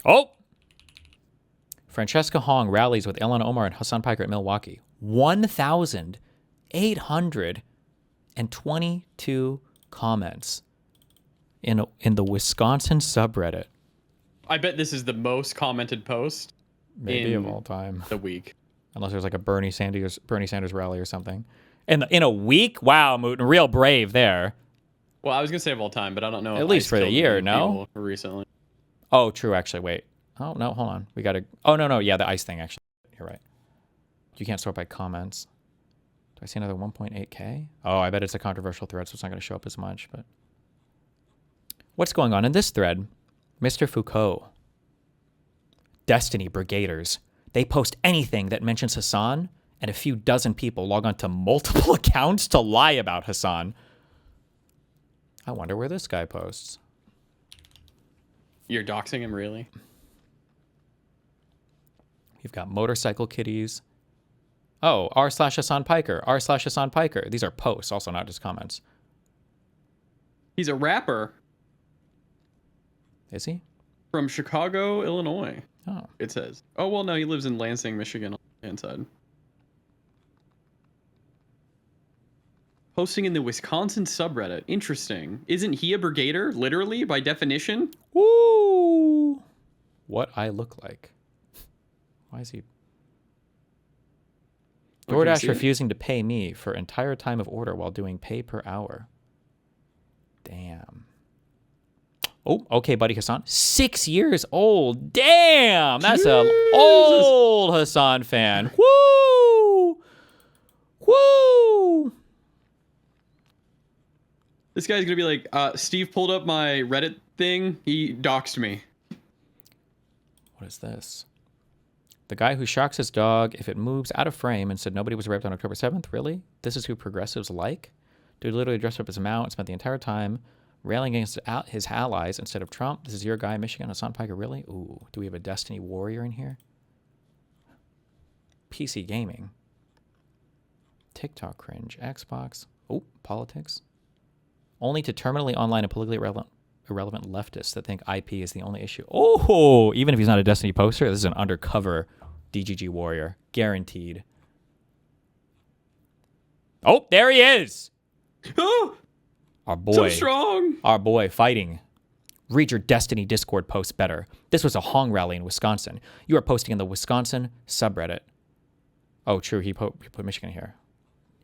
Oh! Francesca Hong rallies with Ilhan Omar and Hassan Piker at Milwaukee. 1,822 comments in the Wisconsin subreddit. I bet this is the most commented post maybe of all time. The week. Unless there's like a Bernie Sanders rally or something. In a week? Wow, Mooten, real brave there. Well, I was going to say of all time, but I don't know. At least for the year, no? Recently. Oh, true, actually. Wait. Oh, no, hold on. We got to... Oh, no. Yeah, the ICE thing, actually. You're right. You can't sort by comments. Do I see another 1.8K? Oh, I bet it's a controversial thread, so it's not going to show up as much, but... What's going on in this thread? Mr. Foucault. Destiny Brigaders. They post anything that mentions Hassan, and a few dozen people log on to multiple accounts to lie about Hassan. I wonder where this guy posts. You're doxing him, really? You've got motorcycle kitties. Oh, r/Hassan Piker, r/Hassan Piker. These are posts, also not just comments. He's a rapper. Is he? From Chicago, Illinois. Oh. It says. Oh, well, no, he lives in Lansing, Michigan on the inside. Posting in the Wisconsin subreddit. Interesting. Isn't he a brigader, literally, by definition? Woo! What I look like. Why is he... DoorDash refusing to pay me for entire time of order while doing pay per hour. Damn. Oh, okay, buddy Hassan. 6 years old. Damn! That's an old Hassan fan. Woo! Woo! This guy's gonna be like, Steve pulled up my Reddit thing. He doxed me. What is this? The guy who shocks his dog if it moves out of frame and said nobody was raped on October 7th? Really? This is who progressives like? Dude literally dressed up as a mount and spent the entire time railing against his allies instead of Trump. This is your guy, Michigan, Hassan Piker. Really? Ooh, do we have a Destiny warrior in here? PC gaming. TikTok cringe. Xbox. Oh, politics. Only to terminally online and politically irrelevant leftists that think IP is the only issue. Oh, even if he's not a Destiny poster, this is an undercover DGG warrior. Guaranteed. Oh, there he is. Oh, our boy. so strong. Our boy fighting. Read your Destiny Discord posts better. This was a Hong rally in Wisconsin. You are posting in the Wisconsin subreddit. Oh, true. He put Michigan here.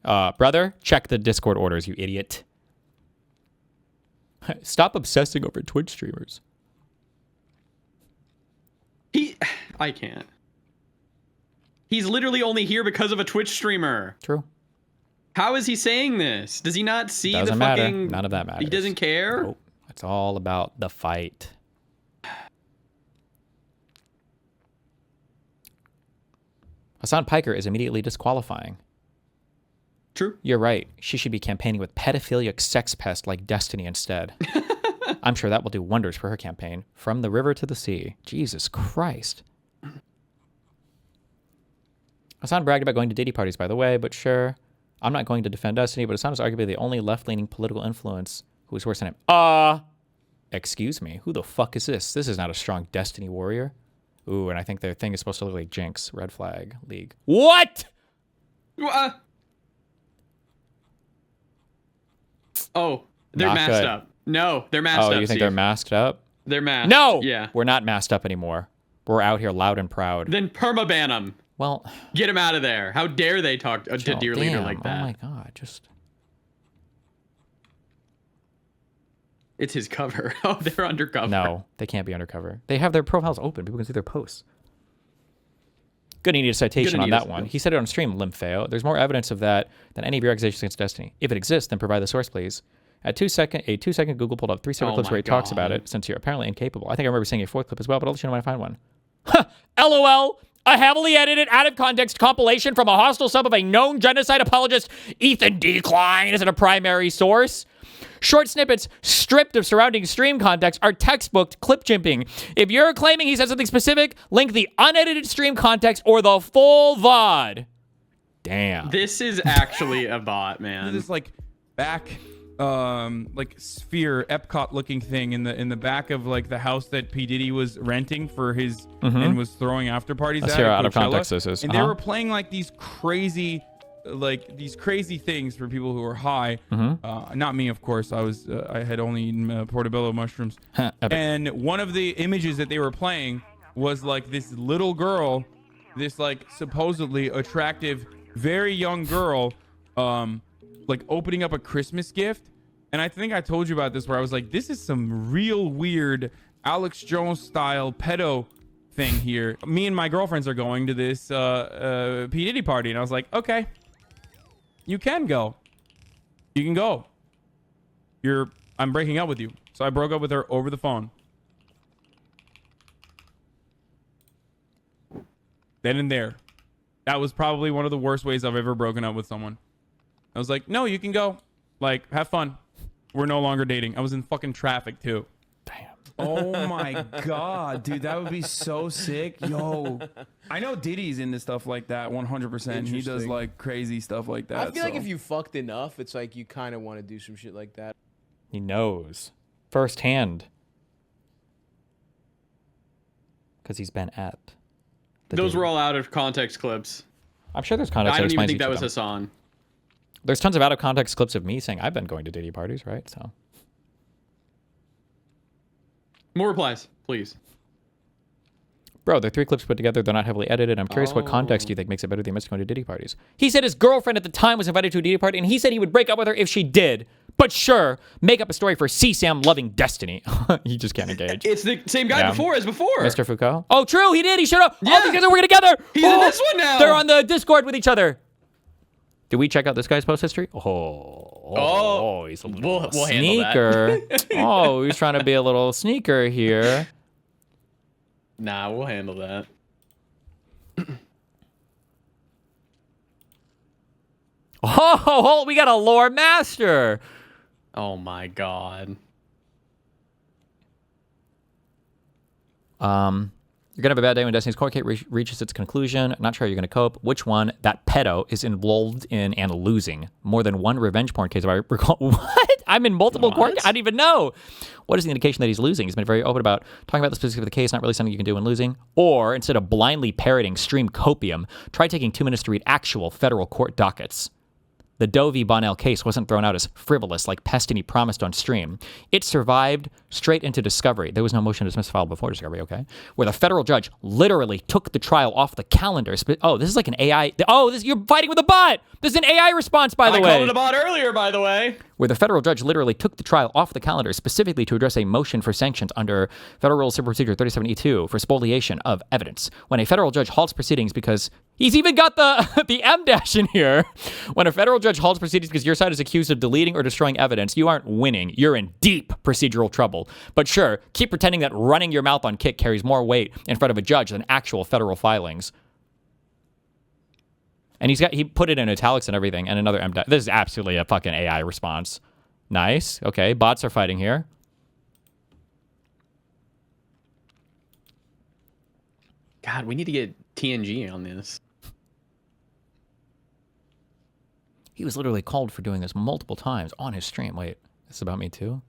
Brother, check the Discord orders, you idiot. Stop obsessing over Twitch streamers. I can't. He's literally only here because of a Twitch streamer. True. How is he saying this? Does he not see Doesn't the matter. fucking... None of that matters. He doesn't care? Nope. It's all about the fight. Hassan Piker is immediately disqualifying. True. You're right. She should be campaigning with pedophilic sex pest like Destiny instead. I'm sure that will do wonders for her campaign. From the river to the sea. Jesus Christ. Hassan bragged about going to Diddy parties, by the way, but sure. I'm not going to defend Destiny, but Hassan is arguably the only left-leaning political influence who is worse than him. Excuse me. Who the fuck is this? This is not a strong Destiny warrior. Ooh, and I think their thing is supposed to look like Jinx. Red flag. League. What? Oh, they're Not masked good. up. No, they're masked up. Oh, you think Steve. they're masked up? They're masked. No! Yeah. We're not masked up anymore. We're out here loud and proud. Then permaban them. Well... Get him out of there. How dare they talk to dear leader like that? Oh my god, just... It's his cover. Oh, they're undercover. No, they can't be undercover. They have their profiles open. People can see their posts. Gonna need a citation on that one. He said it on stream, Limfeo. There's more evidence of that than any of your accusations against Destiny. If it exists, then provide the source, please. A 2-second Google pulled up 3 separate clips where he talks about it, since you're apparently incapable. I think I remember seeing a 4th clip as well, but I'll let you know when I find one. Huh! LOL! A heavily edited, out-of-context compilation from a hostile sub of a known genocide apologist, Ethan Decline, isn't a primary source. Short snippets stripped of surrounding stream context are textbooked clip chimping. If you're claiming he said something specific, link the unedited stream context or the full VOD. Damn. This is actually a bot, man. This is like back like sphere Epcot looking thing in the back of like the house that P Diddy was renting for his and was throwing after parties Let's at hear at out of Coachella. context this is. And they were playing like these crazy things for people who are high. Not me, of course. I had only eaten portobello mushrooms. And one of the images that they were playing was like this little girl, this like supposedly attractive, very young girl, like opening up a Christmas gift. And I think I told you about this, where I was like, this is some real weird Alex Jones style pedo thing here. Me and my girlfriends are going to this P Diddy party, and I was like, okay, you can go. You can go. I'm breaking up with you. So I broke up with her over the phone. Then and there. That was probably one of the worst ways I've ever broken up with someone. I was like, no, you can go. Like, have fun. We're no longer dating. I was in fucking traffic too. Damn. Oh my god, dude, that would be so sick. Yo, I know Diddy's into stuff like that 100%. He does like crazy stuff like that. I feel like if you fucked enough, it's like you kind of want to do some shit like that. He knows firsthand because he's been at. Those were all out of context clips. I'm sure there's context. I don't even think each that of was them. Hassan. There's tons of out of context clips of me saying I've been going to Diddy parties, right? So More replies, please. bro, they're 3 clips put together. They're not heavily edited. I'm curious what context do you think makes it better than going to Diddy parties? He said his girlfriend at the time was invited to a Diddy party, and he said he would break up with her if she did. But sure, make up a story for CSAM loving Destiny. You just can't engage. It's the same guy before as before. Mr. Foucault. Oh, true. He did. He showed up. Yeah. Oh, because we're together. He's in this one now. They're on the Discord with each other. Did we check out this guy's post history? Oh, he's a little we'll sneaker. handle that. Oh, he's trying to be a little sneaker here. Nah, we'll handle that. Oh, we got a lore master. Oh my god. You're gonna have a bad day when Destiny's court case reaches its conclusion. Not sure how you're gonna cope. Which one? That pedo is involved in and losing more than one revenge porn case. If I recall, what? I'm in multiple court. I don't even know. What is the indication that he's losing? He's been very open about talking about the specifics of the case. Not really something you can do when losing. Or instead of blindly parroting stream copium, try taking 2 minutes to read actual federal court dockets. The Doe v. Bonnell case wasn't thrown out as frivolous like Pestini promised on stream. It survived straight into discovery. There was no motion to dismiss filed before discovery, okay? Where the federal judge literally took the trial off the calendar. Oh, this is like an AI. Oh, you're fighting with a bot. This is an AI response, by the way. I called it a bot earlier, by the way. Where the federal judge literally took the trial off the calendar specifically to address a motion for sanctions under Federal Rules of Procedure 37E2 for spoliation of evidence. When a federal judge halts proceedings because he's even got the M dash in here. When a federal judge halts proceedings because your side is accused of deleting or destroying evidence, you aren't winning. You're in deep procedural trouble. But sure, keep pretending that running your mouth on Kik carries more weight in front of a judge than actual federal filings. And he put it in italics and everything, and another M dash. This is absolutely a fucking AI response. Nice. Okay, bots are fighting here. God, we need to get TNG on this. He was literally called for doing this multiple times on his stream. Wait, this is about me too?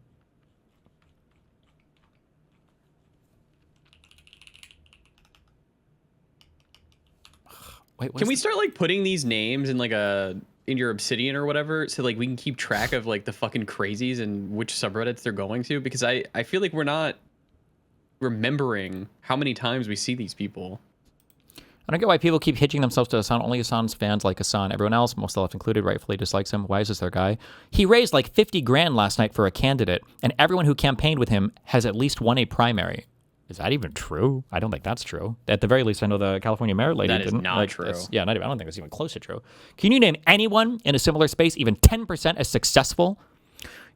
Wait, can we start like putting these names in like in your Obsidian or whatever, so like we can keep track of like the fucking crazies and which subreddits they're going to? Because I feel like we're not remembering how many times we see these people. I don't get why people keep hitching themselves to Hassan. Only Hassan's fans like Hassan. Everyone else, most of the left included, rightfully dislikes him. Why is this their guy? He raised like 50 grand last night for a candidate, and everyone who campaigned with him has at least won a primary. Is that even true? I don't think that's true. At the very least, I know the California mayor lady that didn't. Is not true. Yeah, not even. I don't think it's even close to true. Can you name anyone in a similar space even 10% as successful?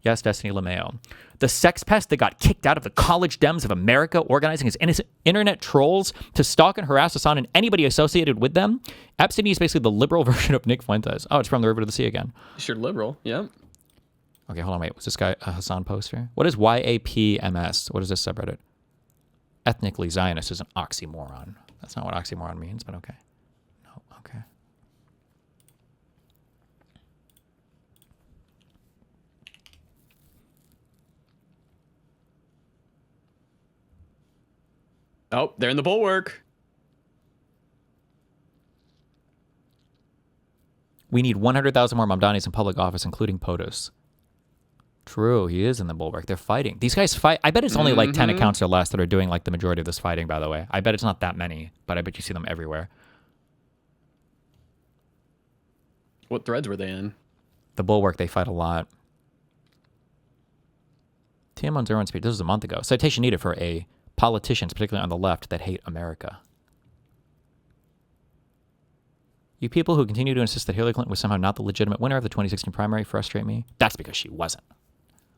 Yes, Destiny LeMayo. The sex pest that got kicked out of the college dems of America, organizing his internet trolls to stalk and harass Hassan and anybody associated with them. Epstein is basically the liberal version of Nick Fuentes. Oh, it's From the River to the Sea again. Sure, liberal. Yep. Okay, hold on. Wait, was this guy a Hassan poster? What is YAPMS? What is this subreddit? Ethnically Zionist is an oxymoron. That's not what oxymoron means, but okay. No, okay. Oh, they're in the bulwark. We need 100,000 more Mamdanis in public office, including POTUS. True, he is in the bulwark. They're fighting. These guys fight. I bet it's only like 10 accounts or less that are doing like the majority of this fighting, by the way. I bet it's not that many, but I bet you see them everywhere. What threads were they in? The bulwark, they fight a lot. TM on 0 speed. This was a month ago. Citation needed for politicians, particularly on the left, that hate America. You people who continue to insist that Hillary Clinton was somehow not the legitimate winner of the 2016 primary frustrate me. That's because she wasn't.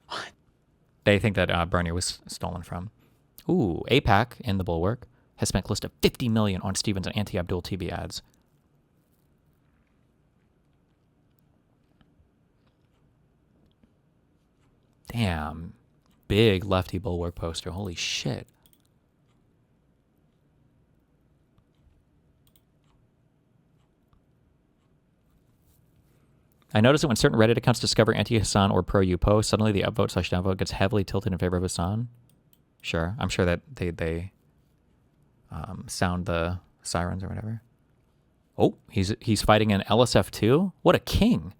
What? They think that Bernie was stolen from. Ooh, AIPAC in the bulwark has spent close to $50 million on Stevens and anti-Abdul TV ads. Damn. Big lefty bulwark poster. Holy shit. I noticed that when certain Reddit accounts discover anti-Hassan or pro-you posts, suddenly the upvote/downvote gets heavily tilted in favor of Hassan. Sure. I'm sure that they sound the sirens or whatever. Oh, he's fighting an LSF too? What a king.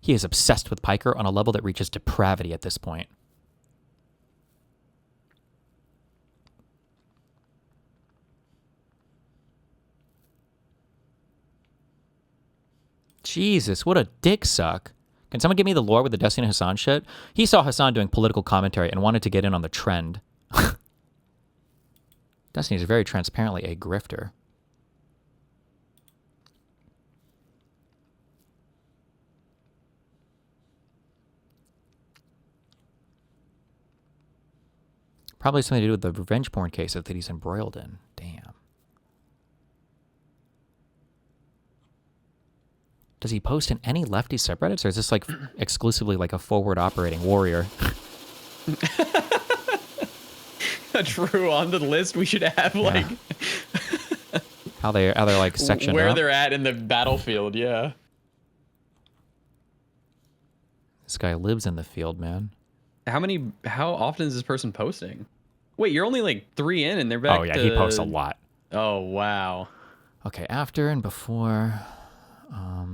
He is obsessed with Piker on a level that reaches depravity at this point. Jesus, what a dick suck. Can someone give me the lore with the Destiny Hassan shit? He saw Hassan doing political commentary and wanted to get in on the trend. Destiny is very transparently a grifter. Probably something to do with the revenge porn cases that he's embroiled in. Damn. Does he post in any lefty subreddits, or is this like exclusively like a forward operating warrior? True. On the list, we should have like how they're like sectioned where up. they're at in the battlefield. Yeah. This guy lives in the field, man. How often is this person posting? Wait, you're only like 3 in and they're back. Oh yeah, he posts a lot. Oh wow. Okay, after and before. How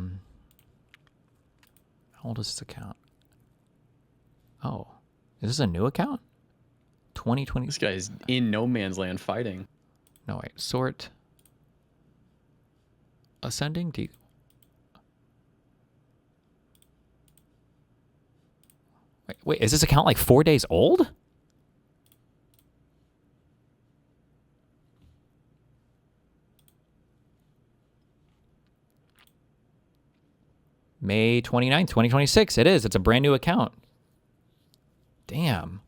old is this account? Oh, is this a new account? 2020. This guy's in no man's land fighting. No wait, sort. Ascending. Wait, is this account like 4 days old? May 29th, 2026. It is. It's a brand new account. Damn.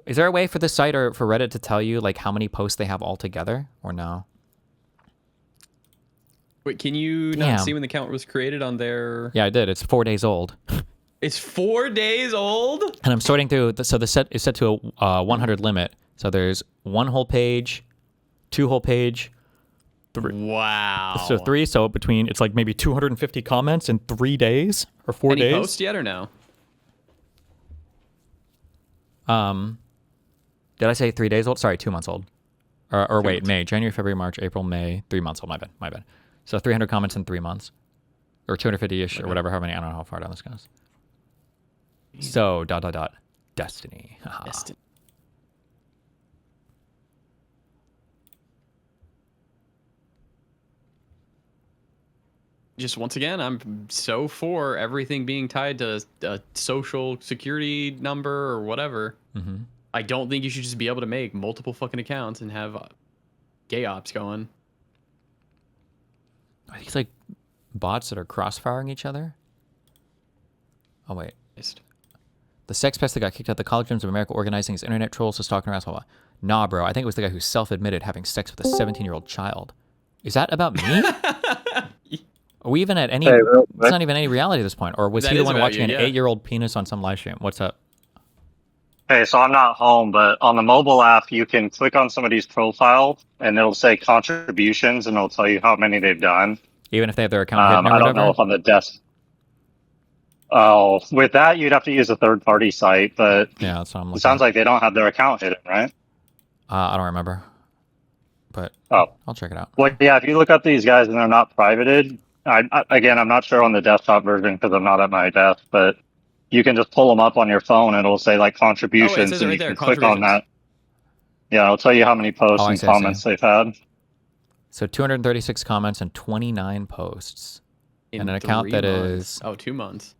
Is there a way for the site or for Reddit to tell you like how many posts they have altogether or no? Wait, can you not see when the account was created on their... Yeah, I did. It's 4 days old. It's 4 days old? And I'm sorting through, so the set is set to a 100 limit. So there's 1 whole page, 2 whole page, 3. Wow. So 3, so between, it's like maybe 250 comments in 3 days or 4 days. Any posts yet or no? Did I say 3 days old? Sorry, 2 months old. Or wait, May, January, February, March, April, May, 3 months old. My bad. So 300 comments in 3 months. Or 250-ish or whatever, how many, I don't know how far down this goes. So, ... Destiny. Destiny. Just once again, I'm so for everything being tied to a social security number or whatever. Mm-hmm. I don't think you should just be able to make multiple fucking accounts and have gay ops going. I think it's like bots that are cross-firing each other. Oh, wait. The sex pest that got kicked out of the College Gyms of America organizing his internet trolls to stalking around. Nah, bro. I think it was the guy who self-admitted having sex with a 17-year-old child. Is that about me? Are we even at any... It's not even any reality at this point. Or was he the one watching an 8-year-old penis on some live stream? What's up? Hey, so I'm not home, but on the mobile app, you can click on somebody's profile, and it'll say contributions, and it'll tell you how many they've done. Even if they have their account hidden or I don't whatever? know if on the desk... Oh, with that, you'd have to use a third-party site, but Yeah, that's what I'm it looking sounds at. like they don't have their account hidden, right? I don't remember, but Oh, I'll check it out. well, yeah. If you look up these guys and they're not privated, again, I'm not sure on the desktop version because I'm not at my desk, but you can just pull them up on your phone and it'll say like Oh, it contributions, says it and right you there. can click on Contributions. that. Yeah, it'll tell you how many Oh, posts I and see, I see. comments they've had. So 236 comments and 29 posts. In And an account that 3 months. is... Oh, 2 months.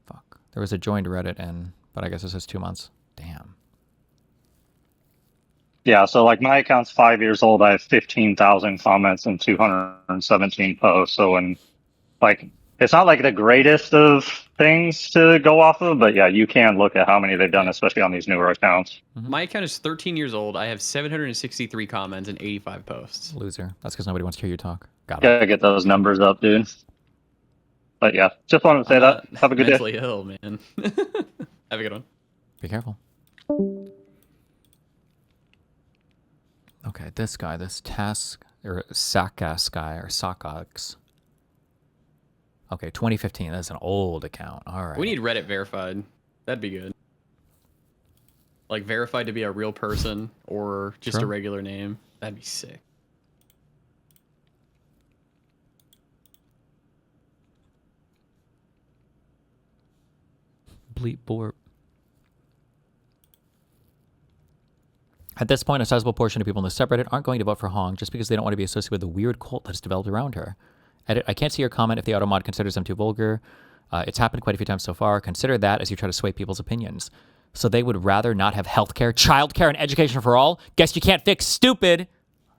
Fuck. There was a joined Reddit in, but I guess it says 2 months. Damn. Yeah, so like my account's 5 years old. I have 15,000 comments and 217 posts. So, and like, it's not like the greatest of things to go off of, but yeah, you can look at how many they've done, especially on these newer accounts. My account is 13 years old. I have 763 comments and 85 posts. Loser. That's because nobody wants to hear you talk. Got it. Gotta get those numbers up, dude. But yeah, just wanted to say I'm that. not Have a good day. mentally ill, man. Have a good one. Be careful. Okay, this guy, this Task, or Sakas guy, or Sakax. Okay, 2015. That's an old account. All right. We need Reddit verified. That'd be good. Like verified to be a real person or just a True. regular name. That'd be sick. Bleep borp. At this point, a sizable portion of people in the subreddit aren't going to vote for Hong just because they don't want to be associated with the weird cult that has developed around her. Edit, I can't see your comment if the automod considers them too vulgar. It's happened quite a few times so far. Consider that as you try to sway people's opinions. So they would rather not have healthcare, childcare, and education for all? Guess you can't fix stupid!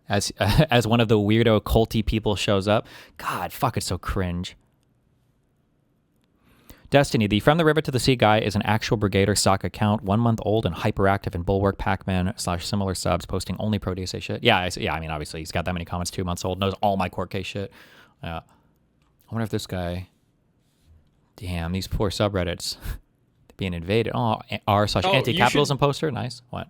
As one of the weirdo culty people shows up. God, fuck, it's so cringe. Destiny, the From the River to the Sea guy is an actual Brigader stock account, 1 month old and hyperactive in Bulwark, Pac-Man / similar subs, posting only pro DSA shit. Yeah, I mean, obviously, he's got that many comments, 2 months old, knows all my court case shit. I wonder if this guy... Damn, these poor subreddits being invaded. Oh, r/anti-capitalism poster. Nice. What?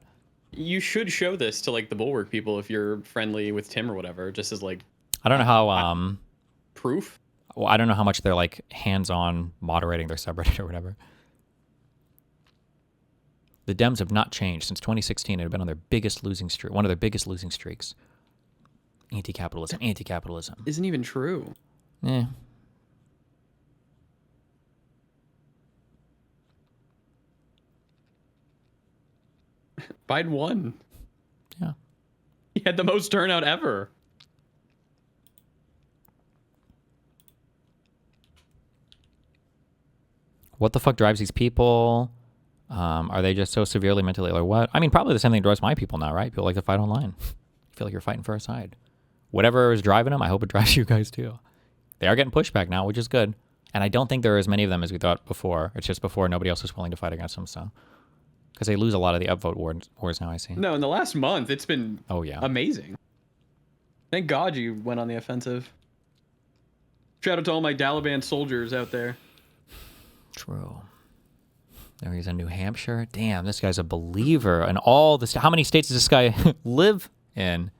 You should show this to like the Bulwark people if you're friendly with Tim or whatever, just as like I don't know how... proof. Well, I don't know how much they're like hands-on moderating their subreddit or whatever. The Dems have not changed since 2016. It had been on their biggest losing streak, one of their biggest losing streaks. Anti-capitalism, anti-capitalism. Isn't even true. Eh. Biden won. Yeah. He had the most turnout ever. What the fuck drives these people? Are they just so severely mentally ill or what? I mean, probably the same thing drives my people now, right? People like to fight online. Feel like you're fighting for a side. Whatever is driving them, I hope it drives you guys too. They are getting pushback now, which is good. And I don't think there are as many of them as we thought before. It's just before nobody else was willing to fight against them, so. Because they lose a lot of the upvote wars now, I see. No, in the last month, it's been yeah. amazing. Thank God you went on the offensive. Shout out to all my Taliban soldiers out there. True. There he's in New Hampshire. Damn, this guy's a believer. And all this. How many states does this guy live in?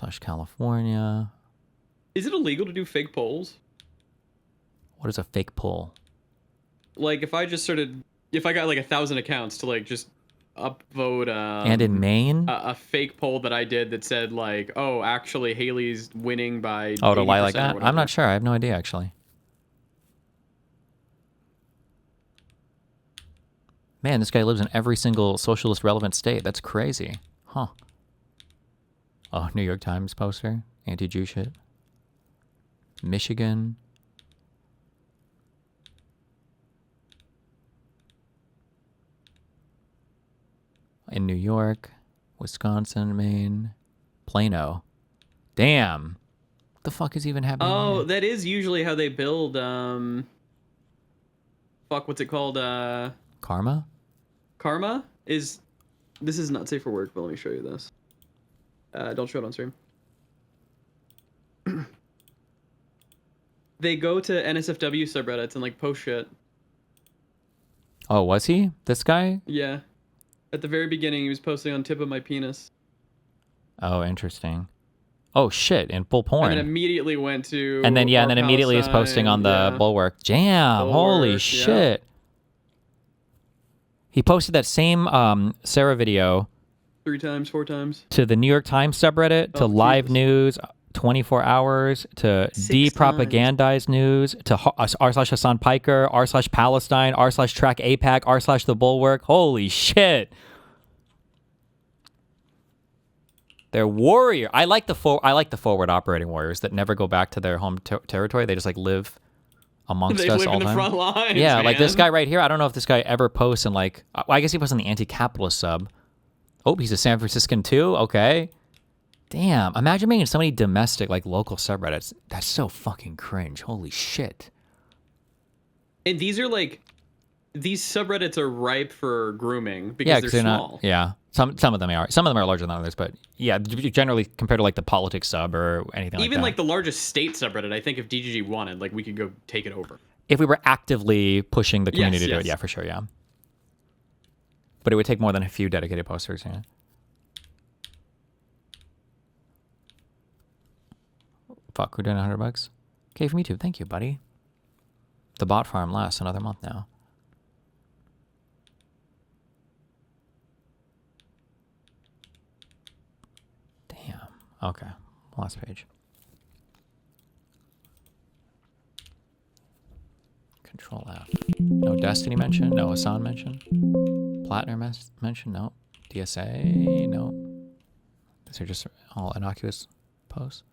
r/California. Is it illegal to do fake polls? What is a fake poll? Like if I got like 1,000 accounts to like just upvote and in Maine? A fake poll that I did that said like, oh, actually Haley's winning by Oh, to lie like 80% or that? whatever. I'm not sure. I have no idea, actually. Man, this guy lives in every single socialist relevant state. That's crazy. Huh. Oh, New York Times poster. Anti-Jew shit. Michigan. In New York. Wisconsin, Maine. Plano. Damn. What the fuck is even happening Oh, here? that is usually how they build fuck, what's it called? Karma? Karma is this is not safe for work, but let me show you this. Don't show it on stream. They go to NSFW subreddits and like post shit. Oh, was he? This guy? Yeah. At the very beginning, he was posting on tip of my penis. Oh, interesting. Oh shit! In full porn. And then immediately went to. And then immediately is posting on the Bulwark. Damn! Holy shit! He posted that same Sarah video 3 times, 4 times to the New York Times subreddit, to Live News, 24 Hours, to Depropagandize News, to r/Hassan Piker, r/Palestine, r/Track APAC, r/The Bulwark. Holy shit! They're warrior. I like the forward operating warriors that never go back to their home territory. They just like live amongst us all the time. They live in the front lines. Yeah, man. Like this guy right here. I don't know if this guy ever posts in like. I guess he posts on the anti-capitalist sub. Oh, he's a San Franciscan too. Okay. Damn. Imagine being in so many domestic like local subreddits. That's so fucking cringe. Holy shit. And these are like, these subreddits are ripe for grooming because they're small. Some of them are. Some of them are larger than others, but yeah, generally compared to like the politics sub or anything like that. Even like the largest state subreddit, I think if DGG wanted, like we could go take it over. If we were actively pushing the community to do it, yeah, for sure, yeah. But it would take more than a few dedicated posters, yeah. Fuck, we're doing $100. Okay, from YouTube. Thank you, buddy. The bot farm lasts another month now. Okay, last page. Control F. No Destiny mention, no Hassan mention. Platinum mention, no. DSA, no. These are just all innocuous posts.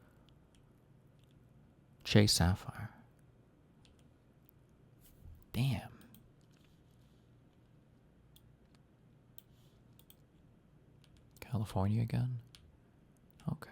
Chase Sapphire. Damn. California again? Okay.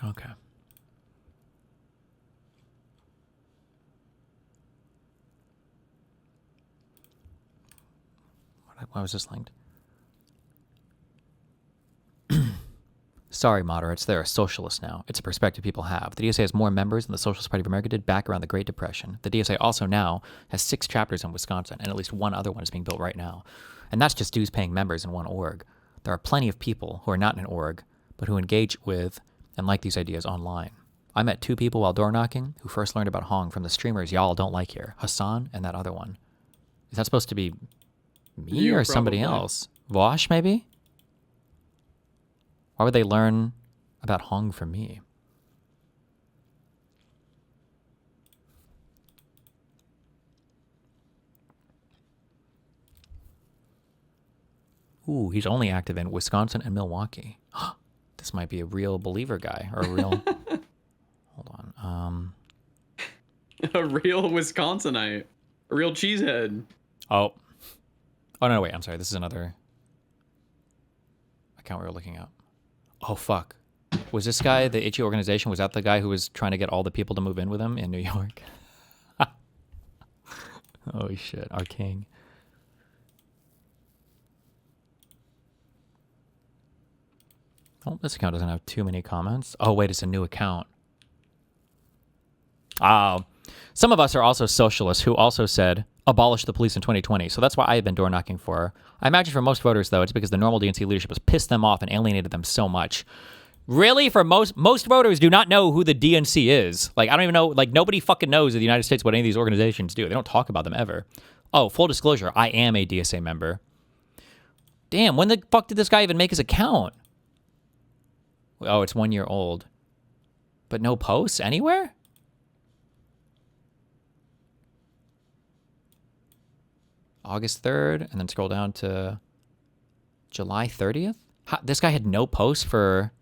Okay. Why was this linked? Sorry, moderates, they're a socialist now. It's a perspective people have. The DSA has more members than the Socialist Party of America did back around the Great Depression. The DSA also now has 6 chapters in Wisconsin, and at least one other one is being built right now. And that's just dues-paying members in one org. There are plenty of people who are not in an org, but who engage with and like these ideas online. I met 2 people while door knocking who first learned about Hong from the streamers y'all don't like here, Hassan and that other one. Is that supposed to be me or somebody else? Vosh, maybe? Why would they learn about Hong from me? Ooh, he's only active in Wisconsin and Milwaukee. This might be a real believer guy, or a real... Hold on. A real Wisconsinite. A real cheesehead. Oh, no, wait, I'm sorry. This is another account we were looking up. Oh, fuck. Was this guy, the Itchy Organization, was that the guy who was trying to get all the people to move in with him in New York? Holy shit, our king. Oh, this account doesn't have too many comments. Oh, wait, it's a new account. Oh, some of us are also socialists who also said, abolish the police in 2020. So that's why I've been door knocking for. I imagine for most voters, though, it's because the normal DNC leadership has pissed them off and alienated them so much. Really? For most voters do not know who the DNC is. Like, I don't even know, like, nobody fucking knows in the United States what any of these organizations do. They don't talk about them ever. Oh, full disclosure, I am a DSA member. Damn, when the fuck did this guy even make his account? Oh, it's 1 year old. But no posts anywhere? August 3rd, and then scroll down to July 30th. This guy had no posts for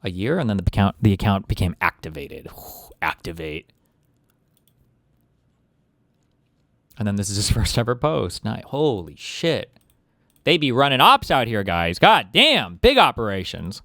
a year, and then the account became activated. Activate. And then this is his first ever post. Nice. Holy shit. They be running ops out here, guys. God damn. Big operations.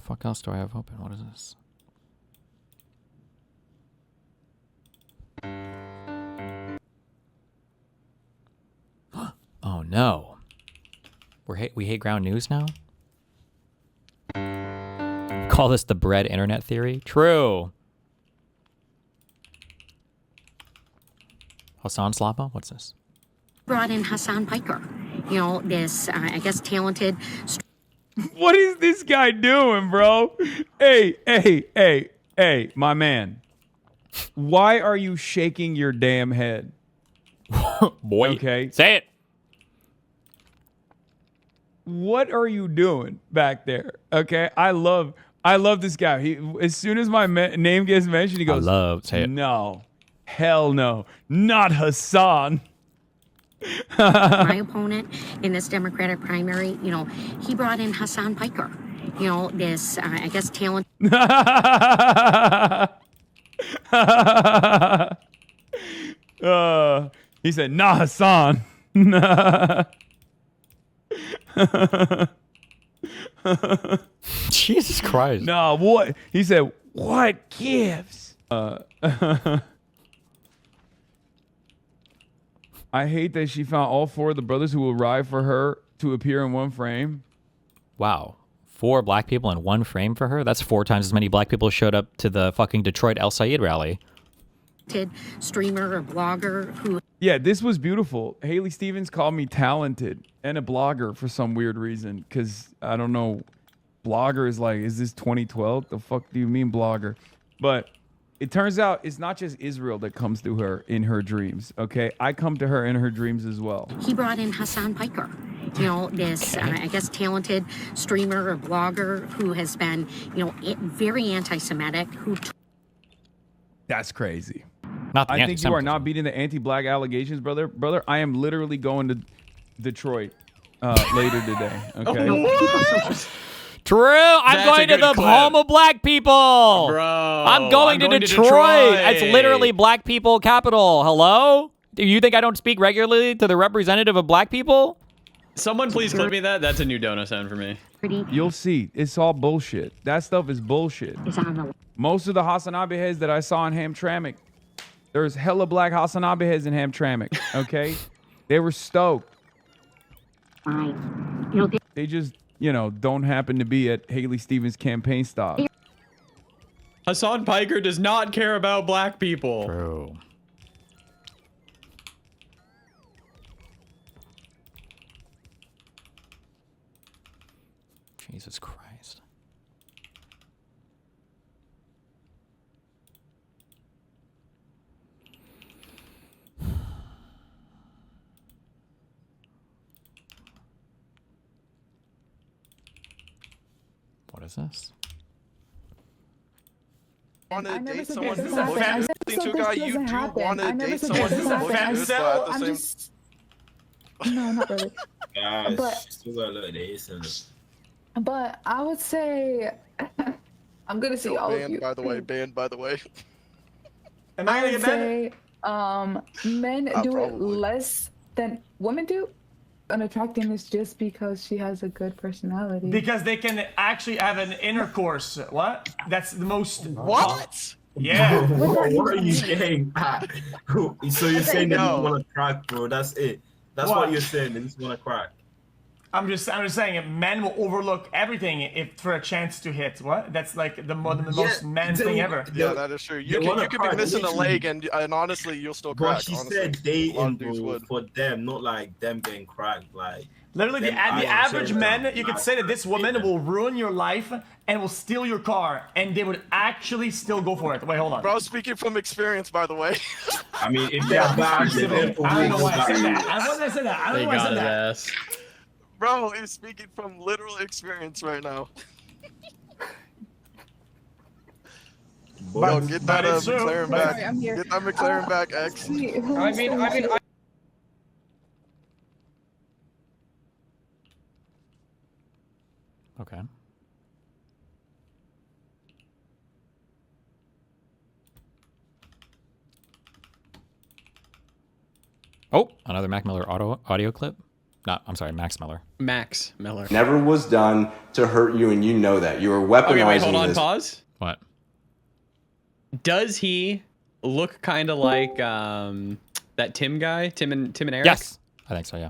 fuck else do I have open? What is this? Oh no. We hate ground news now? Call this the bread internet theory? True. Hassan Slappa? What's this? Brought in Hassan Piker, you know, this, I guess, talented. What is this guy doing, bro? Hey, my man. Why are you shaking your damn head? Boy. Okay. Say it. What are you doing back there? Okay. I love this guy. He, as soon as my name gets mentioned, he goes, say it. No. Hell no. Not Hassan. My opponent in this Democratic primary, you know, he brought in Hassan Piker, you know, this, I guess, talent. He said, nah, Hassan. Jesus Christ. No, what? He said, what gives? I hate that she found all 4 of the brothers who will ride for her to appear in one frame. Wow. 4 black people in one frame for her? That's 4 times as many black people showed up to the fucking Detroit El Sayed rally. Streamer or blogger who. Yeah, this was beautiful. Haley Stevens called me talented and a blogger for some weird reason. Because, I don't know, blogger is like, is this 2012? The fuck do you mean blogger? But it turns out it's not just Israel that comes to her in her dreams, okay? I come to her in her dreams as well. He brought in Hassan Piker, you know, this, I guess, talented streamer or blogger who has been, you know, very anti-Semitic. That's crazy. Not the I think you are not beating the anti-black allegations, brother. Brother, I am literally going to Detroit later today, okay? True. I'm going to the home of black people. Bro. I'm going to Detroit. It's literally black people capital. Hello? Do you think I don't speak regularly to the representative of black people? Someone please clip me that. That's a new dono sound for me. You'll see. It's all bullshit. That stuff is bullshit. Most of the Hassanabe heads that I saw in Hamtramck, there's hella black Hassanabe heads in Hamtramck, okay? They were stoked. They just, you know, don't happen to be at Haley Stevens' campaign stop. Hassan Piker does not care about black people. True. Jesus Christ. What is this? Want to date someone who looks good to a guy? You do want to date someone who looks good, but at the same. No, not really. Gosh, But- still got a little days in it. But I would say I'm gonna see all of Banned, you. by the way. Banned, by the way. Am I I gonna would get banned? say men do it Probably. less than women do. An attractiveness just because she has a good personality. Because they can actually have an intercourse. What? That's the most. What? Yeah. What are you saying? So you're saying that No. you want to crack, bro? That's it. That's What? what you're saying. They just want to crack. I'm just saying, men will overlook everything if for a chance to hit. What? That's like the most man thing ever. Yeah, that is true. You they can wanna be crack, missing a literally. leg, and honestly, you'll still But crack. she honestly. said A lot dating, of dudes bro, would. for them, not like them getting cracked. Like Literally, the them being average children, men, you could like, say that this woman will ruin your life and will steal your car, and they would actually still go for it. Wait, hold on. Bro, speaking from experience, by the way. I mean, if they're bad, then they're I don't know why I said that. for I wasn't said that. I They don't know why I got said his that. ass. Bro, he's speaking from literal experience right now. Bro, get that it's true. McLaren But- back. I'm here. Get that McLaren back, X. Okay. Oh, another Mac Miller audio clip. I'm sorry, Max Miller. Max Miller. Never was done to hurt you, and you know that. You are weaponizing Okay, wait, hold on, this. pause. What? Does he look kind of like that Tim guy, Tim and Eric? Yes, I think so. Yeah.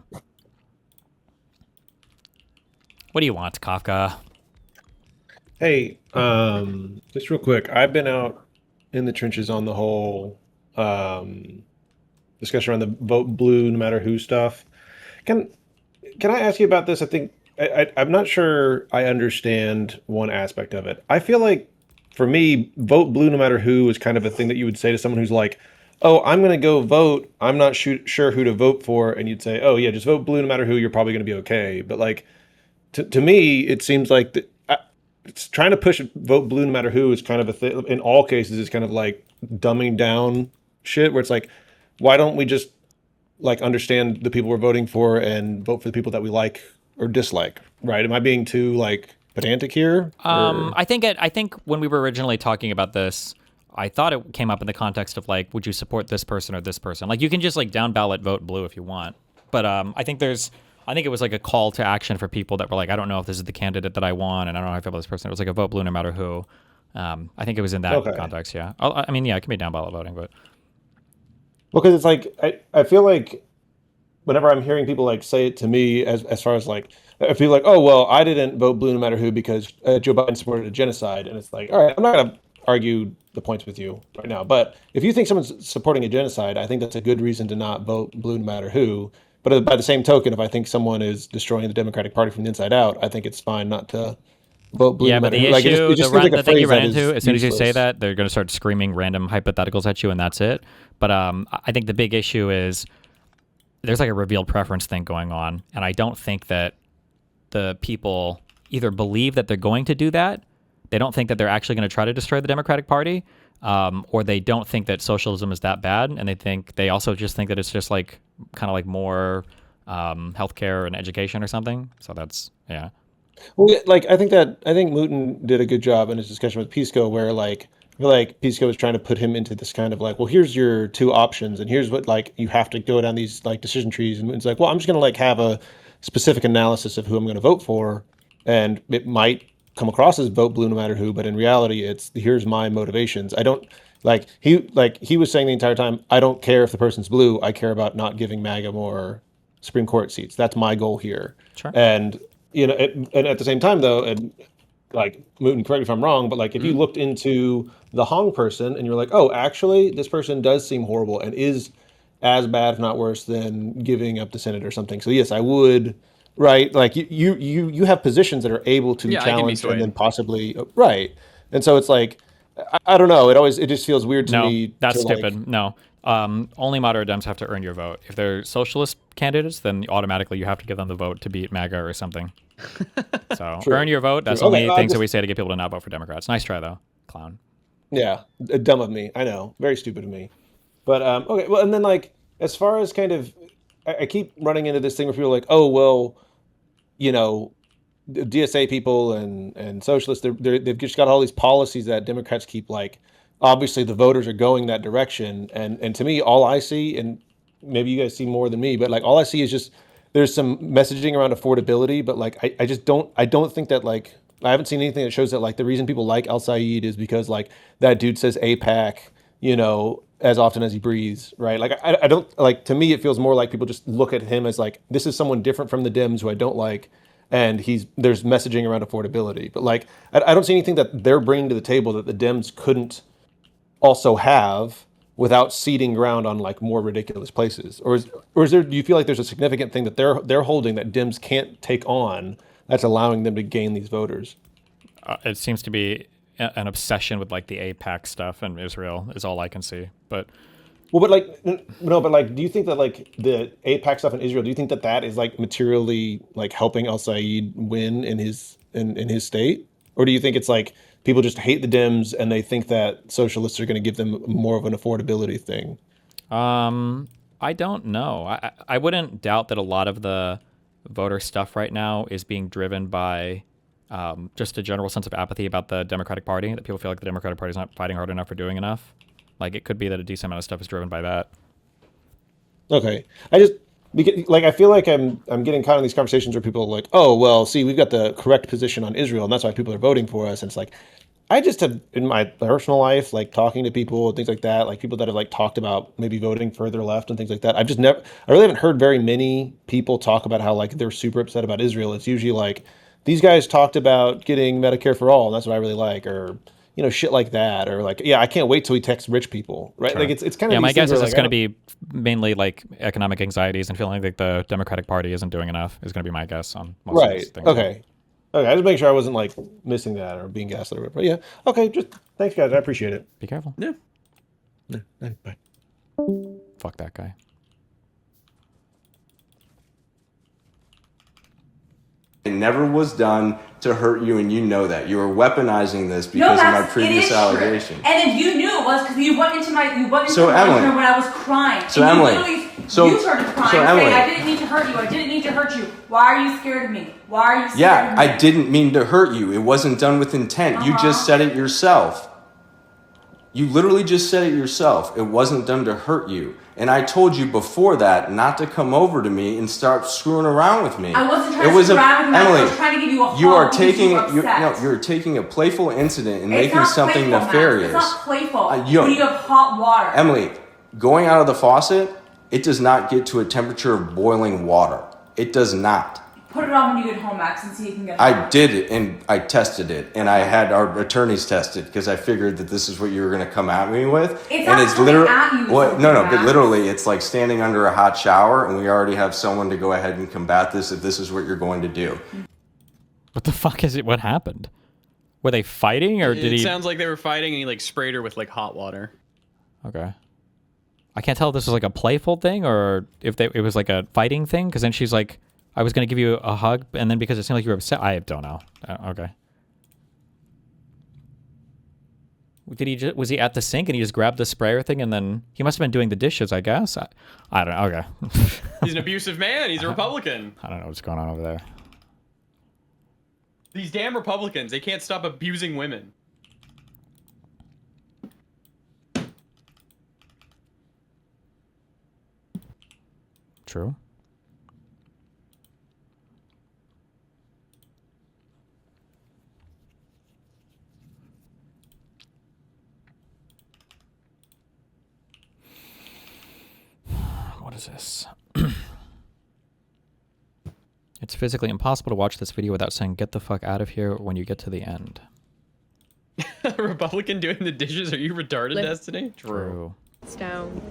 What do you want, Kafka? Hey, just real quick. I've been out in the trenches on the whole discussion around the vote blue no matter who stuff. Can I ask you about this? I think I'm not sure I understand one aspect of it. I feel like for me, vote blue no matter who is kind of a thing that you would say to someone who's like, oh, I'm going to go vote. I'm not sure who to vote for. And you'd say, oh, yeah, just vote blue no matter who. You're probably going to be okay. But like, to me, it seems like it's trying to push vote blue no matter who is kind of a thing. In all cases, it's kind of like dumbing down shit where it's like, why don't we just like understand the people we're voting for and vote for the people that we like or dislike, right? Am I being too like pedantic here? I think when we were originally talking about this, I thought it came up in the context of like, would you support this person or this person? Like you can just like down ballot vote blue if you want. But I think it was like a call to action for people that were like, I don't know if this is the candidate that I want, and I don't know how I feel about this person. It was like a vote blue no matter who. I think it was in that context, yeah. I mean, yeah, it can be down ballot voting, but... Well, because it's like, I feel like whenever I'm hearing people like say it to me as far as like, I feel like, oh, well, I didn't vote blue no matter who because Joe Biden supported a genocide. And it's like, all right, I'm not going to argue the points with you right now. But if you think someone's supporting a genocide, I think that's a good reason to not vote blue no matter who. But by the same token, if I think someone is destroying the Democratic Party from the inside out, I think it's fine not to vote blue. Yeah, but the issue, like, it just seems like the thing you run into, as soon as you useless. say that, they're going to start screaming random hypotheticals at you, and that's it. But I think the big issue is there's like a revealed preference thing going on, and I don't think that the people either believe that they're going to do that, they don't think that they're actually going to try to destroy the Democratic Party, or they don't think that socialism is that bad, and they also just think that it's just like kind of like more healthcare and education or something. So that's, yeah. Well, like I think Mooten did a good job in his discussion with Pisco, where like I feel like Pisco was trying to put him into this kind of like, well, here's your two options, and here's what like you have to go down these like decision trees, and it's like, well, I'm just gonna like have a specific analysis of who I'm going to vote for, and it might come across as vote blue no matter who, but in reality, it's here's my motivations. I don't he was saying the entire time, I don't care if the person's blue, I care about not giving MAGA more Supreme Court seats. That's my goal here. Sure. And and at the same time though, and like Mooten, correct me if I'm wrong, but like if you looked into the Hong person and you're like, oh, actually this person does seem horrible and is as bad, if not worse, than giving up the Senate or something. So yes, I would, right? Like you have positions that are able to be challenged and then possibly right. And so it's like, I don't know. It just feels weird to me. That's to stupid. Like, no. Only moderate Dems have to earn your vote. If they're socialist candidates, then automatically you have to give them the vote to beat MAGA or something. So earn your vote. That's the only things that we say to get people to not vote for Democrats. Nice try though, clown. Yeah, dumb of me. I know, very stupid of me. But okay, well, and then like as far as kind of, I keep running into this thing where people are like, oh well, DSA people and socialists, they've just got all these policies that Democrats keep like. Obviously, the voters are going that direction, and to me, all I see, and maybe you guys see more than me, but like all I see is just there's some messaging around affordability, but like I don't think that like I haven't seen anything that shows that like the reason people like Al Saeed is because like that dude says APAC, as often as he breathes, right? Like I don't like, to me it feels more like people just look at him as like this is someone different from the Dems who I don't like, and there's messaging around affordability, but like I don't see anything that they're bringing to the table that the Dems couldn't also have without ceding ground on like more ridiculous places, or is there? Do you feel like there's a significant thing that they're holding that Dems can't take on that's allowing them to gain these voters? It seems to be an obsession with like the AIPAC stuff in Israel is all I can see. But but do you think that like the AIPAC stuff in Israel? Do you think that is like materially like helping Al Saeed win in his state, or do you think it's like people just hate the Dems and they think that socialists are going to give them more of an affordability thing? I don't know. I wouldn't doubt that a lot of the voter stuff right now is being driven by just a general sense of apathy about the Democratic Party, that people feel like the Democratic Party is not fighting hard enough or doing enough. Like it could be that a decent amount of stuff is driven by that. Okay. because like I feel like I'm getting caught in these conversations where people are like, oh well, see, we've got the correct position on Israel, and that's why people are voting for us. And it's like, I just have in my personal life, like talking to people and things like that, like people that have like talked about maybe voting further left and things like that. I've just never, I really haven't heard very many people talk about how like they're super upset about Israel. It's usually like these guys talked about getting Medicare for all, and that's what I really like, or you know, shit like that, or like, yeah, I can't wait till he texts rich people, right? Sure. Like it's kind of yeah. My guess is like, it's going to be mainly like economic anxieties and feeling like the Democratic Party isn't doing enough is going to be my guess on most of these things. Okay. Okay, I just make sure I wasn't like missing that or being gaslit or whatever. But yeah, okay, just thanks, guys. I appreciate it. Be careful. Yeah. Bye. Fuck that guy. It never was done to hurt you, and you know that. You were weaponizing this because of my previous allegation. And then you knew it was because you went into my Emily, room when I was crying. So and Emily, you started crying saying, I didn't mean to hurt you. I didn't mean to hurt you. Why are you scared of me? Why are you scared of me? I didn't mean to hurt you. It wasn't done with intent. You just said it yourself. You literally just said it yourself. It wasn't done to hurt you. And I told you before that not to come over to me and start screwing around with me. I wasn't trying to screw around with you. Emily, I was trying to give you a hug. You're taking a playful incident and making something nefarious. It's not playful. When you have hot water. Emily, going out of the faucet, it does not get to a temperature of boiling water. It does not. Put it on when you get home, Max, and see if you can get it. I did it, and I tested it, and I had our attorneys test it because I figured that this is what you were going to come at me with. It's literally at you. But literally, it's like standing under a hot shower, and we already have someone to go ahead and combat this if this is what you're going to do. What the fuck is it? What happened? Were they fighting, or did he? It sounds like they were fighting, and he like sprayed her with like hot water. Okay. I can't tell if this was like a playful thing or if it was like a fighting thing. Because then she's like, I was going to give you a hug. And then because it seemed like you were upset. I don't know. Okay. Was he at the sink and he just grabbed the sprayer thing and then he must have been doing the dishes, I guess. I don't know. Okay. He's an abusive man. He's a Republican. I don't know what's going on over there. These damn Republicans, they can't stop abusing women. True. What is this? It's physically impossible to watch this video without saying, get the fuck out of here when you get to the end. A Republican doing the dishes? Are you retarded, Destiny? True. It's down.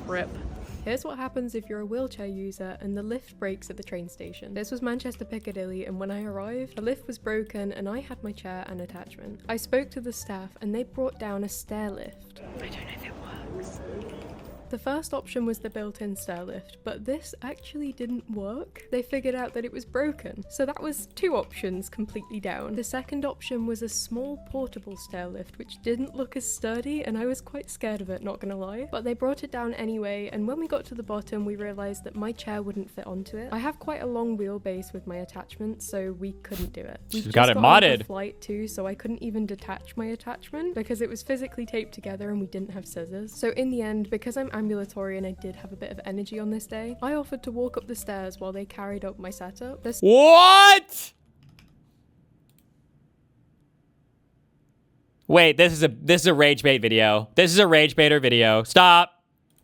Rip. Here's what happens if you're a wheelchair user and the lift breaks at the train station. This was Manchester Piccadilly, and when I arrived, the lift was broken and I had my chair and attachment. I spoke to the staff and they brought down a stair lift. I don't know if it works. The first option was the built-in stair lift, but this actually didn't work. They figured out that it was broken, so that was 2 options completely down. The second option was a small portable stair lift, which didn't look as sturdy, and I was quite scared of it, not gonna lie. But they brought it down anyway, and when we got to the bottom, we realized that my chair wouldn't fit onto it. I have quite a long wheelbase with my attachment, so we couldn't do it. We just got it modded. Flight too, so I couldn't even detach my attachment because it was physically taped together and we didn't have scissors. So in the end, because I'm ambulatory and I did have a bit of energy on this day, I offered to walk up the stairs while they carried up my setup. What? Wait, this is a rage bait video. This is a rage baiter video. Stop.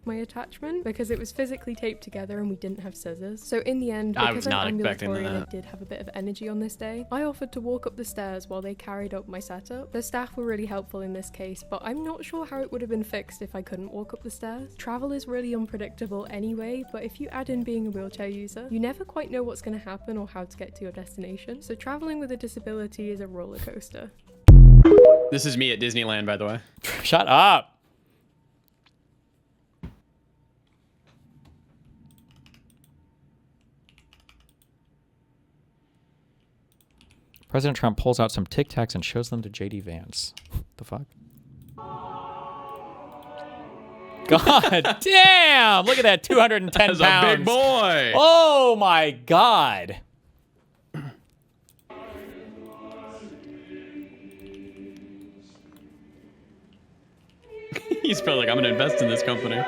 My attachment because it was physically taped together and we didn't have scissors. So in the end, because I'm ambulatory and I did have a bit of energy on this day, I offered to walk up the stairs while they carried up my setup. The staff were really helpful in this case, but I'm not sure how it would have been fixed if I couldn't walk up the stairs. Travel is really unpredictable anyway, but if you add in being a wheelchair user, you never quite know what's going to happen or how to get to your destination. So traveling with a disability is a roller coaster. This is me at Disneyland, by the way. Shut up. President Trump pulls out some Tic Tacs and shows them to JD Vance. The fuck? God damn! Look at that, 210 pounds. That's a big boy. Oh my God. He's probably like, I'm gonna invest in this company.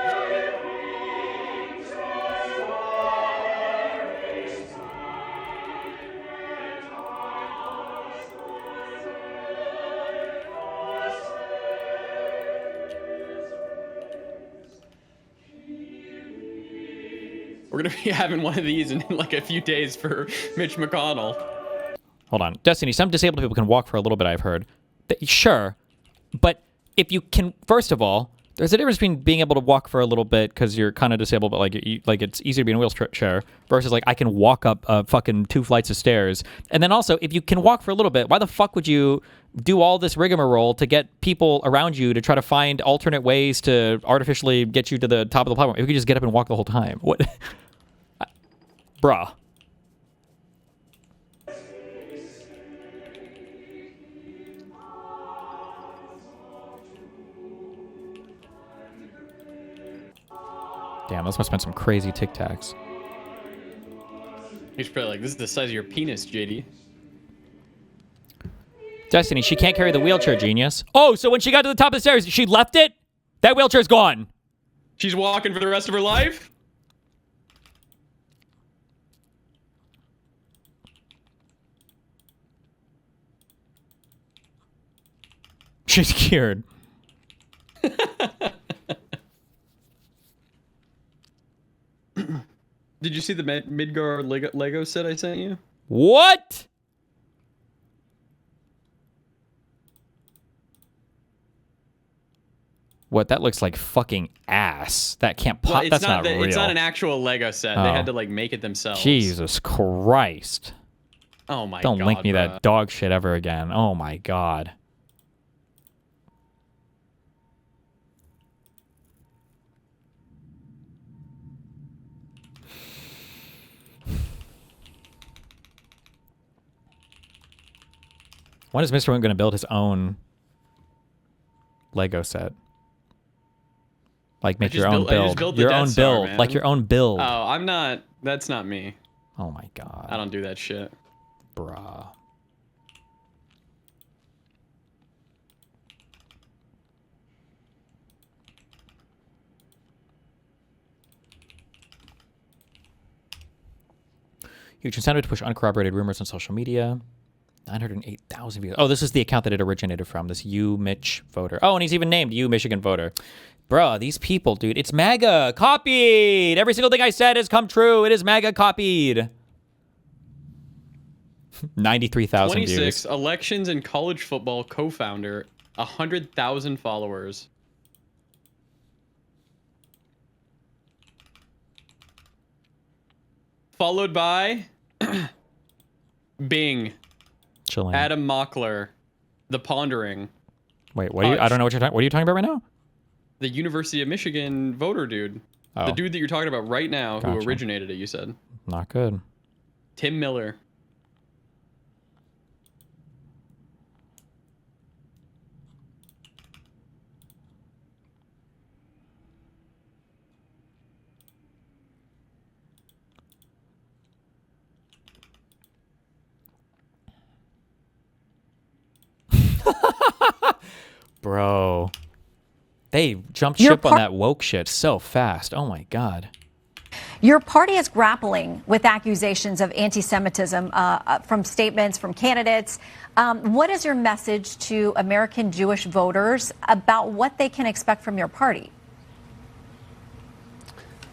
We're gonna be having one of these in like a few days for Mitch McConnell. Hold on. Destiny, some disabled people can walk for a little bit, I've heard. Sure. But if you can, first of all, there's a difference between being able to walk for a little bit because you're kind of disabled, but like it's easy to be in a wheelchair versus like I can walk up fucking 2 flights of stairs. And then also, if you can walk for a little bit, why the fuck would you do all this rigmarole to get people around you to try to find alternate ways to artificially get you to the top of the platform? If you could just get up and walk the whole time. What? Bruh. Damn, those must have been some crazy Tic Tacs. He's probably like, this is the size of your penis, JD. Destiny, she can't carry the wheelchair, genius. Oh, so when she got to the top of the stairs, she left it? That wheelchair's gone. She's walking for the rest of her life? She's cured. Did you see the Midgar Lego set I sent you? What? What? That looks like fucking ass. That can't pop. Well, That's not real. It's not an actual Lego set. They had to like make it themselves. Jesus Christ. Oh my god. Don't link me that dog shit ever again. Oh my god. When is Mr. Wing going to build his own Lego set? Like make your own build. Your own build. Like your own build. Oh, I'm not. That's not me. Oh my god. I don't do that shit. Bruh. Huge incentive to push uncorroborated rumors on social media. 908,000 views. Oh, this is the account that it originated from. This U Mitch voter. Oh, and he's even named U Michigan voter. Bruh, these people, dude. It's MAGA copied. Every single thing I said has come true. It is MAGA copied. 93,000 views. 26 elections and college football co-founder. 100,000 followers. Followed by Bing. Chilling. Adam Mockler. The Pondering. Wait, what? I don't know what you're talking. What are you talking about right now? The University of Michigan voter dude. Oh. The dude that you're talking about right now who originated it, you said. Not good. Tim Miller. Bro. They jumped ship on that woke shit so fast. Oh my god. Your party is grappling with accusations of anti-Semitism from statements from candidates. What is your message to American Jewish voters about what they can expect from your party?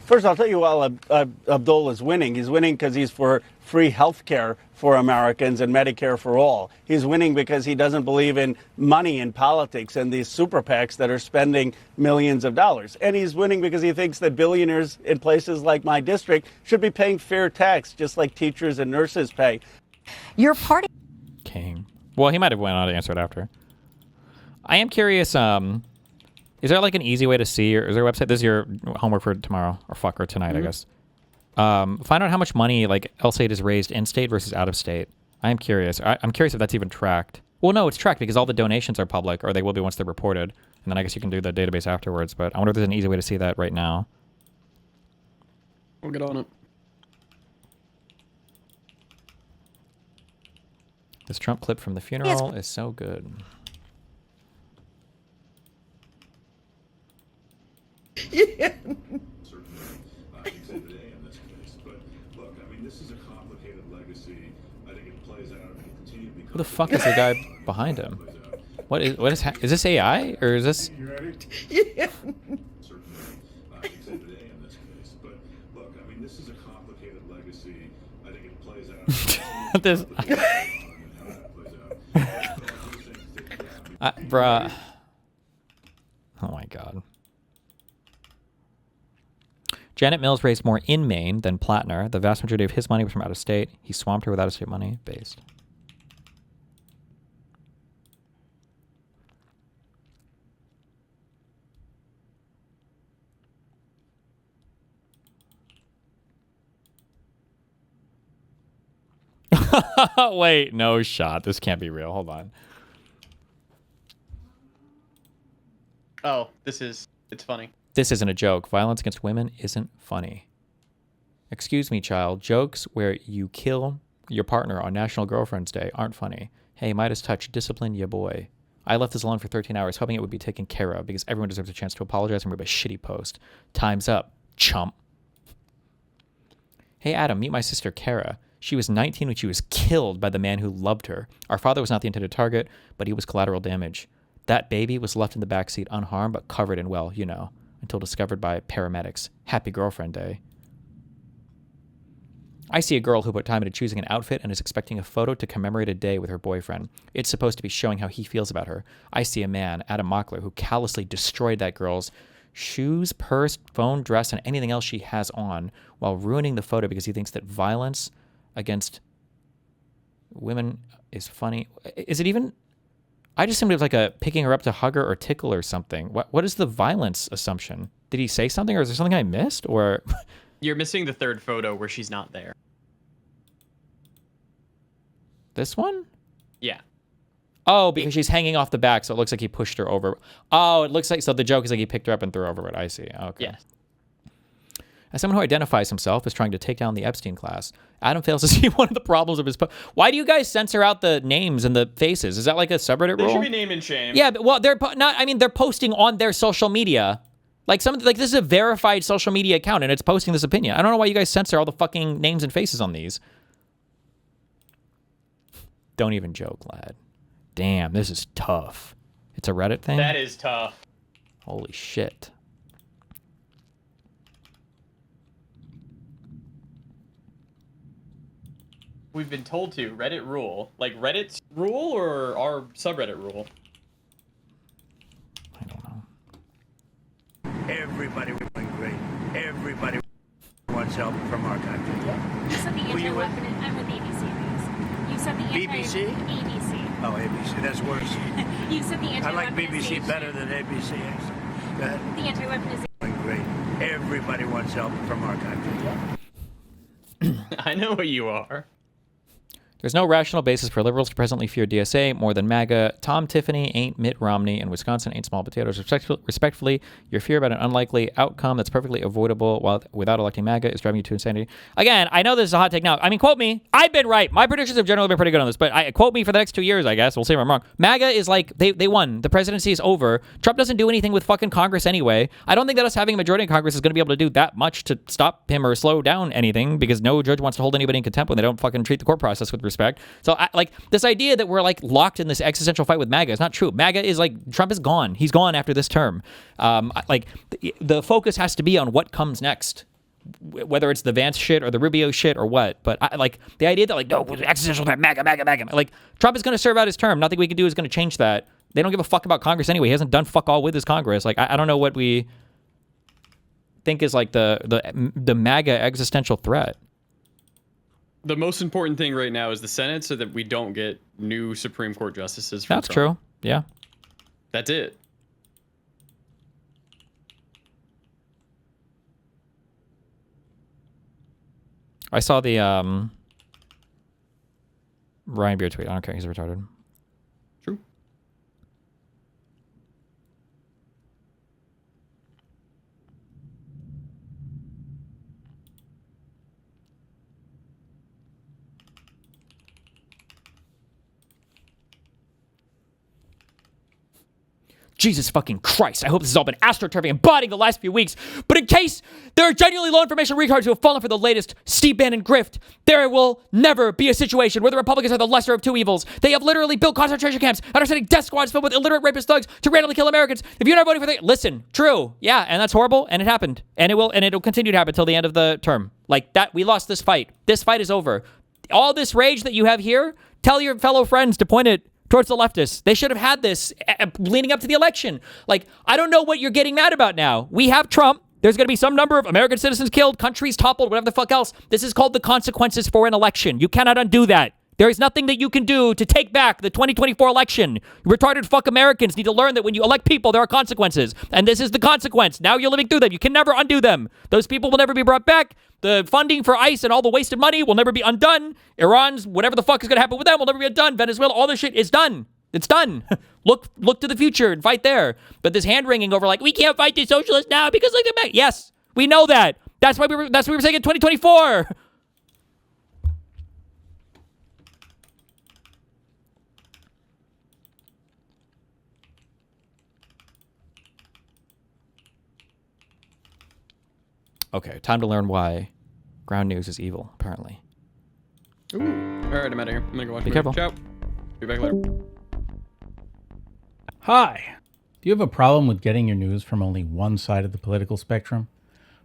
First, I'll tell you while Abdul is winning. He's winning because he's for free health care for Americans and Medicare for all. He's winning because he doesn't believe in money in politics and these super PACs that are spending millions of dollars. And he's winning because he thinks that billionaires in places like my district should be paying fair tax, just like teachers and nurses pay. Your party... King. Well, he might have went on to answer it after. I am curious, is there like an easy way to see, or is there a website? This is your homework for tomorrow, or tonight, I guess. Find out how much money like LSAID is raised in state versus out of state. I am curious. I'm curious if that's even tracked. Well, no, it's tracked because all the donations are public, or they will be once they're reported. And then I guess you can do the database afterwards. But I wonder if there's an easy way to see that right now. We'll get on it. This Trump clip from the funeral is so good. Yeah. Who the fuck is the guy behind him? Is this AI or is this? Yeah. Look, I mean, this is a complicated legacy. I think it plays out. This. Bruh. Oh my god. Janet Mills raised more in Maine than Plattner. The vast majority of his money was from out of state. He swamped her with out of state money. Based. Wait, no shot. This can't be real. Hold on. Oh, it's funny. This isn't a joke. Violence against women isn't funny. Excuse me, child. Jokes where you kill your partner on National Girlfriend's Day aren't funny. Hey, Midas Touch, discipline ya boy. I left this alone for 13 hours, hoping it would be taken care of because everyone deserves a chance to apologize and remove a shitty post. Time's up, chump. Hey, Adam, meet my sister, Kara. She was 19 when she was killed by the man who loved her. Our father was not the intended target, but he was collateral damage. That baby was left in the backseat unharmed, but covered in, well, you know, until discovered by paramedics. Happy Girlfriend Day. I see a girl who put time into choosing an outfit and is expecting a photo to commemorate a day with her boyfriend. It's supposed to be showing how he feels about her. I see a man, Adam Mockler, who callously destroyed that girl's shoes, purse, phone, dress, and anything else she has on while ruining the photo because he thinks that violence against women is funny. Is it even... I just assumed it was like a picking her up to hug her or tickle or something. What is the violence assumption? Did he say something or is there something I missed? Or You're missing the third photo where she's not there. This one? Yeah. Oh, because she's hanging off the back, so it looks like he pushed her over. Oh, it looks like... So the joke is like he picked her up and threw her over it. I see. Okay. Yeah. As someone who identifies himself as trying to take down the Epstein class, Adam fails to see one of the problems of his post. Why do you guys censor out the names and the faces? Is that like a subreddit rule? They should be name and shame. Yeah, but, well, they're not. I mean, they're posting on their social media. Like this is a verified social media account, and it's posting this opinion. I don't know why you guys censor all the fucking names and faces on these. Don't even joke, lad. Damn, this is tough. It's a Reddit thing? That is tough. Holy shit. We've been told to. Reddit rule. Like Reddit's rule or our subreddit rule? I don't know. Everybody was doing great. Everybody wants help from our country. You said the anti-weapon. I'm with ABC News. You said the BBC? ABC. Oh, ABC. That's worse. You said the I like BBC anti-weaponization. better than ABC. Actually. Go ahead. The anti-weaponization. Doing great. Everybody wants help from our country. I know what you are. There's no rational basis for liberals to presently fear DSA more than MAGA. Tom Tiffany ain't Mitt Romney, and Wisconsin ain't small potatoes. Respectfully, your fear about an unlikely outcome that's perfectly avoidable without electing MAGA is driving you to insanity. Again, I know this is a hot take now. I mean, quote me. I've been right. My predictions have generally been pretty good on this, but quote me for the next 2 years, I guess. We'll see if I'm wrong. MAGA is like, they won. The presidency is over. Trump doesn't do anything with fucking Congress anyway. I don't think that us having a majority in Congress is going to be able to do that much to stop him or slow down anything because no judge wants to hold anybody in contempt when they don't fucking treat the court process with respect. So, this idea that we're, locked in this existential fight with MAGA is not true. MAGA is, Trump is gone. He's gone after this term. The focus has to be on what comes next, whether it's the Vance shit or the Rubio shit or what. But, the idea that, no, existential threat, MAGA. Trump is going to serve out his term. Nothing we can do is going to change that. They don't give a fuck about Congress anyway. He hasn't done fuck all with his Congress. I don't know what we think is, the MAGA existential threat. The most important thing right now is the Senate so that we don't get new Supreme Court justices. That's Trump. true. Yeah. That's it. I saw the Ryan Beard tweet. I don't care. He's retarded. True. Jesus fucking Christ. I hope this has all been astroturfing and botting the last few weeks. But in case there are genuinely low information retards who have fallen for the latest Steve Bannon grift, there will never be a situation where the Republicans are the lesser of two evils. They have literally built concentration camps and are sending death squads filled with illiterate rapist thugs to randomly kill Americans. If you're not voting for the... Listen, true. Yeah, and that's horrible, and it happened. And it'll continue to happen until the end of the term. Like that, we lost this fight. This fight is over. All this rage that you have here, tell your fellow friends to point it towards the leftists. They should have had this leading up to the election. Like, I don't know what you're getting mad about now. We have Trump. There's going to be some number of American citizens killed, countries toppled, whatever the fuck else. This is called the consequences for an election. You cannot undo that. There is nothing that you can do to take back the 2024 election. Retarded fuck Americans need to learn that when you elect people, there are consequences. And this is the consequence. Now you're living through them. You can never undo them. Those people will never be brought back. The funding for ICE and all the wasted money will never be undone. Iran's, whatever the fuck is going to happen with them will never be undone. Venezuela, all this shit is done. It's done. Look to the future and fight there. But this hand-wringing over like, we can't fight the socialists now because like they're back. Yes, we know that. That's what we were saying in 2024. Okay, time to learn why ground news is evil, apparently. Ooh. All right, I'm out of here. I'm gonna go watch. Be careful. Ciao. Be back later. Hi. Do you have a problem with getting your news from only one side of the political spectrum?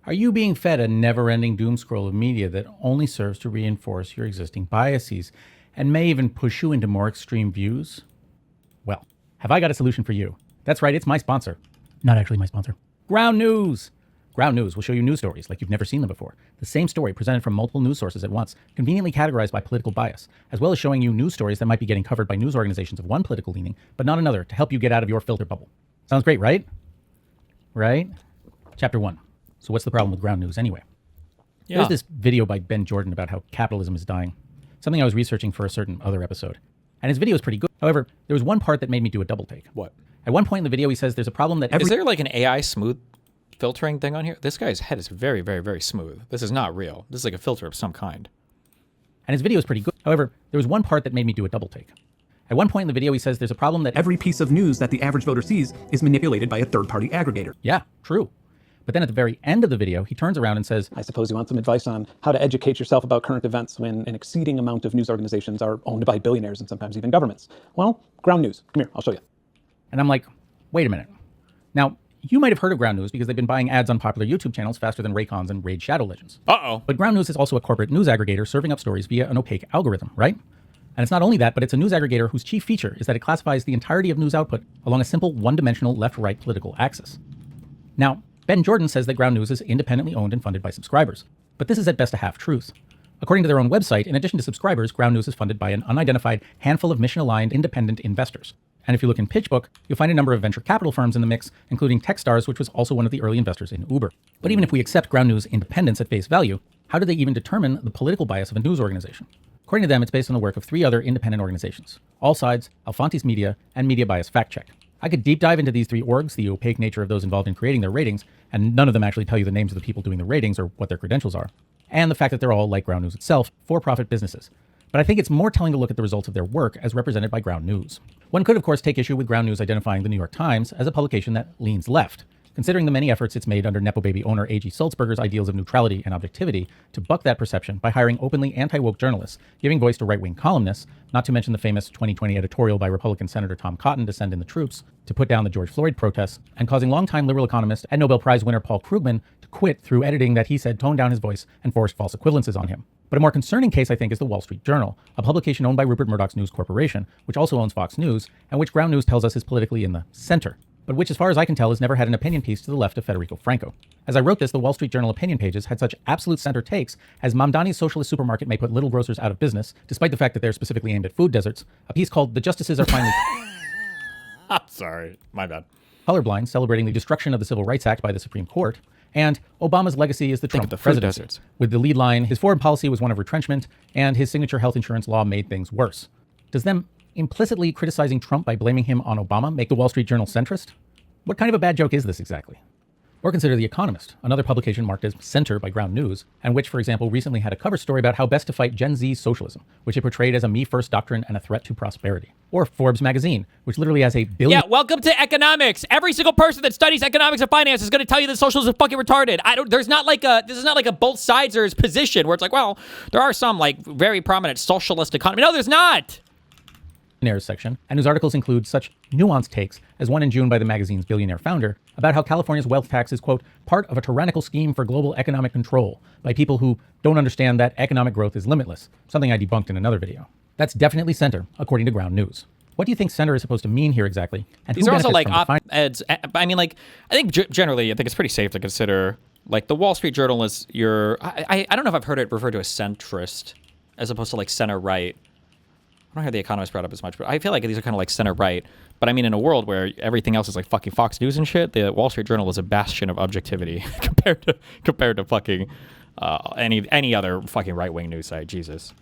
Are you being fed a never-ending doom scroll of media that only serves to reinforce your existing biases and may even push you into more extreme views? Well, have I got a solution for you? That's right, it's my sponsor. Not actually my sponsor. Ground News! Ground News will show you news stories like you've never seen them before. The same story presented from multiple news sources at once, conveniently categorized by political bias, as well as showing you news stories that might be getting covered by news organizations of one political leaning, but not another, to help you get out of your filter bubble. Sounds great, right? Right? Chapter 1. So what's the problem with Ground News anyway? Yeah. There's this video by Ben Jordan about how capitalism is dying. Something I was researching for a certain other episode. And his video is pretty good. However, there was one part that made me do a double take. What? At one point in the video, he says there's a problem that Is there like an AI smooth filtering thing on here? This guy's head is very, very, very smooth. This is not real. This is like a filter of some kind. And his video is pretty good. However, there was one part that made me do a double take. At one point in the video, he says there's a problem that every piece of news that the average voter sees is manipulated by a third-party aggregator. Yeah, true. But then at the very end of the video, he turns around and says, I suppose you want some advice on how to educate yourself about current events when an exceeding amount of news organizations are owned by billionaires and sometimes even governments. Well, Ground News. Come here, I'll show you. And I'm like, wait a minute. Now, you might have heard of Ground News because they've been buying ads on popular YouTube channels faster than Raycons and Raid Shadow Legends. Uh-oh. But Ground News is also a corporate news aggregator serving up stories via an opaque algorithm, right? And it's not only that, but it's a news aggregator whose chief feature is that it classifies the entirety of news output along a simple one-dimensional left-right political axis. Now, Ben Jordan says that Ground News is independently owned and funded by subscribers, but this is at best a half-truth. According to their own website, in addition to subscribers, Ground News is funded by an unidentified handful of mission-aligned independent investors. And if you look in PitchBook, you'll find a number of venture capital firms in the mix, including Techstars, which was also one of the early investors in Uber. But even if we accept Ground News independence at face value, how do they even determine the political bias of a news organization? According to them, it's based on the work of 3 other independent organizations: All Sides, Alfontes Media, and Media Bias Fact Check. I could deep dive into these 3 orgs, the opaque nature of those involved in creating their ratings, and none of them actually tell you the names of the people doing the ratings or what their credentials are, and the fact that they're all, like Ground News itself, for-profit businesses. But I think it's more telling to look at the results of their work as represented by Ground News. One could, of course, take issue with Ground News identifying the New York Times as a publication that leans left, considering the many efforts it's made under Nepo Baby owner A.G. Sulzberger's ideals of neutrality and objectivity to buck that perception by hiring openly anti-woke journalists, giving voice to right-wing columnists, not to mention the famous 2020 editorial by Republican Senator Tom Cotton to send in the troops, to put down the George Floyd protests, and causing longtime liberal economist and Nobel Prize winner Paul Krugman to quit through editing that he said toned down his voice and forced false equivalences on him. But a more concerning case, I think, is the Wall Street Journal, a publication owned by Rupert Murdoch's News Corporation, which also owns Fox News, and which Ground News tells us is politically in the center, but which, as far as I can tell, has never had an opinion piece to the left of Federico Franco. As I wrote this, the Wall Street Journal opinion pages had such absolute center takes as Mamdani's socialist supermarket may put little grocers out of business, despite the fact that they're specifically aimed at food deserts, a piece called The Justices Are Finally... Sorry, my bad. Colorblind, celebrating the destruction of the Civil Rights Act by the Supreme Court, and Obama's legacy is the Trump presidency, with the lead line, his foreign policy was one of retrenchment, and his signature health insurance law made things worse. Does them implicitly criticizing Trump by blaming him on Obama make the Wall Street Journal centrist? What kind of a bad joke is this exactly? Or consider The Economist, another publication marked as center by Ground News, and which, for example, recently had a cover story about how best to fight Gen Z socialism, which it portrayed as a me-first doctrine and a threat to prosperity. Or Forbes magazine, which literally has a billion... Yeah, welcome to economics. Every single person that studies economics and finance is going to tell you that socialism is fucking retarded. This is not like a both siders position where it's like, well, there are some like very prominent socialist economy. No, there's not. Section, and whose articles include such nuanced takes as one in June by the magazine's billionaire founder about how California's wealth tax is, quote, part of a tyrannical scheme for global economic control by people who don't understand that economic growth is limitless, something I debunked in another video. That's definitely center, according to Ground News. What do you think center is supposed to mean here exactly? And these are also like op-eds. I mean, like, I think generally, I think it's pretty safe to consider, like, the Wall Street Journal is I don't know if I've heard it referred to as centrist as opposed to like center right. I don't hear The Economist brought up as much, but I feel like these are kind of like center right. But I mean, in a world where everything else is like fucking Fox News and shit, the Wall Street Journal is a bastion of objectivity compared to fucking any other fucking right wing news site. Jesus.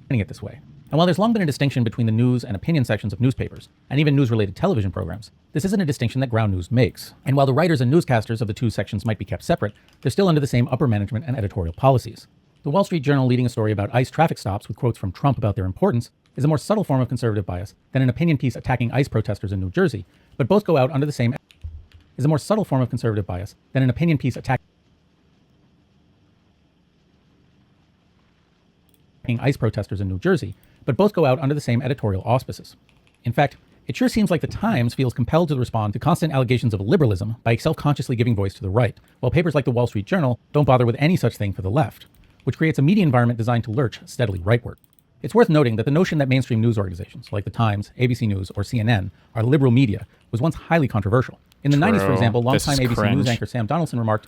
It this way. And while there's long been a distinction between the news and opinion sections of newspapers, and even news-related television programs, this isn't a distinction that Ground News makes. And while the writers and newscasters of the two sections might be kept separate, they're still under the same upper management and editorial policies. The Wall Street Journal leading a story about ICE traffic stops with quotes from Trump about their importance is a more subtle form of conservative bias than an opinion piece attacking ICE protesters in New Jersey, but both go out under the same is a more subtle form of conservative bias than an opinion piece attacking ICE protesters in New Jersey, but both go out under the same editorial auspices. In fact, it sure seems like the Times feels compelled to respond to constant allegations of liberalism by self-consciously giving voice to the right, while papers like the Wall Street Journal don't bother with any such thing for the left, which creates a media environment designed to lurch steadily rightward. It's worth noting that the notion that mainstream news organizations like the Times, ABC News, or CNN are liberal media was once highly controversial. In the 90s, for example, longtime ABC News anchor Sam Donaldson remarked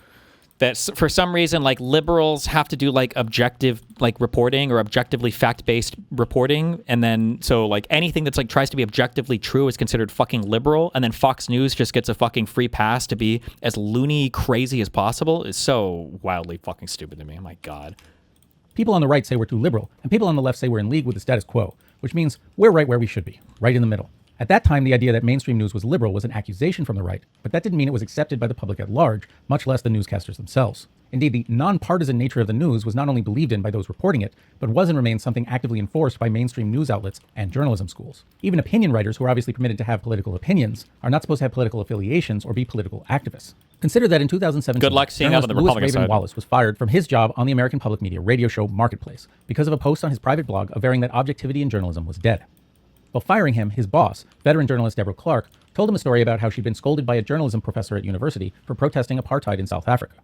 that for some reason, like, liberals have to do like objective like reporting or objectively fact-based reporting, and then so like anything that's like tries to be objectively true is considered fucking liberal, and then Fox News just gets a fucking free pass to be as loony crazy as possible is so wildly fucking stupid to me. Oh my God. People on the right say we're too liberal, and people on the left say we're in league with the status quo, which means we're right where we should be, right in the middle. At that time, the idea that mainstream news was liberal was an accusation from the right, but that didn't mean it was accepted by the public at large, much less the newscasters themselves. Indeed, the nonpartisan nature of the news was not only believed in by those reporting it, but was and remains something actively enforced by mainstream news outlets and journalism schools. Even opinion writers, who are obviously permitted to have political opinions, are not supposed to have political affiliations or be political activists. Consider that in 2017, good luck seeing journalist on the Louis Republican Raven side. Wallace was fired from his job on the American public media radio show Marketplace because of a post on his private blog averring that objectivity in journalism was dead. While firing him, his boss, veteran journalist Deborah Clark, told him a story about how she'd been scolded by a journalism professor at university for protesting apartheid in South Africa.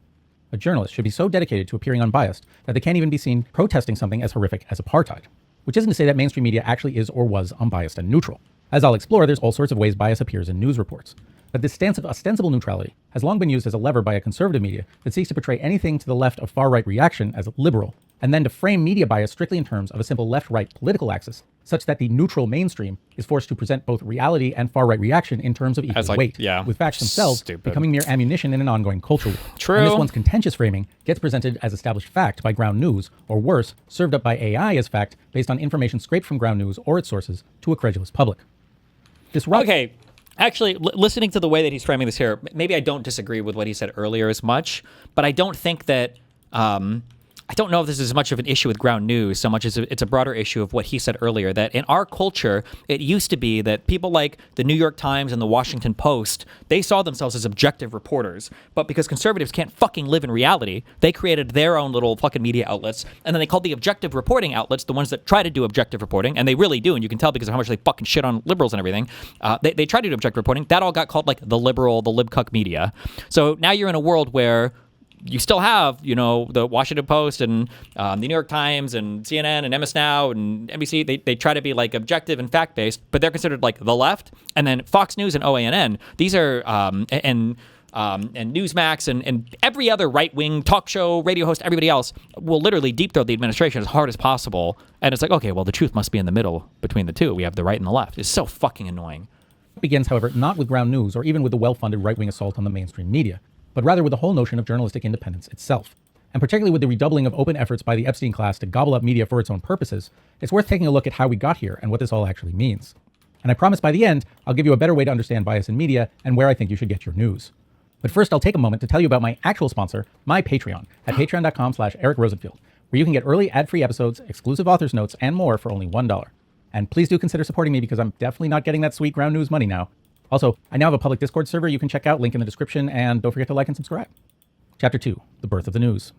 A journalist should be so dedicated to appearing unbiased that they can't even be seen protesting something as horrific as apartheid. Which isn't to say that mainstream media actually is or was unbiased and neutral. As I'll explore, there's all sorts of ways bias appears in news reports. But this stance of ostensible neutrality has long been used as a lever by a conservative media that seeks to portray anything to the left of far-right reaction as liberal, and then to frame media bias strictly in terms of a simple left-right political axis, such that the neutral mainstream is forced to present both reality and far-right reaction in terms of equal weight, with facts themselves becoming mere ammunition in an ongoing culture war. True. And this one's contentious framing gets presented as established fact by Ground News, or worse, served up by AI as fact based on information scraped from Ground News or its sources to a credulous public. Okay. Actually, listening to the way that he's framing this here, maybe I don't disagree with what he said earlier as much, but I don't think that, I don't know if this is as much of an issue with Ground News so much as it's a broader issue of what he said earlier, that in our culture, it used to be that people like the New York Times and the Washington Post, they saw themselves as objective reporters, but because conservatives can't fucking live in reality, they created their own little fucking media outlets, and then they called the objective reporting outlets the ones that try to do objective reporting, and they really do, and you can tell because of how much they fucking shit on liberals and everything. They try to do objective reporting. That all got called like the liberal, the libcuck media. So now you're in a world where you still have, you know, the Washington Post and the New York Times and CNN and MS Now and NBC. They try to be like objective and fact-based, but they're considered like the left. And then Fox News and OANN, these are and Newsmax and every other right-wing talk show, radio host, everybody else will literally deep throat the administration as hard as possible. And it's like, okay, well, the truth must be in the middle between the two. We have the right and the left. It's so fucking annoying. It begins, however, not with Ground News or even with the well-funded right-wing assault on the mainstream media, but rather with the whole notion of journalistic independence itself. And particularly with the redoubling of open efforts by the Epstein class to gobble up media for its own purposes, it's worth taking a look at how we got here and what this all actually means. And I promise by the end, I'll give you a better way to understand bias in media and where I think you should get your news. But first, I'll take a moment to tell you about my actual sponsor, my Patreon, at patreon.com/Eric Rosenfield, where you can get early ad-free episodes, exclusive author's notes, and more for only $1. And please do consider supporting me because I'm definitely not getting that sweet Ground News money now. Also, I now have a public Discord server you can check out, link in the description, and don't forget to like and subscribe. Chapter 2, The Birth of the News.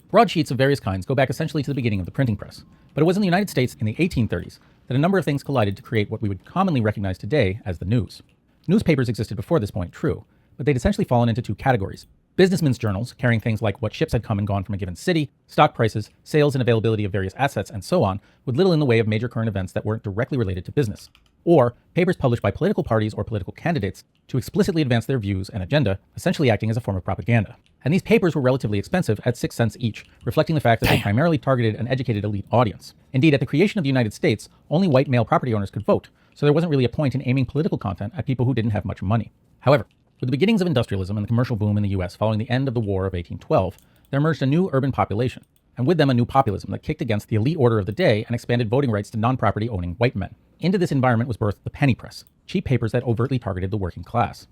Broadsheets of various kinds go back essentially to the beginning of the printing press, but it was in the United States in the 1830s that a number of things collided to create what we would commonly recognize today as the news. Newspapers existed before this point, true, but they'd essentially fallen into two categories. Businessmen's journals, carrying things like what ships had come and gone from a given city, stock prices, sales and availability of various assets, and so on, with little in the way of major current events that weren't directly related to business. Or papers published by political parties or political candidates to explicitly advance their views and agenda, essentially acting as a form of propaganda. And these papers were relatively expensive at 6 cents each, reflecting the fact that they primarily targeted an educated elite audience. Indeed, at the creation of the United States, only white male property owners could vote, so there wasn't really a point in aiming political content at people who didn't have much money. However, with the beginnings of industrialism and the commercial boom in the US following the end of the War of 1812, there emerged a new urban population, and with them a new populism that kicked against the elite order of the day and expanded voting rights to non-property owning white men. Into this environment was birthed the penny press, cheap papers that overtly targeted the working class.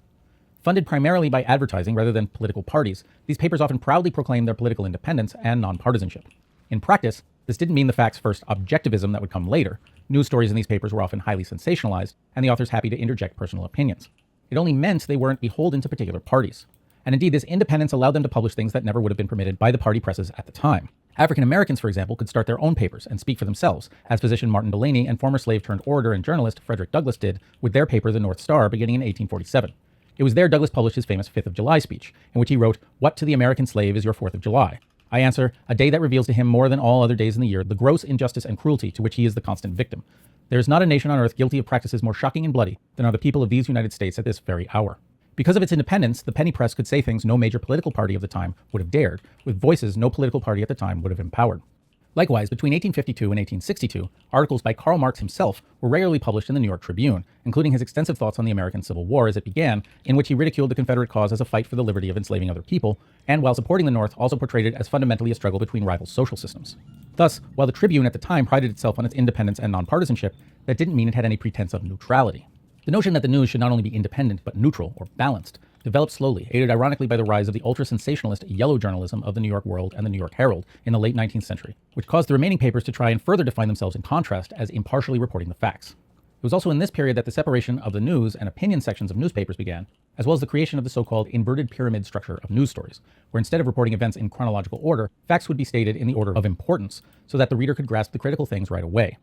Funded primarily by advertising rather than political parties, these papers often proudly proclaimed their political independence and nonpartisanship. In practice, this didn't mean the facts first objectivism that would come later. News stories in these papers were often highly sensationalized, and the authors happy to interject personal opinions. It only meant they weren't beholden to particular parties. And indeed, this independence allowed them to publish things that never would have been permitted by the party presses at the time. African Americans, for example, could start their own papers and speak for themselves, as physician Martin Delany and former slave-turned-orator and journalist Frederick Douglass did with their paper, The North Star, beginning in 1847. It was there Douglass published his famous 5th of July speech, in which he wrote, "What to the American slave is your 4th of July? I answer, a day that reveals to him more than all other days in the year the gross injustice and cruelty to which he is the constant victim. There is not a nation on earth guilty of practices more shocking and bloody than are the people of these United States at this very hour." Because of its independence, the penny press could say things no major political party of the time would have dared, with voices no political party at the time would have empowered. Likewise, between 1852 and 1862, articles by Karl Marx himself were regularly published in the New York Tribune, including his extensive thoughts on the American Civil War as it began, in which he ridiculed the Confederate cause as a fight for the liberty of enslaving other people, and while supporting the North, also portrayed it as fundamentally a struggle between rival social systems. Thus, while the Tribune at the time prided itself on its independence and nonpartisanship, that didn't mean it had any pretense of neutrality. The notion that the news should not only be independent but neutral or balanced developed slowly, aided ironically by the rise of the ultra-sensationalist yellow journalism of the New York World and the New York Herald in the late 19th century, which caused the remaining papers to try and further define themselves in contrast as impartially reporting the facts. It was also in this period that the separation of the news and opinion sections of newspapers began, as well as the creation of the so-called inverted pyramid structure of news stories, where instead of reporting events in chronological order, facts would be stated in the order of importance so that the reader could grasp the critical things right away.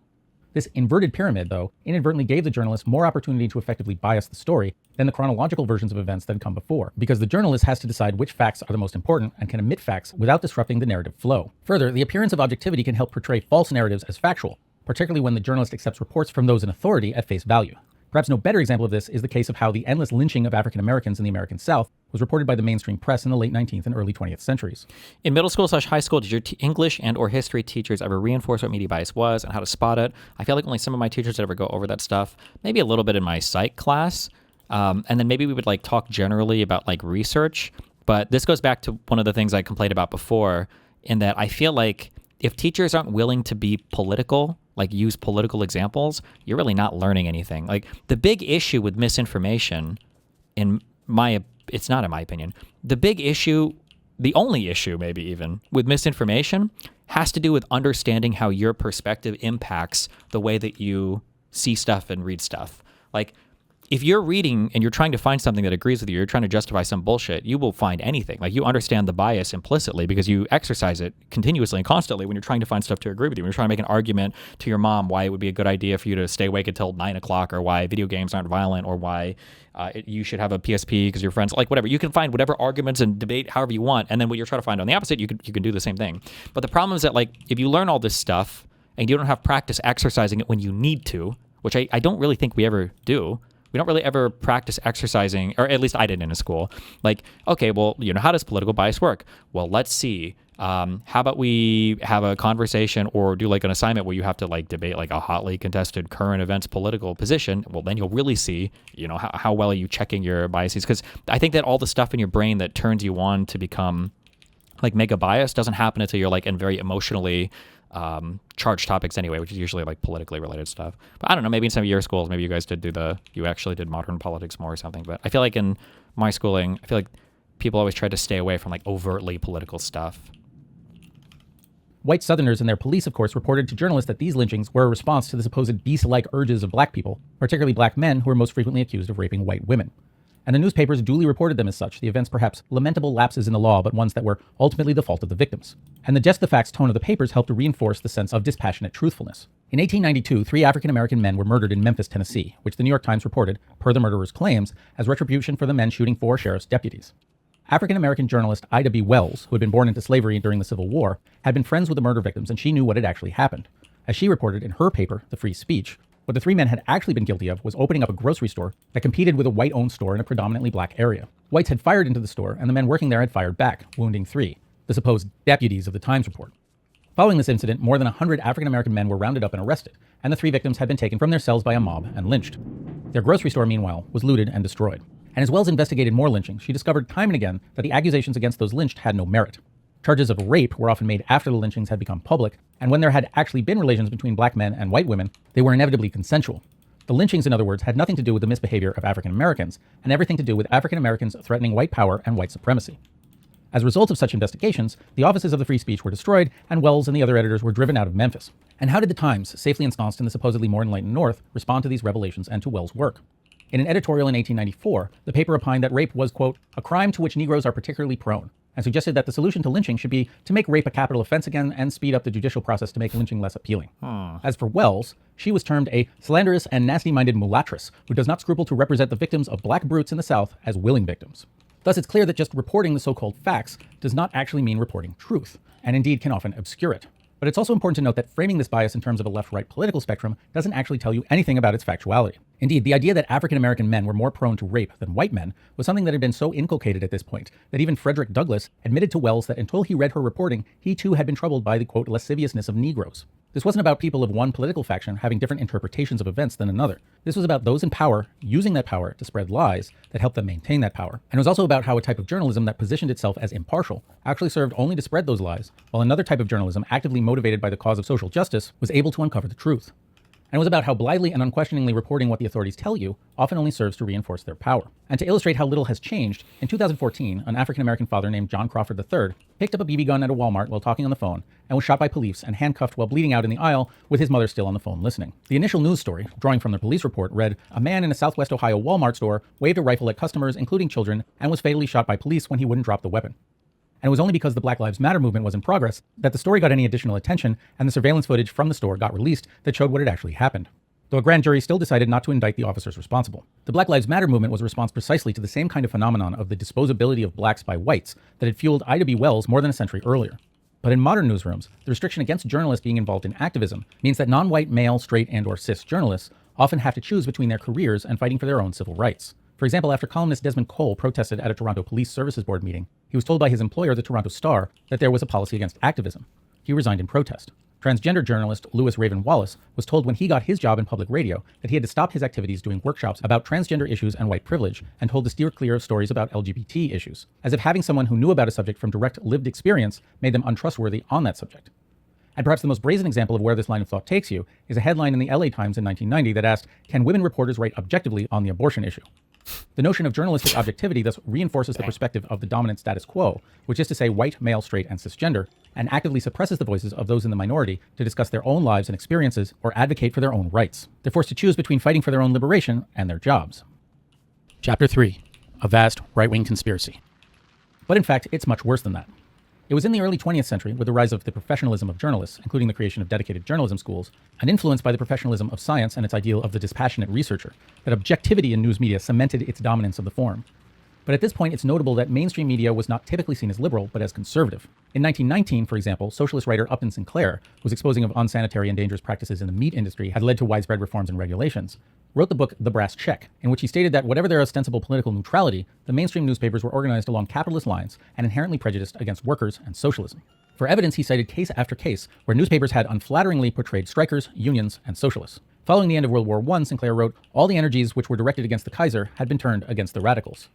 This inverted pyramid, though, inadvertently gave the journalist more opportunity to effectively bias the story than the chronological versions of events that had come before, because the journalist has to decide which facts are the most important and can omit facts without disrupting the narrative flow. Further, the appearance of objectivity can help portray false narratives as factual, particularly when the journalist accepts reports from those in authority at face value. Perhaps no better example of this is the case of how the endless lynching of African Americans in the American South was reported by the mainstream press in the late 19th and early 20th centuries. In middle school/high school, did your English and or history teachers ever reinforce what media bias was and how to spot it? I feel like only some of my teachers would ever go over that stuff. Maybe a little bit in my psych class. And then maybe we would like talk generally about like research. But this goes back to one of the things I complained about before, in that I feel like if teachers aren't willing to be political, like use political examples, you're really not learning anything. Like the big issue with misinformation, it's not in my opinion, the big issue, the only issue maybe even with misinformation has to do with understanding how your perspective impacts the way that you see stuff and read stuff. Like if you're reading and you're trying to find something that agrees with you, you're trying to justify some bullshit, you will find anything. Like you understand the bias implicitly because you exercise it continuously and constantly when you're trying to find stuff to agree with you. When you're trying to make an argument to your mom why it would be a good idea for you to stay awake until 9 o'clock, or why video games aren't violent, or why you should have a PSP because your friends, like whatever. You can find whatever arguments and debate however you want. And then what you're trying to find on the opposite, you can do the same thing. But the problem is that like if you learn all this stuff and you don't have practice exercising it when you need to, which I don't really think we ever do. We don't really ever practice exercising, or at least I didn't in a school. Like, okay, well, how does political bias work? Well, let's see. How about we have a conversation or do like an assignment where you have to like debate like a hotly contested current events political position? Well, then you'll really see, how well are you checking your biases? Because I think that all the stuff in your brain that turns you on to become like mega biased doesn't happen until you're like in very emotionally charged topics anyway, which is usually like politically related stuff. But I don't know, maybe in some of your schools, maybe you guys you actually did modern politics more or something. But I feel like in my schooling, I feel like people always tried to stay away from like overtly political stuff. White Southerners and their police, of course, reported to journalists that these lynchings were a response to the supposed beast-like urges of black people, particularly black men who were most frequently accused of raping white women. And the newspapers duly reported them as such, the events perhaps lamentable lapses in the law, but ones that were ultimately the fault of the victims. And the just the facts tone of the papers helped to reinforce the sense of dispassionate truthfulness. In 1892, 3 African-American men were murdered in Memphis, Tennessee, which the New York Times reported, per the murderers' claims, as retribution for the men shooting 4 sheriff's deputies. African-American journalist Ida B. Wells, who had been born into slavery during the Civil War, had been friends with the murder victims, and she knew what had actually happened. As she reported in her paper, The Free Speech, what the 3 men had actually been guilty of was opening up a grocery store that competed with a white-owned store in a predominantly black area. Whites had fired into the store, and the men working there had fired back, wounding 3, the supposed deputies of the Times report. Following this incident, more than 100 African-American men were rounded up and arrested, and the 3 victims had been taken from their cells by a mob and lynched. Their grocery store, meanwhile, was looted and destroyed. And as Wells investigated more lynchings, she discovered time and again that the accusations against those lynched had no merit. Charges of rape were often made after the lynchings had become public, and when there had actually been relations between black men and white women, they were inevitably consensual. The lynchings, in other words, had nothing to do with the misbehavior of African Americans, and everything to do with African Americans threatening white power and white supremacy. As a result of such investigations, the offices of the Free Speech were destroyed, and Wells and the other editors were driven out of Memphis. And how did the Times, safely ensconced in the supposedly more enlightened North, respond to these revelations and to Wells' work? In an editorial in 1894, the paper opined that rape was, quote, a crime to which Negroes are particularly prone, and suggested that the solution to lynching should be to make rape a capital offense again and speed up the judicial process to make lynching less appealing. As for Wells, she was termed a slanderous and nasty-minded mulatress who does not scruple to represent the victims of black brutes in the South as willing victims. Thus, it's clear that just reporting the so-called facts does not actually mean reporting truth, and indeed can often obscure it. But it's also important to note that framing this bias in terms of a left-right political spectrum doesn't actually tell you anything about its factuality. Indeed, the idea that African-American men were more prone to rape than white men was something that had been so inculcated at this point that even Frederick Douglass admitted to Wells that until he read her reporting, he too had been troubled by the, quote, lasciviousness of Negroes. This wasn't about people of one political faction having different interpretations of events than another. This was about those in power using that power to spread lies that helped them maintain that power. And it was also about how a type of journalism that positioned itself as impartial actually served only to spread those lies, while another type of journalism actively motivated by the cause of social justice was able to uncover the truth. And it was about how blithely and unquestioningly reporting what the authorities tell you often only serves to reinforce their power. And to illustrate how little has changed, in 2014, an African-American father named John Crawford III picked up a BB gun at a Walmart while talking on the phone and was shot by police and handcuffed while bleeding out in the aisle with his mother still on the phone listening. The initial news story, drawing from the police report, read, a man in a Southwest Ohio Walmart store waved a rifle at customers, including children, and was fatally shot by police when he wouldn't drop the weapon. And it was only because the Black Lives Matter movement was in progress that the story got any additional attention and the surveillance footage from the store got released that showed what had actually happened. Though a grand jury still decided not to indict the officers responsible. The Black Lives Matter movement was a response precisely to the same kind of phenomenon of the disposability of blacks by whites that had fueled Ida B. Wells more than a century earlier. But in modern newsrooms, the restriction against journalists being involved in activism means that non-white male, straight, and/or cis journalists often have to choose between their careers and fighting for their own civil rights. For example, after columnist Desmond Cole protested at a Toronto Police Services Board meeting, he was told by his employer, the Toronto Star, that there was a policy against activism. He resigned in protest. Transgender journalist Lewis Raven Wallace was told when he got his job in public radio that he had to stop his activities doing workshops about transgender issues and white privilege and told to steer clear of stories about LGBT issues, as if having someone who knew about a subject from direct lived experience made them untrustworthy on that subject. And perhaps the most brazen example of where this line of thought takes you is a headline in the LA Times in 1990 that asked, can women reporters write objectively on the abortion issue? The notion of journalistic objectivity thus reinforces the perspective of the dominant status quo, which is to say white, male, straight, and cisgender, and actively suppresses the voices of those in the minority to discuss their own lives and experiences or advocate for their own rights. They're forced to choose between fighting for their own liberation and their jobs. Chapter 3. A vast right-wing conspiracy. But in fact, it's much worse than that. It was in the early 20th century, with the rise of the professionalism of journalists, including the creation of dedicated journalism schools, and influenced by the professionalism of science and its ideal of the dispassionate researcher, that objectivity in news media cemented its dominance of the form. But at this point, it's notable that mainstream media was not typically seen as liberal, but as conservative. In 1919, for example, socialist writer Upton Sinclair, whose exposing of unsanitary and dangerous practices in the meat industry had led to widespread reforms and regulations, wrote the book The Brass Check, in which he stated that whatever their ostensible political neutrality, the mainstream newspapers were organized along capitalist lines and inherently prejudiced against workers and socialism. For evidence, he cited case after case where newspapers had unflatteringly portrayed strikers, unions, and socialists. Following the end of World War I, Sinclair wrote, all the energies which were directed against the Kaiser had been turned against the radicals.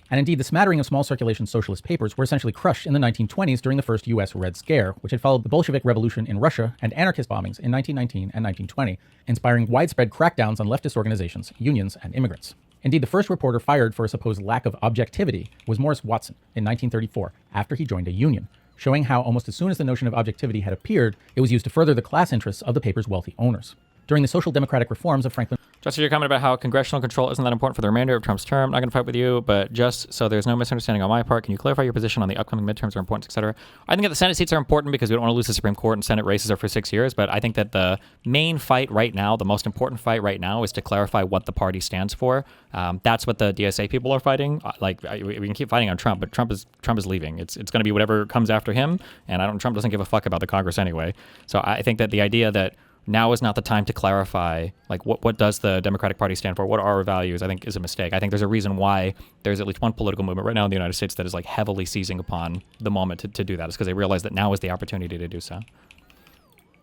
And indeed, the smattering of small circulation socialist papers were essentially crushed in the 1920s during the first US Red Scare, which had followed the Bolshevik Revolution in Russia and anarchist bombings in 1919 and 1920, inspiring widespread crackdowns on leftist organizations, unions, and immigrants. Indeed, the first reporter fired for a supposed lack of objectivity was Morris Watson in 1934, after he joined a union, showing how almost as soon as the notion of objectivity had appeared, it was used to further the class interests of the paper's wealthy owners. During the social democratic reforms of Franklin... Just your comment about how congressional control isn't that important for the remainder of Trump's term. I'm not going to fight with you, but just so there's no misunderstanding on my part, can you clarify your position on the upcoming midterms or importance, etc.? I think that the Senate seats are important because we don't want to lose the Supreme Court, and Senate races are for 6 years, but I think that the main fight right now, the most important fight right now, is to clarify what the party stands for. That's what the DSA people are fighting. We can keep fighting on Trump, but Trump is leaving. It's going to be whatever comes after him, and Trump doesn't give a fuck about the Congress anyway. So I think that the idea that now is not the time to clarify, like, what does the Democratic Party stand for? What are our values? I think is a mistake. I think there's a reason why there's at least one political movement right now in the United States that is like heavily seizing upon the moment to do that. It's because they realize that now is the opportunity to do so.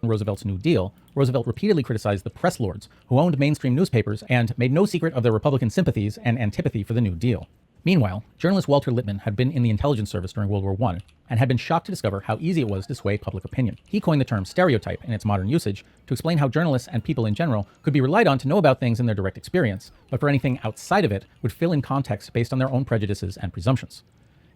Roosevelt's New Deal, Roosevelt repeatedly criticized the press lords who owned mainstream newspapers and made no secret of their Republican sympathies and antipathy for the New Deal. Meanwhile, journalist Walter Lippmann had been in the intelligence service during World War I and had been shocked to discover how easy it was to sway public opinion. He coined the term stereotype in its modern usage to explain how journalists and people in general could be relied on to know about things in their direct experience, but for anything outside of it would fill in context based on their own prejudices and presumptions.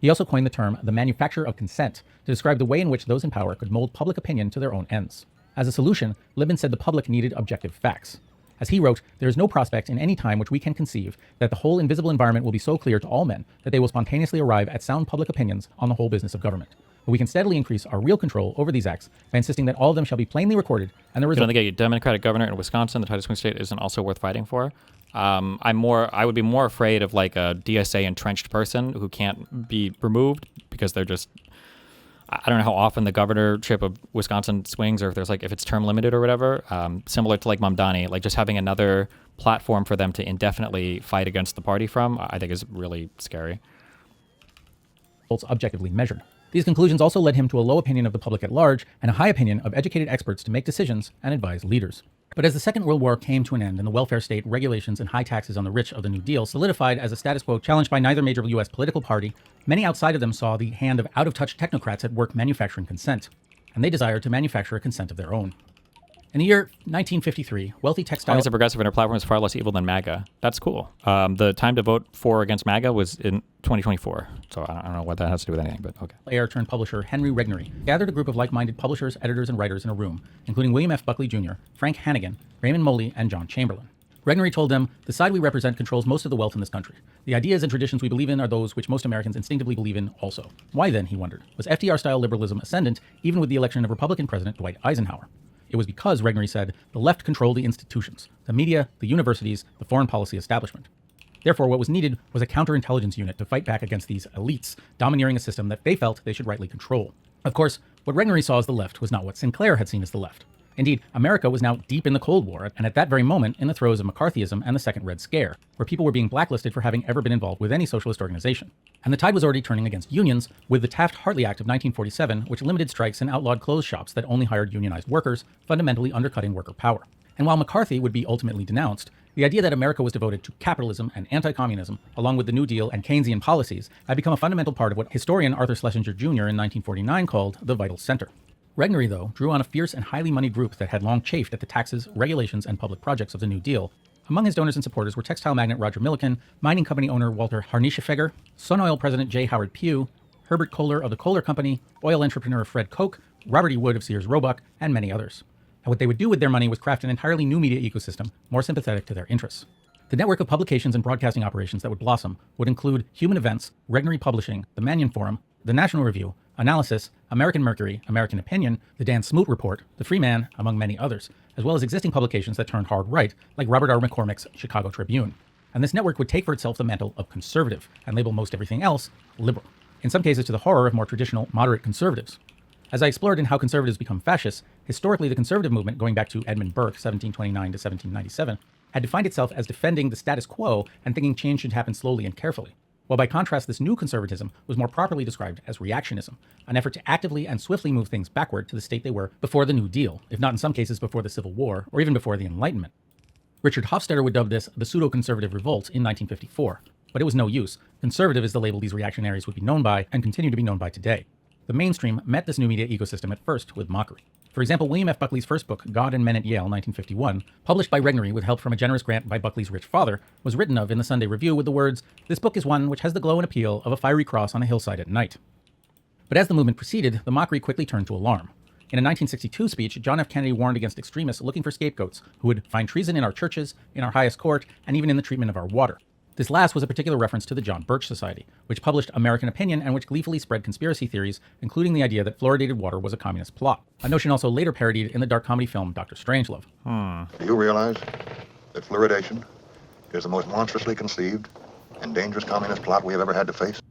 He also coined the term the manufacture of consent to describe the way in which those in power could mold public opinion to their own ends. As a solution, Lippmann said the public needed objective facts. As he wrote, there is no prospect in any time which we can conceive that the whole invisible environment will be so clear to all men that they will spontaneously arrive at sound public opinions on the whole business of government. But we can steadily increase our real control over these acts by insisting that all of them shall be plainly recorded, and the result... You don't think a Democratic governor in Wisconsin, the tightest swing state, isn't also worth fighting for? I would be more afraid of like a DSA entrenched person who can't be removed because they're just... I don't know how often the governorship of Wisconsin swings, or if it's term limited or whatever. Similar to like Mamdani, like just having another platform for them to indefinitely fight against the party from, I think is really scary. Objectively measured. These conclusions also led him to a low opinion of the public at large and a high opinion of educated experts to make decisions and advise leaders. But as the Second World War came to an end and the welfare state, regulations, and high taxes on the rich of the New Deal solidified as a status quo challenged by neither major U.S. political party, many outside of them saw the hand of out-of-touch technocrats at work manufacturing consent, and they desired to manufacture a consent of their own. In the year 1953, wealthy textile... As a progressive in our platform is far less evil than MAGA. That's cool. The time to vote for or against MAGA was in 2024. So I don't know what that has to do with anything, but okay. Heir-turned-publisher Henry Regnery gathered a group of like-minded publishers, editors, and writers in a room, including William F. Buckley Jr., Frank Hannigan, Raymond Moley, and John Chamberlain. Regnery told them, "The side we represent controls most of the wealth in this country. The ideas and traditions we believe in are those which most Americans instinctively believe in also. Why then," he wondered, "was FDR-style liberalism ascendant even with the election of Republican President Dwight Eisenhower? It was because," Regnery said, "the left controlled the institutions, the media, the universities, the foreign policy establishment. Therefore, what was needed was a counterintelligence unit to fight back against these elites, domineering a system that they felt they should rightly control." Of course, what Regnery saw as the left was not what Sinclair had seen as the left. Indeed, America was now deep in the Cold War, and at that very moment in the throes of McCarthyism and the Second Red Scare, where people were being blacklisted for having ever been involved with any socialist organization. And the tide was already turning against unions, with the Taft-Hartley Act of 1947, which limited strikes and outlawed clothes shops that only hired unionized workers, fundamentally undercutting worker power. And while McCarthy would be ultimately denounced, the idea that America was devoted to capitalism and anti-communism, along with the New Deal and Keynesian policies, had become a fundamental part of what historian Arthur Schlesinger Jr. in 1949 called the vital center. Regnery, though, drew on a fierce and highly moneyed group that had long chafed at the taxes, regulations, and public projects of the New Deal. Among his donors and supporters were textile magnate Roger Milliken, mining company owner Walter Harnischefeger, Sun Oil president J. Howard Pugh, Herbert Kohler of the Kohler Company, oil entrepreneur Fred Koch, Robert E. Wood of Sears Roebuck, and many others. And what they would do with their money was craft an entirely new media ecosystem, more sympathetic to their interests. The network of publications and broadcasting operations that would blossom would include Human Events, Regnery Publishing, the Mannion Forum, the National Review, Analysis, American Mercury, American Opinion, the Dan Smoot Report, the Free Man, among many others, as well as existing publications that turned hard right, like Robert R. McCormick's Chicago Tribune. And this network would take for itself the mantle of conservative and label most everything else liberal, in some cases to the horror of more traditional moderate conservatives. As I explored in How Conservatives Become Fascists, historically the conservative movement, going back to Edmund Burke, 1729 to 1797, had defined itself as defending the status quo and thinking change should happen slowly and carefully. While by contrast, this new conservatism was more properly described as reactionism, an effort to actively and swiftly move things backward to the state they were before the New Deal, if not in some cases before the Civil War, or even before the Enlightenment. Richard Hofstadter would dub this the pseudo-conservative revolt in 1954, but it was no use. Conservative is the label these reactionaries would be known by and continue to be known by today. The mainstream met this new media ecosystem at first with mockery. For example, William F. Buckley's first book, God and Men at Yale, 1951, published by Regnery with help from a generous grant by Buckley's rich father, was written of in the Sunday Review with the words, "This book is one which has the glow and appeal of a fiery cross on a hillside at night." But as the movement proceeded, the mockery quickly turned to alarm. In a 1962 speech, John F. Kennedy warned against extremists looking for scapegoats who would find treason in our churches, in our highest court, and even in the treatment of our water. This last was a particular reference to the John Birch Society, which published American Opinion and which gleefully spread conspiracy theories, including the idea that fluoridated water was a communist plot, a notion also later parodied in the dark comedy film Dr. Strangelove. Do you realize that fluoridation is the most monstrously conceived and dangerous communist plot we have ever had to face?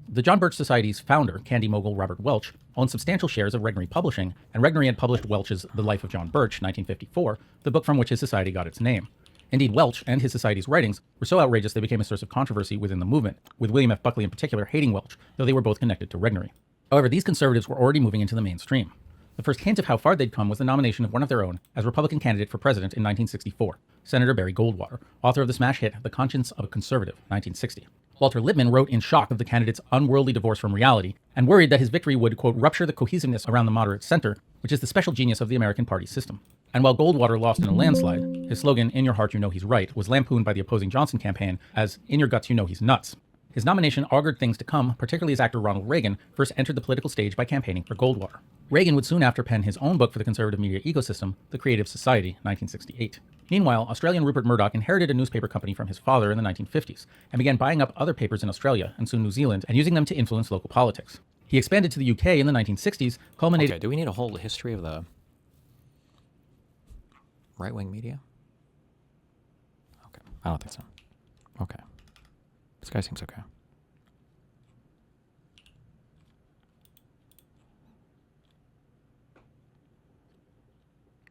The John Birch Society's founder, candy mogul Robert Welch, owned substantial shares of Regnery Publishing, and Regnery had published Welch's The Life of John Birch, 1954, the book from which his society got its name. Indeed, Welch and his society's writings were so outrageous they became a source of controversy within the movement, with William F. Buckley in particular hating Welch, though they were both connected to Regnery. However, these conservatives were already moving into the mainstream. The first hint of how far they'd come was the nomination of one of their own as Republican candidate for president in 1964, Senator Barry Goldwater, author of the smash hit The Conscience of a Conservative, 1960. Walter Lippmann wrote in shock of the candidate's unworldly divorce from reality, and worried that his victory would, quote, rupture the cohesiveness around the moderate center, which is the special genius of the American party system. And while Goldwater lost in a landslide, his slogan, "In your heart you know he's right," was lampooned by the opposing Johnson campaign as "In your guts you know he's nuts." His nomination augured things to come, particularly as actor Ronald Reagan first entered the political stage by campaigning for Goldwater. Reagan would soon after pen his own book for the conservative media ecosystem, The Creative Society, 1968. Meanwhile, Australian Rupert Murdoch inherited a newspaper company from his father in the 1950s, and began buying up other papers in Australia and soon New Zealand and using them to influence local politics. He expanded to the UK in the 1960s, culminating... Okay, do we need a whole history of the right-wing media? Okay, I don't think so. Okay. This guy seems okay.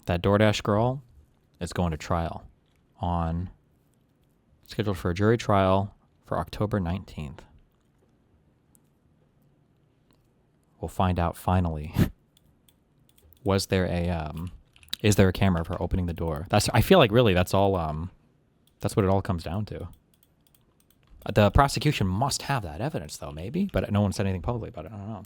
That DoorDash girl is going to trial scheduled for a jury trial for October 19th. We'll find out finally. Is there a camera for opening the door? I feel like really that's all, that's what it all comes down to. The prosecution must have that evidence, though, maybe, but no one said anything publicly about it. I don't know.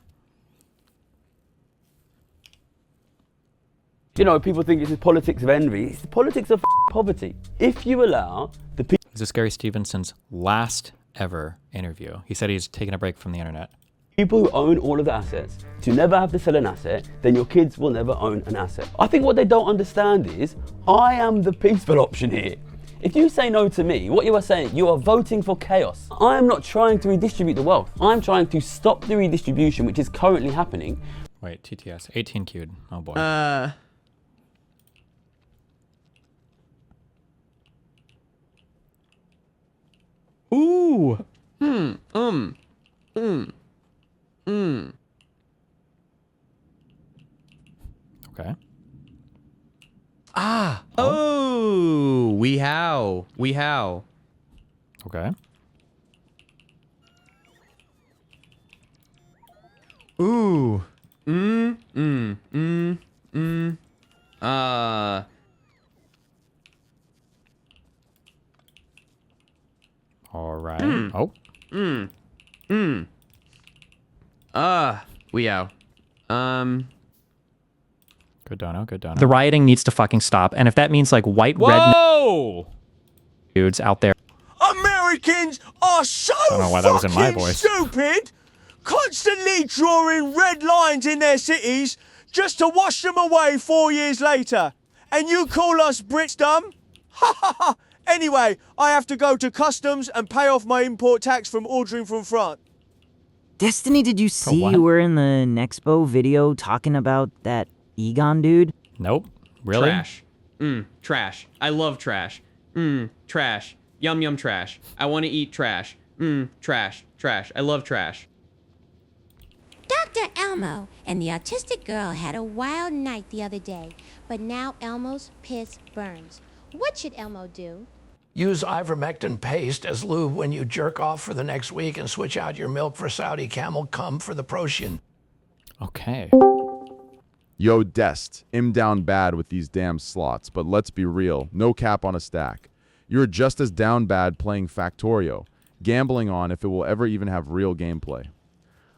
You know, people think it's the politics of envy. It's the politics of poverty. If you allow the people... This is Gary Stevenson's last ever interview. He said he's taking a break from the internet. People who own all of the assets to never have to sell an asset, then your kids will never own an asset. I think what they don't understand is, I am the peaceful option here. If you say no to me, what you are saying, you are voting for chaos. I am not trying to redistribute the wealth. I'm trying to stop the redistribution, which is currently happening. Wait, TTS, 18 queued. Oh boy. Ooh. Okay. Ah. Oh. We how. Okay. Ooh. All right. Oh. We out. Good dono, good dono. The rioting needs to fucking stop. And if that means like white Whoa! dudes out there. Americans are so I don't know why that was in my voice. stupid, constantly drawing red lines in their cities just to wash them away 4 years later. And you call us Brits dumb? Ha ha ha! Anyway, I have to go to customs and pay off my import tax from ordering from France. Destiny, did you see you were in the Nexpo video talking about that Egon dude? Nope. Really? Trash. Trash. I love trash. Trash. Yum yum trash. I want to eat trash. Trash. Trash. I love trash. Dr. Elmo and the autistic girl had a wild night the other day, but now Elmo's piss burns. What should Elmo do? Use ivermectin paste as lube when you jerk off for the next week and switch out your milk for Saudi camel cum for the Procian. Okay. Yo, Dest, I'm down bad with these damn slots, but let's be real, no cap on a stack. You're just as down bad playing Factorio, gambling on if it will ever even have real gameplay.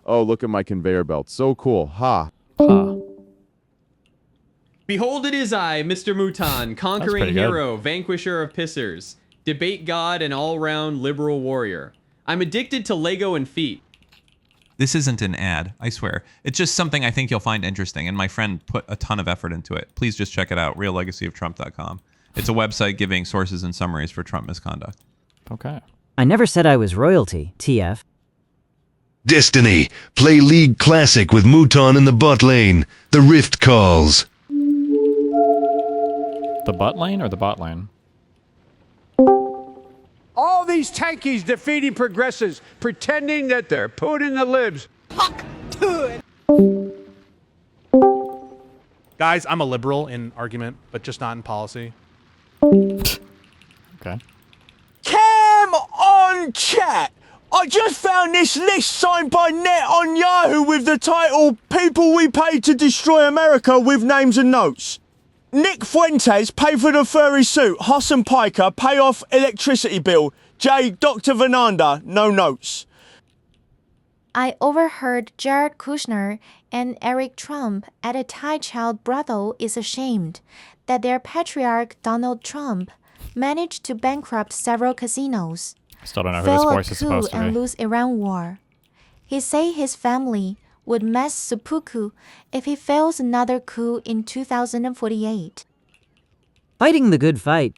Oh, look at my conveyor belt, so cool, ha. Behold it is I, Mr. Mouton, conquering pretty good. hero, vanquisher of pissers, debate god and all-round liberal warrior. I'm addicted to Lego and feet. This isn't an ad, I swear. It's just something I think you'll find interesting, and my friend put a ton of effort into it. Please just check it out, reallegacyoftrump.com. It's a website giving sources and summaries for Trump misconduct. Okay. I never said I was royalty, TF. Destiny. Play League Classic with Mouton in the bot lane. The Rift calls. The butt lane or the bot lane? All these tankies defeating progressives, pretending that they're Putin the libs. Fuck to it. Guys, I'm a liberal in argument, but just not in policy. Okay. Come on, chat. I just found this list signed by Net on Yahoo with the title People We Paid to Destroy America with Names and Notes. Nick Fuentes, pay for the furry suit. Hassan Piker, pay off electricity bill. J. Dr. Vananda, no notes. I overheard Jared Kushner and Eric Trump at a Thai child brothel is ashamed that their patriarch Donald Trump managed to bankrupt several casinos, Still don't know who this fail a voice is coup supposed to and be. lose Iran war. He say his family would mass seppuku if he fails another coup in 2048. Fighting the good fight.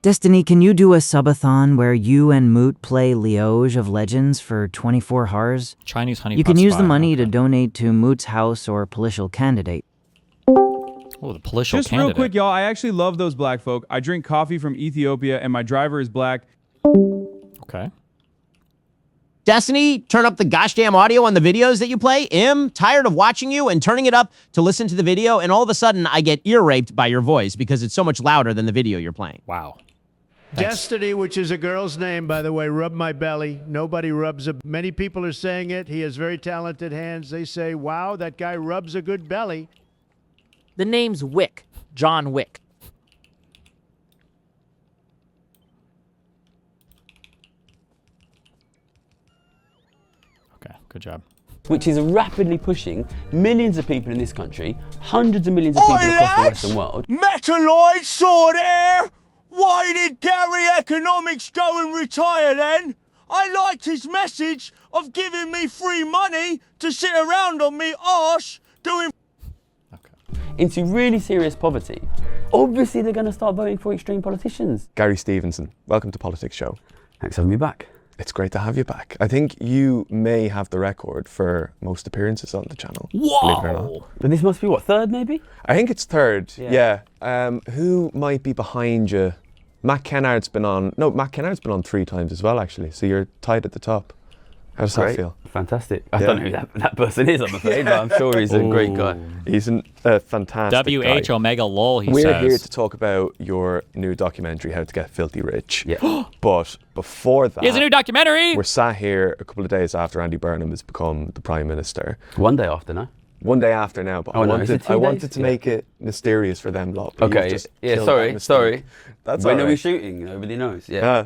Destiny, can you do a subathon where you and Moot play Liège of Legends for 24 hours? Chinese honey You pot can use spy. the money to donate to Moot's house or political candidate. Oh, the political Just candidate. real quick, y'all, I actually love those black folk. I drink coffee from Ethiopia, and my driver is black. Okay. Destiny, turn up the gosh damn audio on the videos that you play. Tired of watching you and turning it up to listen to the video, and all of a sudden I get ear raped by your voice because it's so much louder than the video you're playing. Wow. Destiny, which is a girl's name, by the way, rub my belly. Nobody rubs a... Many people are saying it. He has very talented hands. They say, wow, that guy rubs a good belly. The name's Wick. John Wick. Okay, good job. Which is rapidly pushing millions of people in this country, hundreds of millions of people across the Western world. Metalloid sword air! Why did Gary Economics go and retire then? I liked his message of giving me free money to sit around on me arse doing... Into really serious poverty. Obviously, they're going to start voting for extreme politicians. Gary Stevenson, welcome to Politics Show. Thanks for having me back. It's great to have you back. I think you may have the record for most appearances on the channel. Whoa! Believe it or not. But this must be, what, third maybe? I think it's third, Yeah. yeah. Who might be behind you? Matt Kennard's been on 3 times as well, actually. So you're tied at the top. How does that Great. feel? Fantastic. I don't know who that person is, I'm afraid, but I'm sure he's a great guy. He's a fantastic guy. WH Omega lol, he We're says. here to talk about your new documentary, How to Get Filthy Rich. Yeah. But before that... He has a new documentary! We're sat here a couple of days after Andy Burnham has become the Prime Minister. One day after, no? One day after now, but Oh, no, is it 2 I wanted days? to make it mysterious for them lot. but you've Okay, just yeah, killed sorry, that mystery. sorry. That's when all are we right. shooting? Nobody knows. Yeah.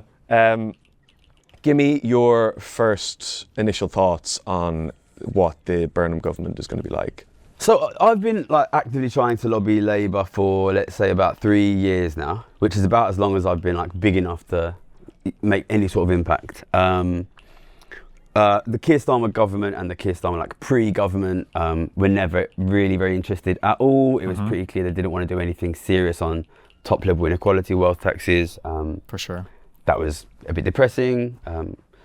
Give me your first initial thoughts on what the Burnham government is going to be like. So I've been actively trying to lobby Labour for, let's say, about 3 years now, which is about as long as I've been big enough to make any sort of impact. The Keir Starmer government and the Keir Starmer pre-government were never really very interested at all. It was pretty clear they didn't want to do anything serious on top-level inequality, wealth taxes. For sure. That was a bit depressing.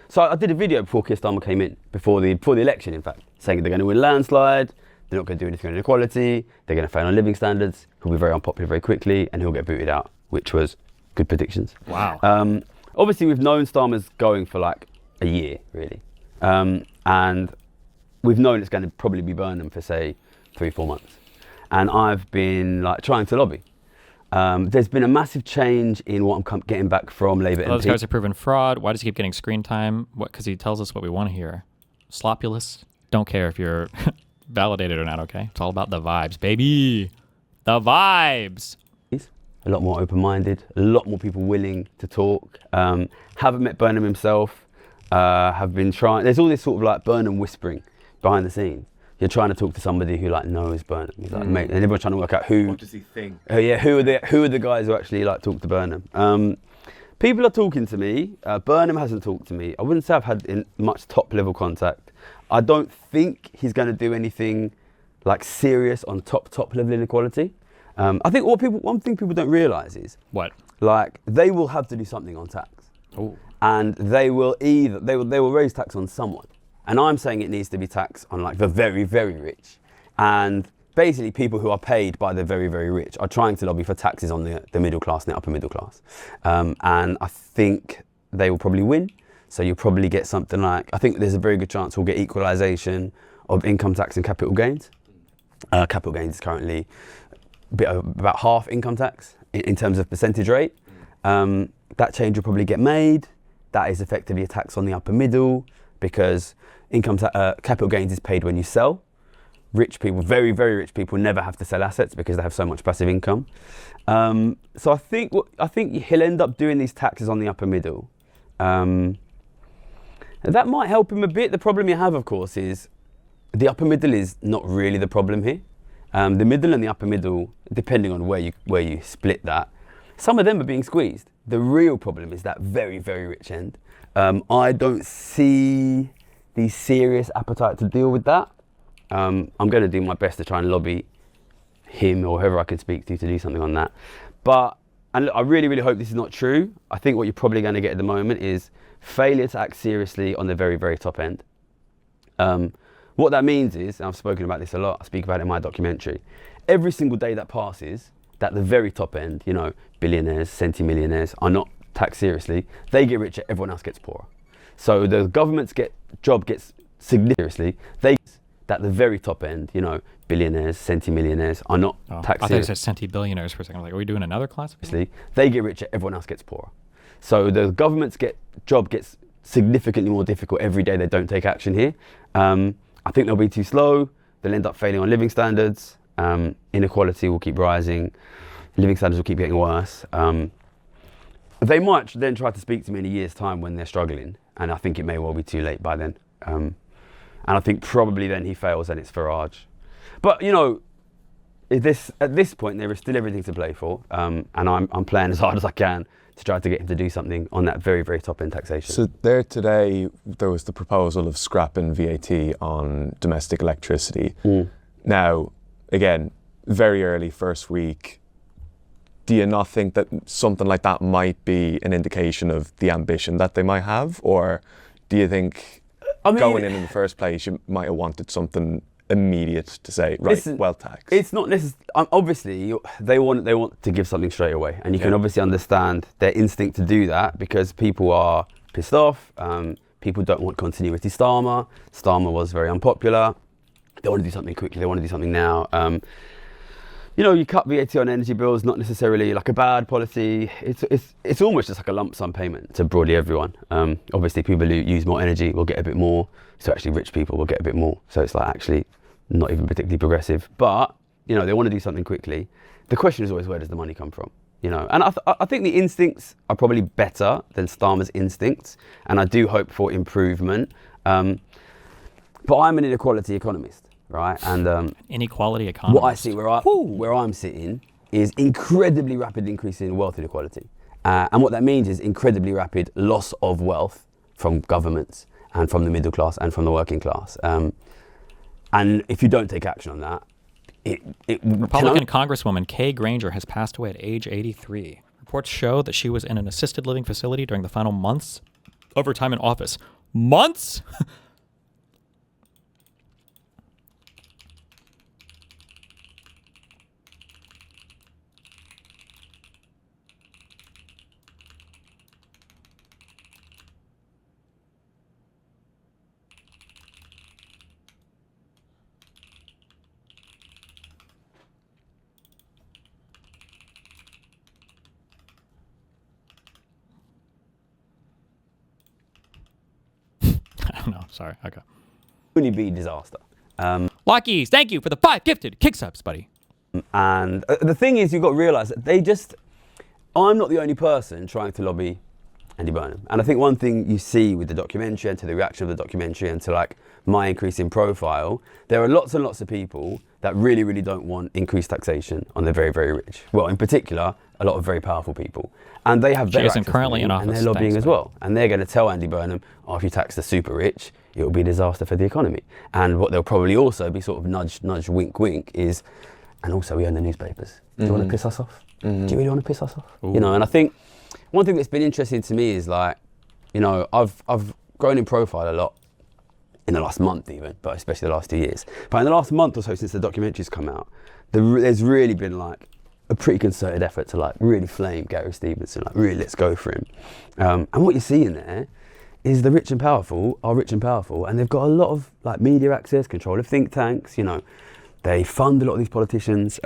So I did a video before Keir Starmer came in, before the election, in fact, saying they're going to win a landslide, they're not going to do anything on inequality, they're going to fail on living standards, he'll be very unpopular very quickly, and he'll get booted out, which was good predictions. Wow. Obviously, we've known Starmer's going for a year, really. And we've known it's going to probably be Burnham for, say, 3-4 months. And I've been trying to lobby. There's been a massive change in what I'm getting back from Labour Those MP. guys are proven fraud. Why does he keep getting screen time? What? Because he tells us what we want to hear. Slopulous. Don't care if you're validated or not, okay? It's all about the vibes, baby. The vibes. A lot more open-minded, a lot more people willing to talk. Haven't met Burnham himself. Have been trying. There's all this sort of Burnham whispering behind the scenes. you're trying to talk to somebody who like knows Burnham. He's like, mate, and everyone's trying to work out who. What does he think? Yeah, who are the guys who actually like talk to Burnham? People are talking to me. Burnham hasn't talked to me. I wouldn't say I've had much top level contact. I don't think he's going to do anything like serious on top level inequality. I think one thing people don't realise is what, like they will have to do something on tax. Ooh. And they will raise tax on someone. And I'm saying it needs to be tax on like the very, very rich. And basically people who are paid by the very, very rich are trying to lobby for taxes on the middle class and the upper middle class. And I think they will probably win. So you'll probably get something like, I think there's a very good chance we'll get equalisation of income tax and capital gains. Capital gains is currently about half income tax in terms of percentage rate. That change will probably get made. That is effectively a tax on the upper middle because capital gains is paid when you sell. Rich people, very, very rich people, never have to sell assets because they have so much passive income. So I think he'll end up doing these taxes on the upper middle. That might help him a bit. The problem you have, of course, is the upper middle is not really the problem here. The middle and the upper middle, depending on where you split that, some of them are being squeezed. The real problem is that very, very rich end. I don't see the serious appetite to deal with that. I'm going to do my best to try and lobby him or whoever I can speak to do something on that. And look, I really, really hope this is not true. I think what you're probably going to get at the moment is failure to act seriously on the very, very top end. What that means is, and I've spoken about this a lot, I speak about it in my documentary, every single day that passes, that the very top end, you know, billionaires, centimillionaires are not taxed seriously, they get richer, everyone else gets poorer. So the government's job gets significantly, that the very top end, you know, billionaires, centimillionaires are not taxed seriously. I thought you said centibillionaires for a second. Like, are we doing another class? They get richer, everyone else gets poorer. So the government's job gets significantly more difficult every day they don't take action here. I think they'll be too slow. They'll end up failing on living standards. Inequality will keep rising. Living standards will keep getting worse. They might then try to speak to me in a year's time when they're struggling, and I think it may well be too late by then. And I think probably then he fails and it's Farage. But, you know, at this point, there is still everything to play for. And I'm playing as hard as I can to try to get him to do something on that very, very top end taxation. So there today, there was the proposal of scrapping VAT on domestic electricity. Now, again, very early first week, do you not think that something like that might be an indication of the ambition that they might have? Or do you think going in the first place, you might have wanted something immediate to say, right, wealth tax? It's not necessarily, obviously, they want to give something straight away. And you can obviously understand their instinct to do that because people are pissed off. People don't want continuity Starmer. Starmer was very unpopular. They want to do something quickly. They want to do something now. You know, you cut VAT on energy bills, not necessarily like a bad policy. It's almost just like a lump sum payment to broadly everyone. Obviously, people who use more energy will get a bit more. So actually, rich people will get a bit more. So it's like actually not even particularly progressive. But, you know, they want to do something quickly. The question is always, where does the money come from? You know, and I think the instincts are probably better than Starmer's instincts. And I do hope for improvement. But I'm an inequality economist. Right, and inequality economy. What I see where I'm sitting is incredibly rapid increase in wealth inequality, and what that means is incredibly rapid loss of wealth from governments and from the middle class and from the working class. And if you don't take action on that, Republican Congresswoman Kay Granger has passed away at age 83. Reports show that she was in an assisted living facility during the final months of her time in office. Months. No, sorry. Okay. Really be disaster. Lockies, thank you for the 5 gifted kick subs, buddy. And the thing is, you've got to realise that I'm not the only person trying to lobby Andy Burnham. And I think one thing you see with the documentary and to the reaction of the documentary and to like my increase in profile, there are lots and lots of people that really, really don't want increased taxation on the very, very rich. Well, in particular, a lot of very powerful people. And they have better isn't access currently to in money, office, and they're lobbying thanks, as well. And they're going to tell Andy Burnham, oh, if you tax the super rich, it will be a disaster for the economy. And what they'll probably also be sort of nudge, wink, wink is, and also we own the newspapers. Do you want to piss us off? Do you really want to piss us off? Ooh. You know, and I think one thing that's been interesting to me is like, you know, I've grown in profile a lot in the last month even, but especially the last 2 years. But in the last month or so since the documentary's come out, there's really been like a pretty concerted effort to like really flame Gary Stevenson, like really let's go for him. And what you're seeing there is the rich and powerful are rich and powerful, and they've got a lot of like media access, control of think tanks, you know, they fund a lot of these politicians.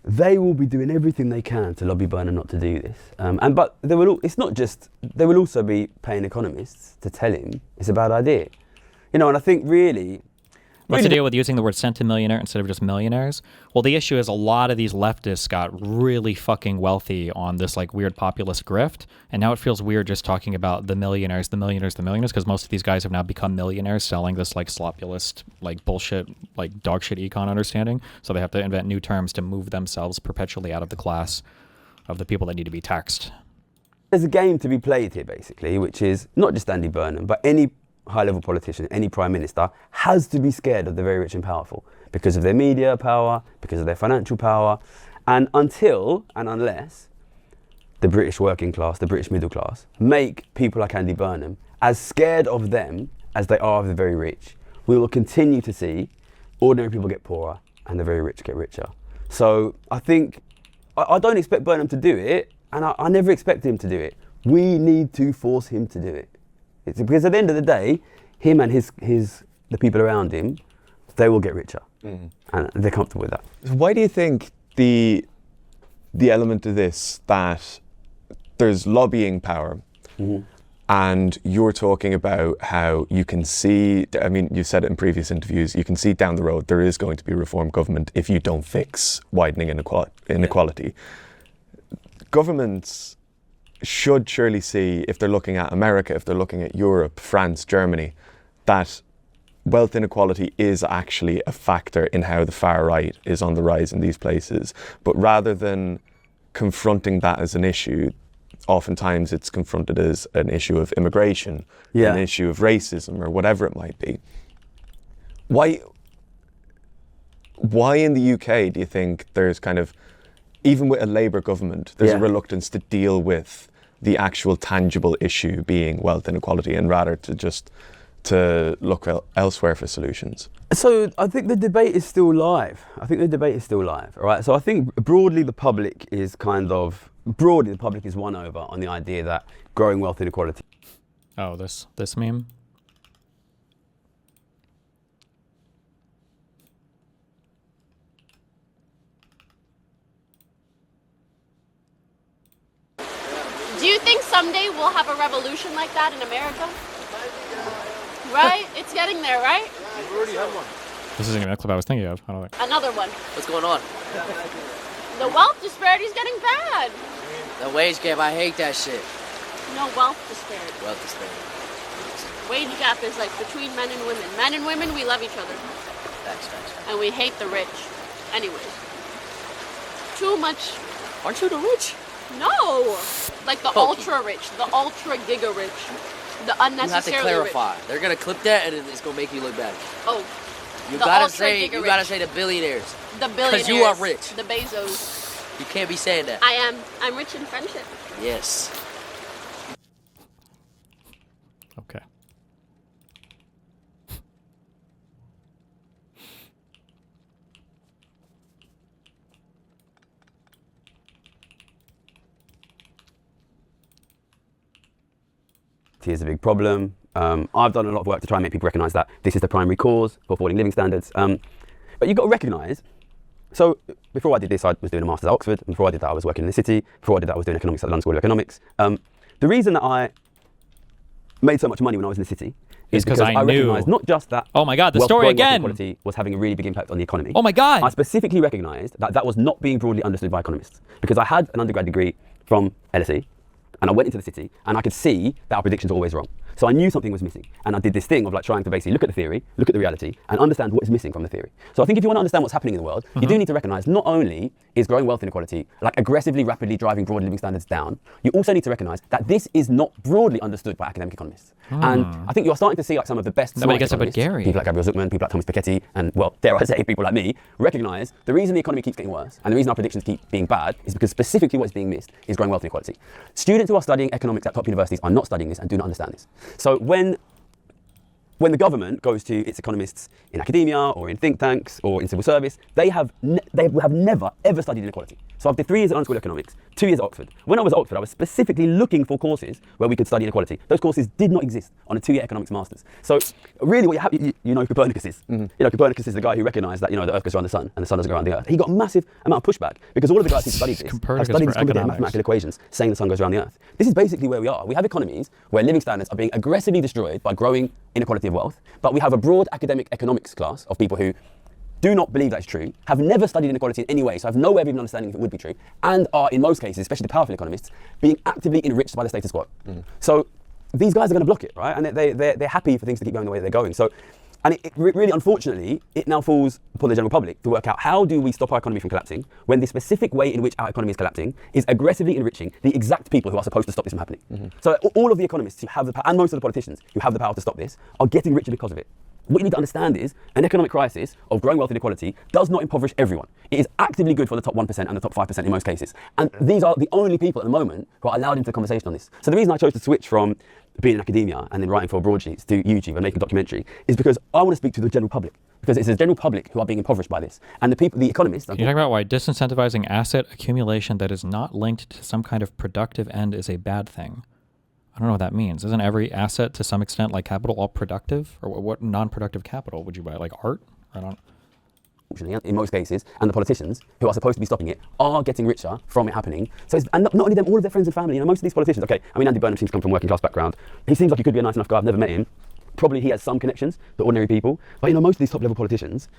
They will be doing everything they can to lobby Burnham not to do this. But it's not just, they will also be paying economists to tell him it's a bad idea. You know, and I think really... What's the deal with using the word centimillionaire instead of just millionaires? Well, the issue is a lot of these leftists got really fucking wealthy on this like weird populist grift, and now it feels weird just talking about the millionaires, because most of these guys have now become millionaires selling this like slopulist, like bullshit, like dog shit econ understanding. So they have to invent new terms to move themselves perpetually out of the class of the people that need to be taxed. There's a game to be played here, basically, which is not just Andy Burnham, but any high-level politician, any prime minister, has to be scared of the very rich and powerful because of their media power, because of their financial power. And until and unless the British working class, the British middle class, make people like Andy Burnham as scared of them as they are of the very rich, we will continue to see ordinary people get poorer and the very rich get richer. So I think, I don't expect Burnham to do it, and I never expected him to do it. We need to force him to do it. It's because at the end of the day, him and the people around him, they will get richer, and they're comfortable with that. Why do you think the element of this that there's lobbying power, and you're talking about how you can see, I mean, you said it in previous interviews, you can see down the road there is going to be a reform government if you don't fix widening inequality. Governments should surely see, if they're looking at America, if they're looking at Europe, France, Germany, that wealth inequality is actually a factor in how the far right is on the rise in these places. But rather than confronting that as an issue, oftentimes it's confronted as an issue of immigration, an issue of racism, or whatever it might be. Why in the UK do you think there's kind of, even with a Labour government, there's a reluctance to deal with the actual tangible issue being wealth inequality, and rather to look elsewhere for solutions? So I think the debate is still live. All right. So I think broadly the public is won over on the idea that growing wealth inequality. Oh, this meme? Do you think someday we'll have a revolution like that in America? Right? It's getting there, right? We've already had one. This isn't even a clip I was thinking of. I don't think. Another one. What's going on? The wealth disparity is getting bad. The wage gap, I hate that shit. No, wealth disparity. Wealth disparity. Wage gap is like between men and women. Men and women, we love each other. Thanks. And we hate the rich. Anyways. Too much. Aren't you the rich? No! Like the ultra rich, the ultra giga rich, the unnecessarily You have to clarify. They're gonna clip that and it's gonna make you look bad. Oh. You gotta say the billionaires. The billionaires. Because you are rich. The Bezos. You can't be saying that. I am. I'm rich in friendship. Yes. Okay. Is a big problem. I've done a lot of work to try and make people recognise that this is the primary cause for falling living standards. But you've got to recognise, so before I did this, I was doing a master's at Oxford. And before I did that, I was working in the city. Before I did that, I was doing economics at the London School of Economics. The reason that I made so much money when I was in the city is because I recognised not just that. Oh my God, the story again. Inequality was having a really big impact on the economy. Oh my God. I specifically recognised that that was not being broadly understood by economists, because I had an undergrad degree from LSE, and I went into the city, and I could see that our predictions were always wrong. So I knew something was missing. And I did this thing of like trying to basically look at the theory, look at the reality, and understand what is missing from the theory. So I think if you want to understand what's happening in the world, you do need to recognize not only is growing wealth inequality like aggressively, rapidly driving broad living standards down, you also need to recognize that this is not broadly understood by academic economists. And I think you're starting to see like some of the best Nobody smart gets up at economists, Gary. people like Gabriel Zuckman, people like Thomas Piketty, and well, dare I say, people like me, recognize the reason the economy keeps getting worse and the reason our predictions keep being bad is because specifically what is being missed is growing wealth inequality. Students who are studying economics at top universities are not studying this and do not understand this. So when the government goes to its economists in academia or in think tanks or in civil service, they have never ever studied inequality. So after 3 years at London School of Economics, 2 years at Oxford, when I was at Oxford, I was specifically looking for courses where we could study inequality. Those courses did not exist on a 2-year economics masters. So really what you have, you know who Copernicus is. You know, Copernicus is the guy who recognized that, you know, the Earth goes around the sun and the sun doesn't go around the Earth. He got a massive amount of pushback because all of the guys who studied this have studied these complicated mathematical equations saying the sun goes around the Earth. This is basically where we are. We have economies where living standards are being aggressively destroyed by growing inequality of wealth, but we have a broad academic economics class of people who do not believe that is true, have never studied inequality in any way, so have no way of even understanding if it would be true, and are in most cases, especially the powerful economists, being actively enriched by the status quo. So these guys are going to block it, right? And they're happy for things to keep going the way they're going. So, and it really, unfortunately, it now falls upon the general public to work out how do we stop our economy from collapsing when the specific way in which our economy is collapsing is aggressively enriching the exact people who are supposed to stop this from happening. So all of the economists who have the power, and most of the politicians who have the power to stop this, are getting richer because of it. What you need to understand is an economic crisis of growing wealth inequality does not impoverish everyone. It is actively good for the top 1% and the top 5% in most cases. And these are the only people at the moment who are allowed into the conversation on this. So the reason I chose to switch from being in academia and then writing for broadsheets to YouTube and making a documentary is because I want to speak to the general public. Because it's the general public who are being impoverished by this. And the people, the economists... Can you talk about why disincentivizing asset accumulation that is not linked to some kind of productive end is a bad thing? I don't know what that means. Isn't every asset to some extent like capital all productive? Or what non-productive capital would you buy? Like art? I don't... In most cases, and the politicians who are supposed to be stopping it are getting richer from it happening. So and not only them, all of their friends and family. You know, most of these politicians, okay, I mean, Andy Burnham seems to come from a working class background. He seems like he could be a nice enough guy. I've never met him. Probably he has some connections to ordinary people. But, you know, most of these top level politicians,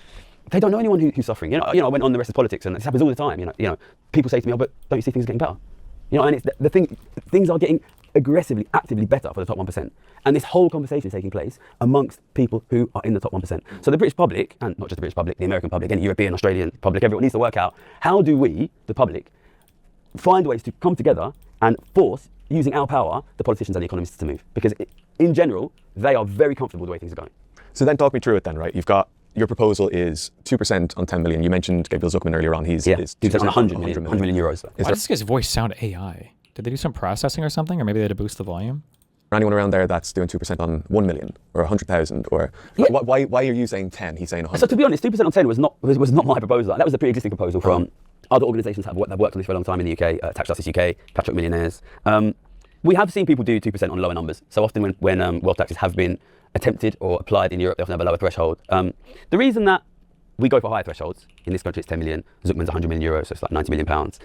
they don't know anyone who's suffering. You know, I went on the rest of politics, and this happens all the time. You know, people say to me, "Oh, but don't you see things are getting better?" You know, and it's the thing. Things are getting aggressively, actively better for the top 1%. And this whole conversation is taking place amongst people who are in the top 1%. So the British public, and not just the British public, the American public, any European, Australian public, everyone needs to work out how do we, the public, find ways to come together and force, using our power, the politicians and the economists to move. Because in general, they are very comfortable with the way things are going. So then talk me through it then, right? You've got, your proposal is 2% on 10 million. You mentioned Gabriel Zuckman earlier on. He's 2% on 100 million euros. Why does this guy's voice sound AI? Did they do some processing or something? Or maybe they had to boost the volume? Or anyone around there that's doing 2% on 1 million or 100,000 or why are you saying 10? He's saying 100. So to be honest, 2% on 10 was not my proposal. That was a pre-existing proposal from other organisations that have worked on this for a long time in the UK, Tax Justice UK, Catch-Up Millionaires. We have seen people do 2% on lower numbers. So often when wealth taxes have been attempted or applied in Europe, they often have a lower threshold. The reason that we go for higher thresholds, in this country it's 10 million, Zuckman's 100 million euros, so it's like 90 million pounds,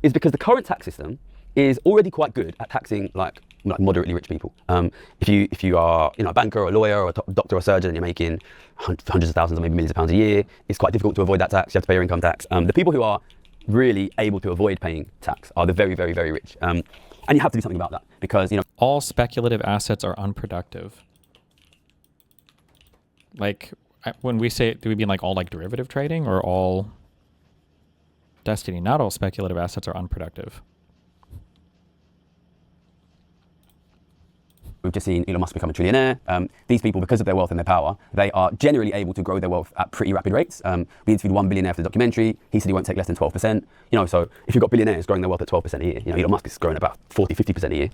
is because the current tax system is already quite good at taxing like moderately rich people. If you are a banker or a lawyer or a doctor or a surgeon and you're making hundreds of thousands or maybe millions of pounds a year, it's quite difficult to avoid that tax. You have to pay your income tax. The people who are really able to avoid paying tax are the very, very, very rich. And you have to do something about that because, all speculative assets are unproductive. Like, when we say, do we mean like all like derivative trading or all Destiny? Not all speculative assets are unproductive. We've just seen Elon Musk become a trillionaire. These people, because of their wealth and their power, they are generally able to grow their wealth at pretty rapid rates. We interviewed one billionaire for the documentary. He said he won't take less than 12%. So if you've got billionaires growing their wealth at 12% a year, Elon Musk is growing about 40, 50% a year.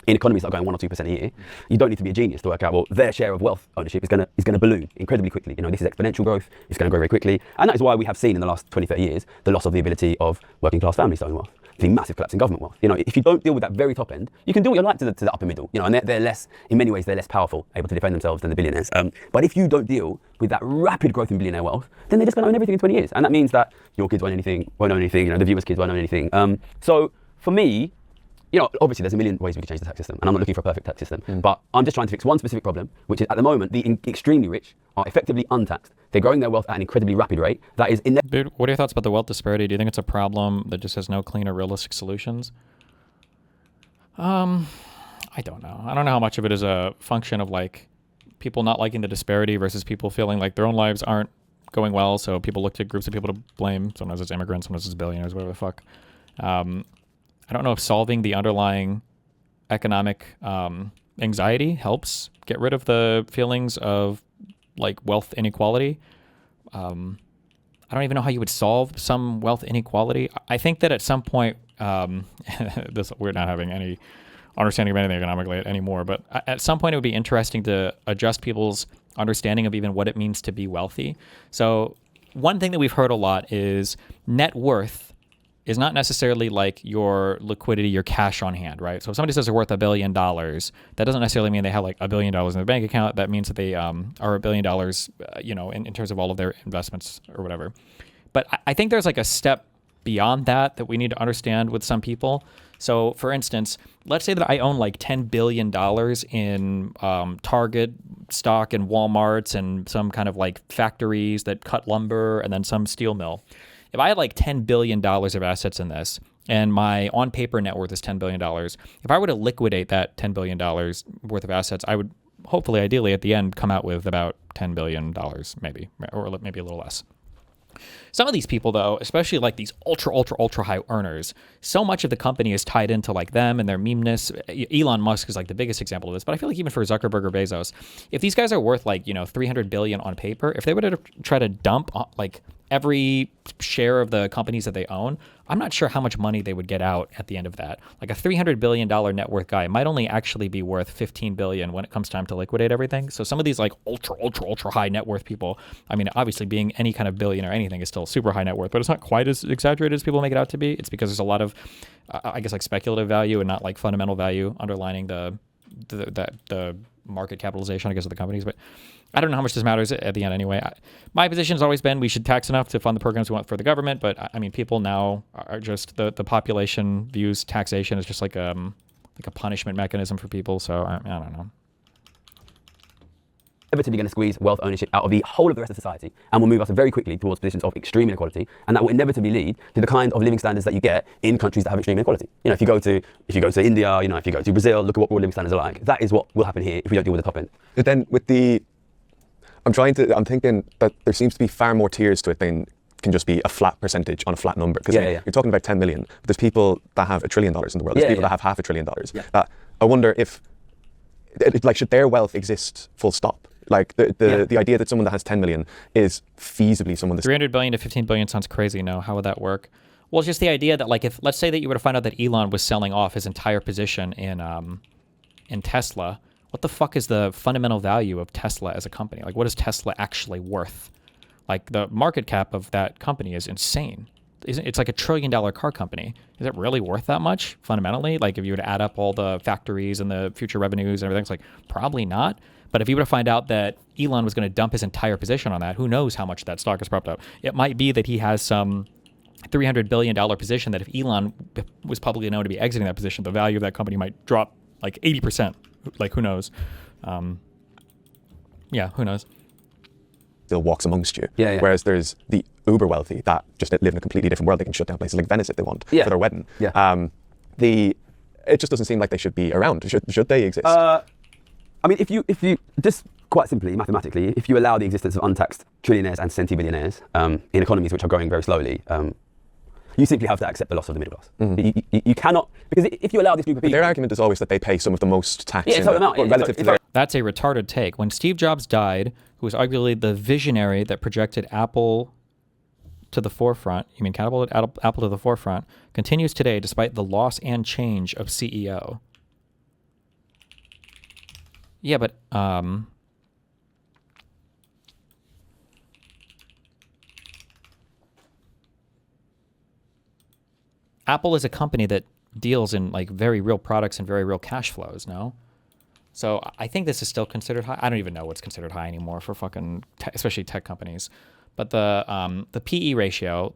In economies that are going 1 or 2% a year, you don't need to be a genius to work out, well, their share of wealth ownership is going to balloon incredibly quickly. This is exponential growth. It's going to grow very quickly. And that is why we have seen in the last 20, 30 years, the loss of the ability of working class families to own wealth. The massive collapse in government wealth. If you don't deal with that very top end, you can do what you like to the upper middle. And they're less, in many ways, they're less powerful, able to defend themselves than the billionaires. But if you don't deal with that rapid growth in billionaire wealth, then they're just going to own everything in 20 years. And that means that your kids won't own anything, the viewers' kids won't own anything. So for me, obviously there's a million ways we can change the tax system, and I'm not looking for a perfect tax system, but I'm just trying to fix one specific problem, which is at the moment, the extremely rich are effectively untaxed. They're growing their wealth at an incredibly rapid rate. That is Dude, what are your thoughts about the wealth disparity? Do you think it's a problem that just has no clean or realistic solutions? I I don't know. I don't know how much of it is a function of like people not liking the disparity versus people feeling like their own lives aren't going well. So people look to groups of people to blame. Sometimes it's immigrants, sometimes it's billionaires, whatever the fuck. I don't know if solving the underlying economic anxiety helps get rid of the feelings of like wealth inequality. I don't even know how you would solve some wealth inequality. I think that at some point, we're not having any understanding of anything economically anymore, but at some point it would be interesting to adjust people's understanding of even what it means to be wealthy. So one thing that we've heard a lot is net worth is not necessarily like your liquidity, your cash on hand, right? So if somebody says they're worth $1 billion, that doesn't necessarily mean they have like $1 billion in their bank account. That means that they are $1 billion, in terms of all of their investments or whatever. But I think there's like a step beyond that we need to understand with some people. So for instance, let's say that I own like $10 billion in Target stock and Walmarts and some kind of like factories that cut lumber and then some steel mill. If I had like $10 billion of assets in this and my on paper net worth is $10 billion, if I were to liquidate that $10 billion worth of assets, I would hopefully, ideally at the end, come out with about $10 billion maybe, or maybe a little less. Some of these people, though, especially like these ultra high earners, so much of the company is tied into like them and their memeness. Elon Musk is like the biggest example of this, but I feel like even for Zuckerberg or Bezos, if these guys are worth like, 300 billion on paper, if they were to try to dump like every share of the companies that they own, I'm not sure how much money they would get out at the end of that. Like a $300 billion net worth guy might only actually be worth 15 billion when it comes time to liquidate everything. So some of these like ultra high net worth people, I mean, obviously being any kind of billion or anything is still super high net worth, but it's not quite as exaggerated as people make it out to be. It's because there's a lot of, I guess, like speculative value and not like fundamental value underlining the market capitalization, I guess, of the companies. But I don't know how much this matters at the end anyway. My position has always been we should tax enough to fund the programs we want for the government. But I mean, people now are just, the population views taxation as just like a punishment mechanism for people. So I don't know. Inevitably going to squeeze wealth ownership out of the whole of the rest of society and will move us very quickly towards positions of extreme inequality, and that will inevitably lead to the kind of living standards that you get in countries that have extreme inequality. If you go to India, if you go to Brazil, look at what living standards are like. That is what will happen here if we don't deal with the top end. But then with I'm thinking that there seems to be far more tiers to it than can just be a flat percentage on a flat number. Because you're talking about 10 million, but there's people that have $1 trillion in the world. There's people that have $500 billion. That I wonder if, should their wealth exist full stop? Like the idea that someone that has 10 million is feasibly someone that's 300 billion to 15 billion sounds crazy. No, how would that work? Well, it's just the idea that like if let's say that you were to find out that Elon was selling off his entire position in Tesla, what the fuck is the fundamental value of Tesla as a company? Like what is Tesla actually worth? Like the market cap of that company is insane. It's like $1 trillion car company. Is it really worth that much fundamentally? Like if you were to add up all the factories and the future revenues and everything, it's like probably not. But if you were to find out that Elon was going to dump his entire position on that, who knows how much that stock is propped up? It might be that he has some $300 billion position that if Elon was publicly known to be exiting that position, the value of that company might drop like 80%. Like, who knows? Who knows? Still walks amongst you. Whereas there's the uber wealthy that just live in a completely different world. They can shut down places like Venice if they want for their wedding. It just doesn't seem like they should be around. Should they exist? I mean, if you just quite simply, mathematically, if you allow the existence of untaxed trillionaires and centibillionaires in economies which are growing very slowly, you simply have to accept the loss of the middle class. You cannot, because if you allow this group of people... Their argument is always that they pay some of the most tax relative to their... That's a retarded take. When Steve Jobs died, who was arguably the visionary that projected Apple to the forefront, catapulted Apple to the forefront, continues today despite the loss and change of CEO. Yeah, but Apple is a company that deals in like very real products and very real cash flows, no? So I think this is still considered high. I don't even know what's considered high anymore for fucking, especially tech companies. But the PE ratio,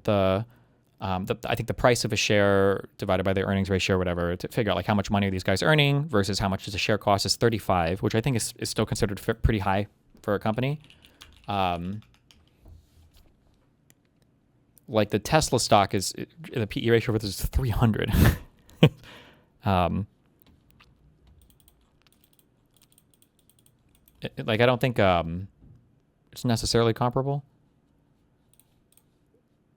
I think the price of a share divided by the earnings ratio or whatever to figure out like how much money are these guys earning versus how much does a share cost is 35, which I think is still considered pretty high for a company. Like the Tesla stock is, the PE ratio for this is 300. Like, I don't think it's necessarily comparable.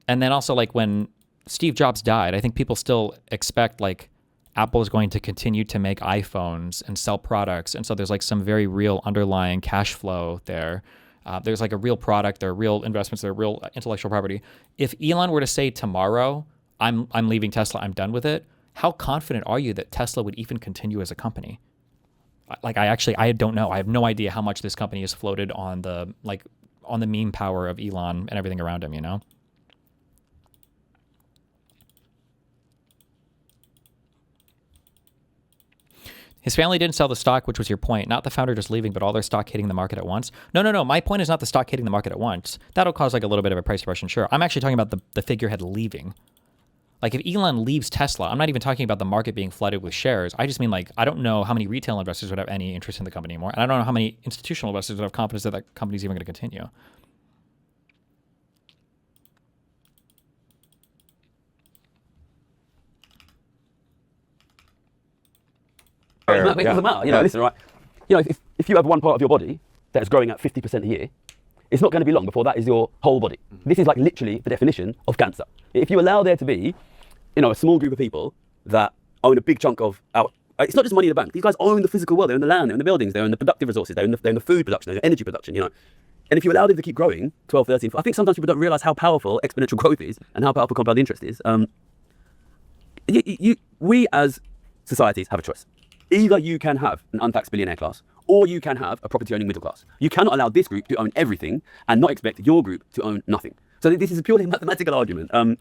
And then also, like, when Steve Jobs died, I think people still expect, like, Apple is going to continue to make iPhones and sell products. And so there's, like, some very real underlying cash flow there. There's, like, a real product, there are real investments, there are real intellectual property. If Elon were to say tomorrow, I'm leaving Tesla, I'm done with it, how confident are you that Tesla would even continue as a company? Like, I don't know. I have no idea how much this company is floated on the meme power of Elon and everything around him, you know? His family didn't sell the stock, which was your point. Not the founder just leaving, but all their stock hitting the market at once. No. My point is not the stock hitting the market at once. That'll cause like a little bit of a price depression, sure. I'm actually talking about the figurehead leaving. Like, if Elon leaves Tesla, I'm not even talking about the market being flooded with shares. I just mean, like, I don't know how many retail investors would have any interest in the company anymore. And I don't know how many institutional investors would have confidence that that company's even going to continue. It doesn't matter. You know, listen, right? You know, if you have one part of your body that is growing at 50% a year, it's not going to be long before that is your whole body. This is like literally the definition of cancer. If you allow there to be, you know, a small group of people that own a big chunk of our, it's not just money in the bank. These guys own the physical world. They own the land, they own the buildings, they own the productive resources, they own the food production, they own the energy production, you know. And if you allow them to keep growing, 12, 13, I think sometimes people don't realize how powerful exponential growth is and how powerful compound interest is. We as societies have a choice. Either you can have an untaxed billionaire class, or you can have a property-owning middle class. You cannot allow this group to own everything and not expect your group to own nothing. So this is a purely mathematical argument. And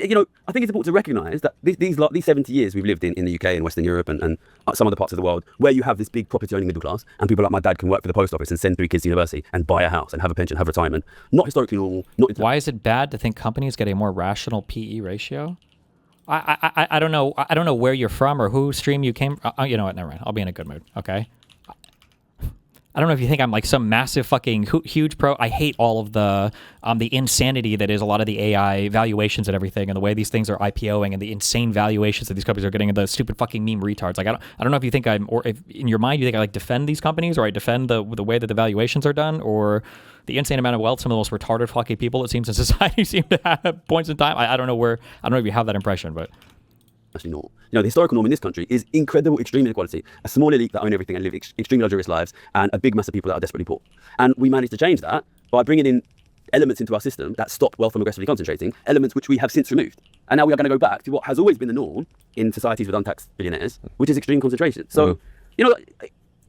you know, I think it's important to recognise that these 70 years we've lived in the UK and Western Europe and some other parts of the world where you have this big property-owning middle class and people like my dad can work for the post office and send 3 kids to university and buy a house and have a pension, have retirement. Not historically normal. Why is it bad to think companies get a more rational PE ratio? I don't know. I don't know where you're from or who stream you came. You know what? Never mind. I'll be in a good mood. Okay. I don't know if you think I'm like some massive fucking huge pro. I hate all of the insanity that is a lot of the AI valuations and everything, and the way these things are IPOing and the insane valuations that these companies are getting, and the stupid fucking meme retards. Like I don't know if you think or if in your mind you think I like defend these companies or I defend the way that the valuations are done or the insane amount of wealth some of the most retarded fucking people it seems in society seem to have at points in time. I don't know if you have that impression, but. Actually normal. You know, the historical norm in this country is incredible extreme inequality, a small elite that own everything and live extremely luxurious lives, and a big mass of people that are desperately poor. And we managed to change that by bringing in elements into our system that stop wealth from aggressively concentrating, elements which we have since removed. And now we are going to go back to what has always been the norm in societies with untaxed billionaires, which is extreme concentration. So, you know,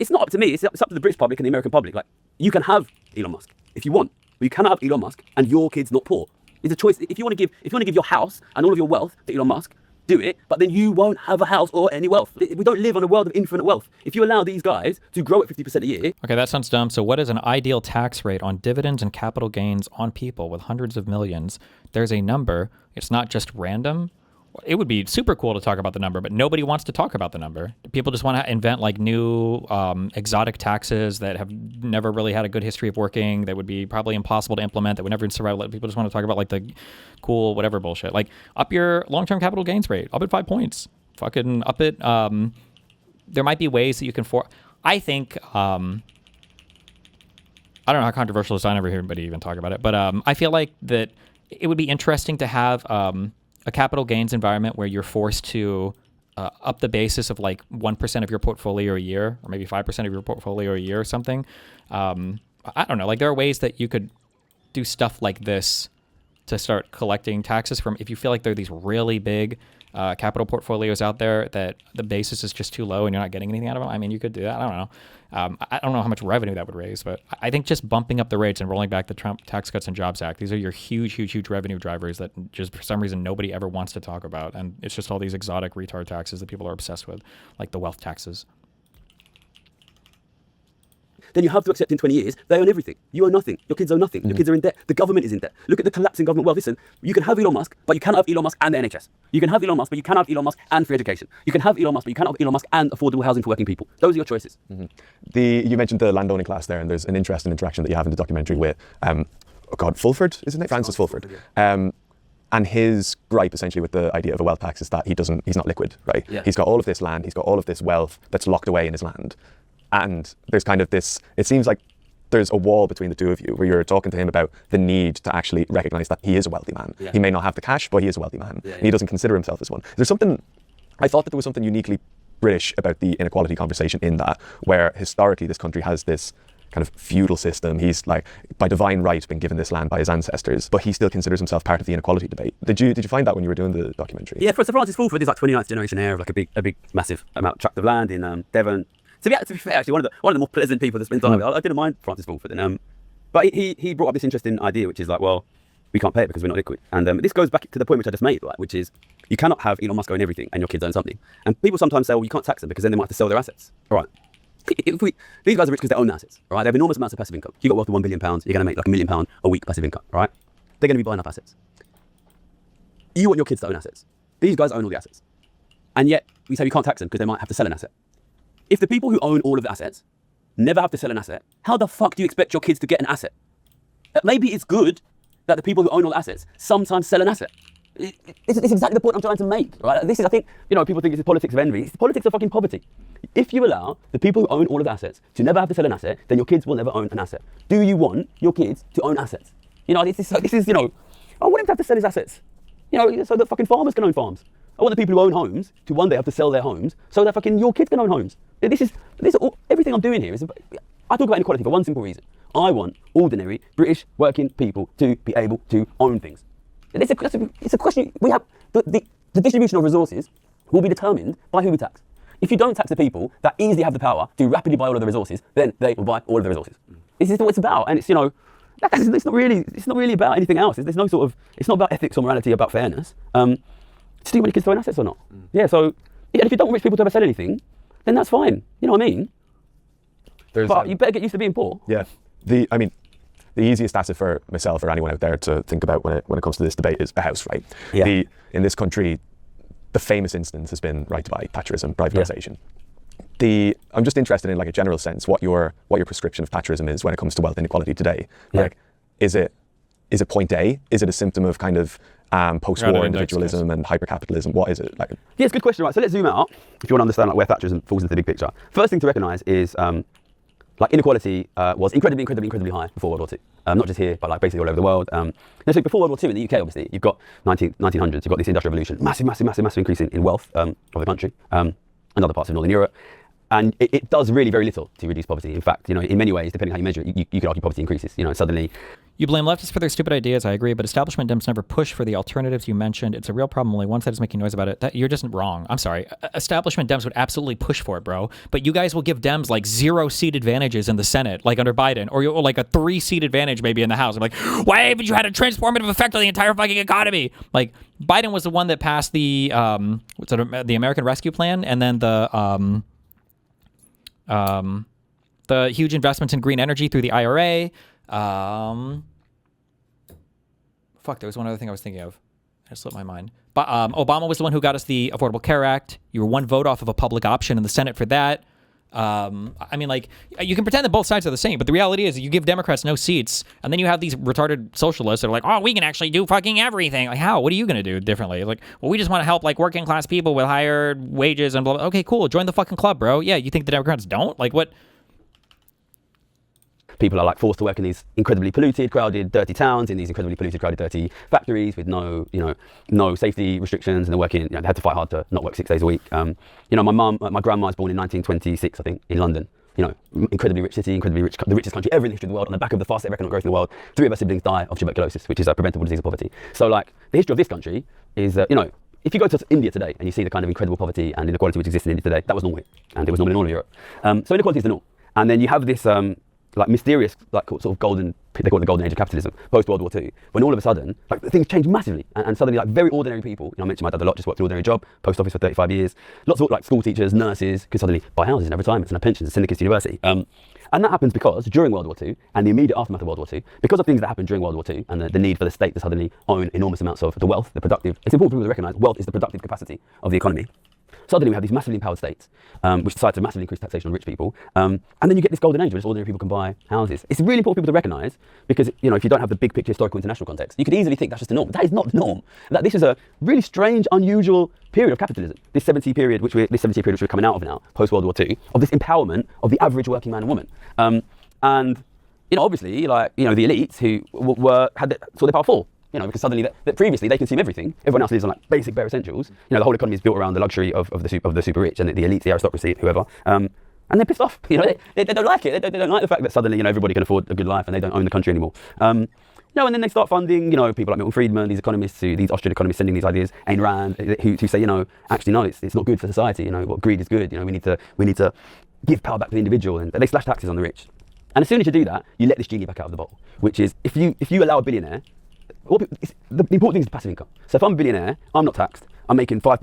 it's not up to me, it's up to the British public and the American public. Like, you can have Elon Musk if you want, but you cannot have Elon Musk and your kid's not poor. It's a choice. If you want to give your house and all of your wealth to Elon Musk, do it, but then you won't have a house or any wealth. We don't live on a world of infinite wealth. If you allow these guys to grow at 50% a year. Okay, that sounds dumb. So what is an ideal tax rate on dividends and capital gains on people with hundreds of millions? There's a number. It's not just random. It would be super cool to talk about the number, but nobody wants to talk about the number. People just want to invent like new exotic taxes that have never really had a good history of working, that would be probably impossible to implement, that would never survive. People just want to talk about like the cool whatever bullshit. Like up your long-term capital gains rate, up at 5 points. Fucking up it. There might be ways that you can I think I don't know how controversial it is. I never hear anybody even talk about it, but I feel like that it would be interesting to have a capital gains environment where you're forced to up the basis of like 1% of your portfolio a year, or maybe 5% of your portfolio a year or something. I don't know. Like there are ways that you could do stuff like this to start collecting taxes from. If you feel like there are these really big capital portfolios out there that the basis is just too low and you're not getting anything out of them, I mean, you could do that. I don't know. I don't know how much revenue that would raise, but I think just bumping up the rates and rolling back the Trump Tax Cuts and Jobs Act, these are your huge revenue drivers that just for some reason nobody ever wants to talk about. And it's just all these exotic retard taxes that people are obsessed with, like the wealth taxes. Then you have to accept in 20 years, they own everything. You own nothing. Your kids own nothing. Your kids are in debt. The government is in debt. Look at the collapse in government. Well, listen, you can have Elon Musk, but you cannot have Elon Musk and the NHS. You can have Elon Musk, but you cannot have Elon Musk and free education. You can have Elon Musk, but you cannot have Elon Musk and affordable housing for working people. Those are your choices. You mentioned the landowning class there, and there's an interesting interaction that you have in the documentary with, Fulford, is his name? Francis Fulford. And his gripe essentially with the idea of a wealth tax is that he's not liquid, right? Yeah. He's got all of this land, he's got all of this wealth that's locked away in his land. And there's kind of this, it seems like there's a wall between the two of you where you're talking to him about the need to actually recognize that he is a wealthy man. Yeah. He may not have the cash, but he is a wealthy man. Yeah, And he doesn't consider himself as one. There's something, I thought that there was something uniquely British about the inequality conversation in that, where historically this country has this kind of feudal system. He's like, by divine right, been given this land by his ancestors, but he still considers himself part of the inequality debate. Did you find that when you were doing the documentary? Yeah, for Francis Fulford is like 29th generation heir of like a big, massive tract of land in Devon. To be fair, actually, one of the more pleasant people to spend time with. I didn't mind Francis Fulford, but he brought up this interesting idea, which is like, well, we can't pay it because we're not liquid. And this goes back to the point which I just made, right? Which is you cannot have Elon Musk own everything and your kids own something. And people sometimes say, well, you can't tax them because then they might have to sell their assets. All right. These guys are rich because they own assets, right? They have enormous amounts of passive income. You got wealth of £1 billion, you're going to make like £1 million a week passive income, right? They're going to be buying up assets. You want your kids to own assets. These guys own all the assets. And yet we say we can't tax them because they might have to sell an asset. If the people who own all of the assets never have to sell an asset, how the fuck do you expect your kids to get an asset? Maybe it's good that the people who own all the assets sometimes sell an asset. It's exactly the point I'm trying to make, right? This is, I think, people think it's politics of envy. It's politics of fucking poverty. If you allow the people who own all of the assets to never have to sell an asset, then your kids will never own an asset. Do you want your kids to own assets? I want him to have to sell his assets, so that fucking farmers can own farms. I want the people who own homes to one day have to sell their homes so that fucking your kids can own homes. Everything I'm doing here is, I talk about inequality for one simple reason. I want ordinary British working people to be able to own things. It's a question. We have the distribution of resources will be determined by who we tax. If you don't tax the people that easily have the power to rapidly buy all of the resources, then they will buy all of the resources. This is what it's about, and it's not really about anything else. It's not about ethics or morality, about fairness. Do you want your kids to own assets or not? Yeah. So, if you don't want rich people to ever sell anything, then that's fine. You know what I mean? But you better get used to being poor. Yeah. The easiest asset for myself or anyone out there to think about when it comes to this debate is a house, right? Yeah. In this country, the famous instance has been right to buy, Thatcherism, privatisation. Yeah. I'm just interested in like a general sense what your prescription of Thatcherism is when it comes to wealth inequality today. Yeah. Like, is it point A? Is it a symptom of kind of post-war individualism and hyper-capitalism? What is it like? Yeah, it's a good question, right? So let's zoom out if you want to understand like where Thatcherism falls into the big picture. First thing to recognise is inequality was incredibly high before World War II. Not just here, but like basically all over the world. So before World War II in the UK, obviously, you've got 1900s, you've got this industrial revolution, massive increase in wealth of the country and other parts of Northern Europe. And it does really very little to reduce poverty. In fact, in many ways, depending how you measure it, you could argue poverty increases. Suddenly. You blame leftists for their stupid ideas, I agree, but establishment Dems never push for the alternatives you mentioned. It's a real problem. Only one side is making noise about it. You're just wrong. I'm sorry. Establishment Dems would absolutely push for it, bro. But you guys will give Dems like 0 seat advantages in the Senate, like under Biden, or like a 3 seat advantage maybe in the House. I'm like, why haven't you had a transformative effect on the entire fucking economy? Like, Biden was the one that passed the American Rescue Plan, and then the huge investments in green energy through the IRA. There was one other thing I was thinking of. It slipped my mind. But Obama was the one who got us the Affordable Care Act. You were one vote off of a public option in the Senate for that. You can pretend that both sides are the same, but the reality is you give Democrats no seats, and then you have these retarded socialists that are like, oh, we can actually do fucking everything. Like, how? What are you going to do differently? Like, well, we just want to help like working class people with higher wages and blah, blah. Okay, cool. Join the fucking club, bro. Yeah, you think the Democrats don't? Like, what? People are like forced to work in these incredibly polluted, crowded, dirty towns, in these incredibly polluted, crowded, dirty factories with no safety restrictions, and they're working. They had to fight hard to not work 6 days a week. My grandma was born in 1926, I think, in London. Incredibly rich city, incredibly rich, the richest country ever in the history of the world. On the back of the fastest economic growth in the world, 3 of her siblings die of tuberculosis, which is a preventable disease of poverty. So, like, the history of this country is, if you go to India today and you see the kind of incredible poverty and inequality which exists in India today, that was normal here, and it was normal in all of Europe. So inequality is the norm. And then you have this mysterious, sort of golden, they call it the golden age of capitalism, post World War II, when all of a sudden, things change massively, and suddenly, very ordinary people, I mentioned my dad a lot, just worked an ordinary job, post office for 35 years, lots of school teachers, nurses, could suddenly buy houses and have retirements and have pensions at Syndicus University. And that happens because during World War II and the immediate aftermath of World War II, because of things that happened during World War II and the need for the state to suddenly own enormous amounts of the wealth, it's important for people to recognise wealth is the productive capacity of the economy. Suddenly we have these massively empowered states, which decide to massively increase taxation on rich people. And then you get this golden age where just ordinary people can buy houses. It's really important for people to recognise, because if you don't have the big picture historical international context, you could easily think that's just the norm. But that is not the norm. That this is a really strange, unusual period of capitalism. This 70-year period which we're coming out of now, post World War II, of this empowerment of the average working man and woman. And obviously, the elites who saw their power fall. Because suddenly that previously they consume everything. Everyone else lives on basic bare essentials. The whole economy is built around the luxury of the super rich and the elites, the aristocracy, whoever. And they're pissed off. They don't like it. They don't like the fact that suddenly everybody can afford a good life and they don't own the country anymore. And then they start funding people like Milton Friedman, these economists, these Austrian economists sending these ideas, Ayn Rand, who say actually no, it's not good for society. What greed is good. We need to give power back to the individual, and they slash taxes on the rich. And as soon as you do that, you let this genie back out of the bottle, which is if you allow a billionaire. The important thing is the passive income. So if I'm a billionaire, I'm not taxed. I'm making 5%.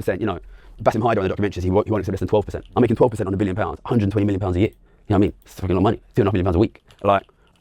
Basim Haider on the documentary says he won't accept less than 12%. I'm making 12% on £1 billion, 120 million pounds a year. You know what I mean? It's fucking a lot of money. £2.5 million a week.